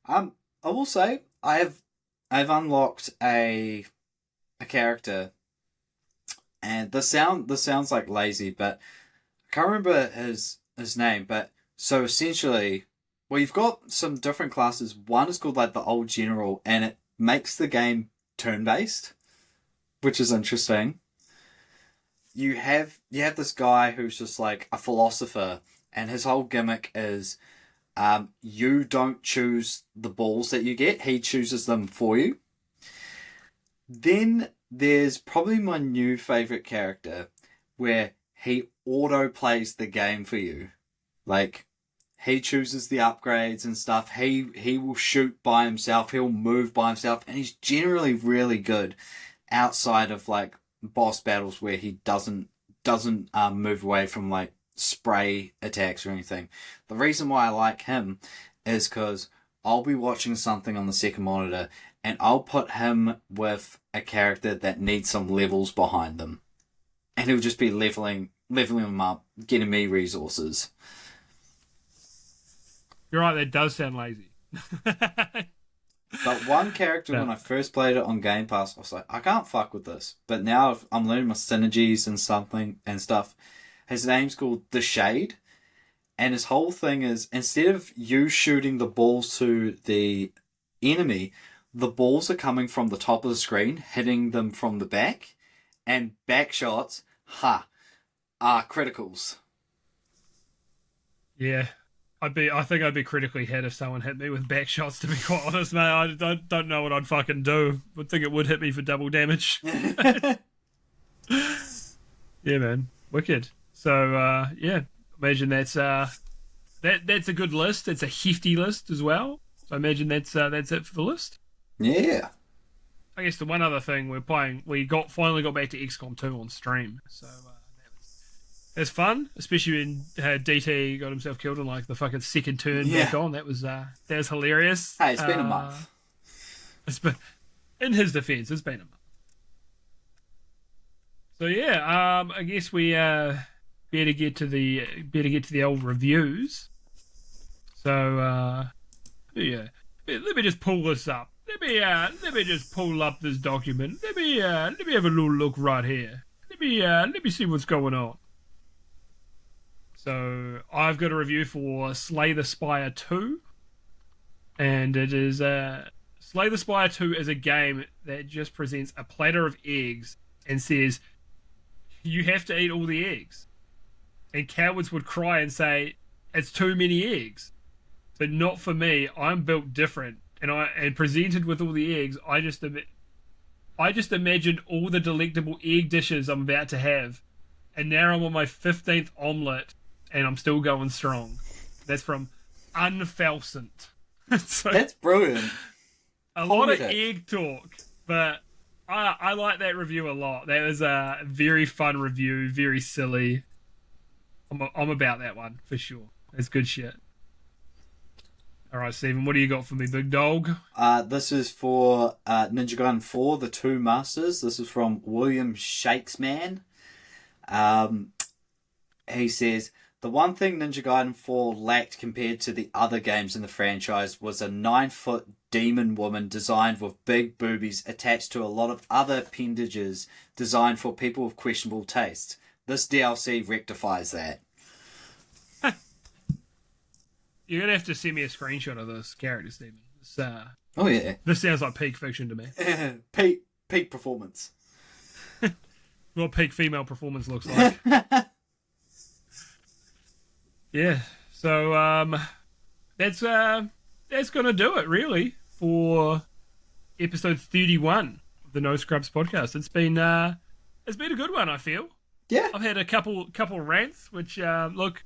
I will say I've unlocked a character, and this sounds like lazy, but I can't remember his name. But so essentially, well, you've got some different classes. One is called like the Old General, and it makes the game turn-based, which is interesting. You have this guy who's just like a philosopher, and his whole gimmick is you don't choose the balls that you get, he chooses them for you. Then there's probably my new favourite character, where he auto plays the game for you. Like, he chooses the upgrades and stuff. He will shoot by himself, he'll move by himself, and he's generally really good outside of like boss battles where he doesn't move away from like spray attacks or anything. The reason why I like him is because I'll be watching something on the second monitor and I'll put him with a character that needs some levels behind them, and he'll just be leveling them up, getting me resources. You're right, that does sound lazy. But one character, when I first played it on Game Pass, I was like, I can't fuck with this. But now I'm learning my synergies and stuff. His name's called The Shade. And his whole thing is, instead of you shooting the balls to the enemy, the balls are coming from the top of the screen, hitting them from the back. And back shots, are criticals. Yeah. I think I'd be critically hit if someone hit me with back shots, to be quite honest, mate. I don't know what I'd fucking do. Would think it would hit me for double damage. Yeah, man. Wicked. So, yeah. Imagine that's a good list. It's a hefty list as well. So I imagine that's it for the list. Yeah. I guess the one other thing we finally got back to XCOM 2 on stream. So it's fun, especially when DT got himself killed in like the fucking second turn back on. That was hilarious. Hey, it's been a month. It's been, in his defense, it's been a month. So yeah, I guess we better get to the old reviews. So yeah, let me just pull this up. Let me just pull up this document. Let me have a little look right here. Let me see what's going on. So I've got a review for Slay the Spire 2, and it is Slay the Spire 2 is a game that just presents a platter of eggs and says you have to eat all the eggs. And cowards would cry and say it's too many eggs, but not for me. I'm built different, and presented with all the eggs, I just imagined all the delectable egg dishes I'm about to have, and now I'm on my 15th omelette. And I'm still going strong. That's from Unfalcent. So, that's brilliant. A lot of egg talk, but I like that review a lot. That was a very fun review, very silly. I'm about that one for sure. That's good shit. All right, Stephen, what do you got for me, big dog? This is for Ninja Gaiden 4, The Two Masters. This is from William Shakesman. He says, the one thing Ninja Gaiden 4 lacked compared to the other games in the franchise was a 9-foot demon woman designed with big boobies attached to a lot of other appendages designed for people with questionable taste. This DLC rectifies that. You're going to have to send me a screenshot of this character, Stephen. Oh, yeah. This sounds like peak fiction to me. Peak performance. What peak female performance looks like. Yeah, so that's gonna do it really for episode 31 of the No Scrubs podcast. It's been a good one, I feel. Yeah, I've had a couple rants, which look,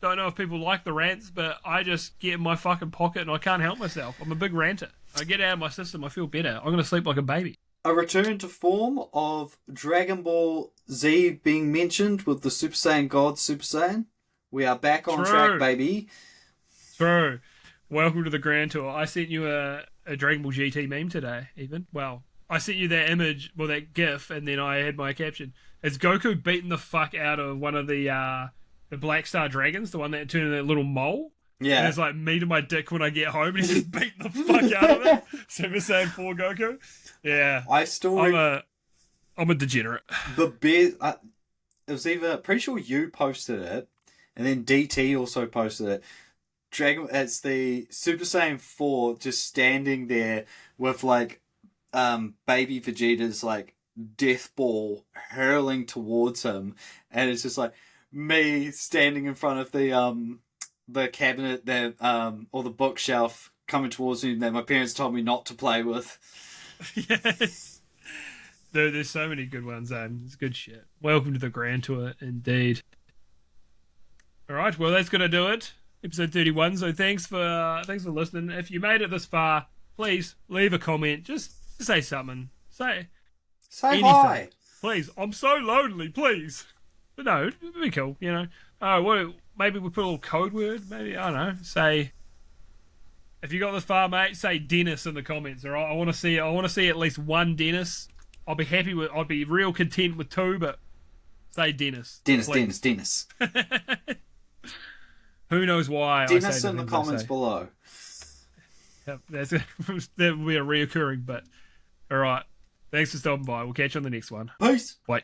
don't know if people like the rants, but I just get in my fucking pocket and I can't help myself. I'm a big ranter. I get out of my system, I feel better. I'm gonna sleep like a baby. A return to form of Dragon Ball Z being mentioned with the Super Saiyan God Super Saiyan. We are back on track, baby. True. Welcome to the Grand Tour. I sent you a Dragon Ball GT meme today, even. Well, I sent you that image, well, that GIF, and then I had my caption. It's Goku beating the fuck out of one of the Black Star Dragons, the one that turned into that little mole. Yeah. And it's like me to my dick when I get home, and he's just beating the fuck out of it. Super Saiyan 4 Goku. Yeah. I'm a degenerate. The best... it was either... Pretty sure you posted it, and then DT also posted it. It's the Super Saiyan 4 just standing there with like baby Vegeta's like death ball hurling towards him, and it's just like me standing in front of the cabinet that or the bookshelf coming towards me that my parents told me not to play with. Yes. There's so many good ones, it's good shit. Welcome to the Grand Tour, indeed. Alright, well that's gonna do it. Episode 31, so thanks for listening. If you made it this far, please leave a comment. Just say something. Say anything. Hi. Please. I'm so lonely, please. But no, it'd be cool, you know. Maybe we put a little code word, maybe, I don't know. Say, if you got this far, mate, say Dennis in the comments, alright? I wanna see at least one Dennis. I'd be real content with 2, but say Dennis. Dennis. Who knows why? Dennis in the comments below. Yep, that will be a reoccurring bit. All right. Thanks for stopping by. We'll catch you on the next one. Peace. Bye.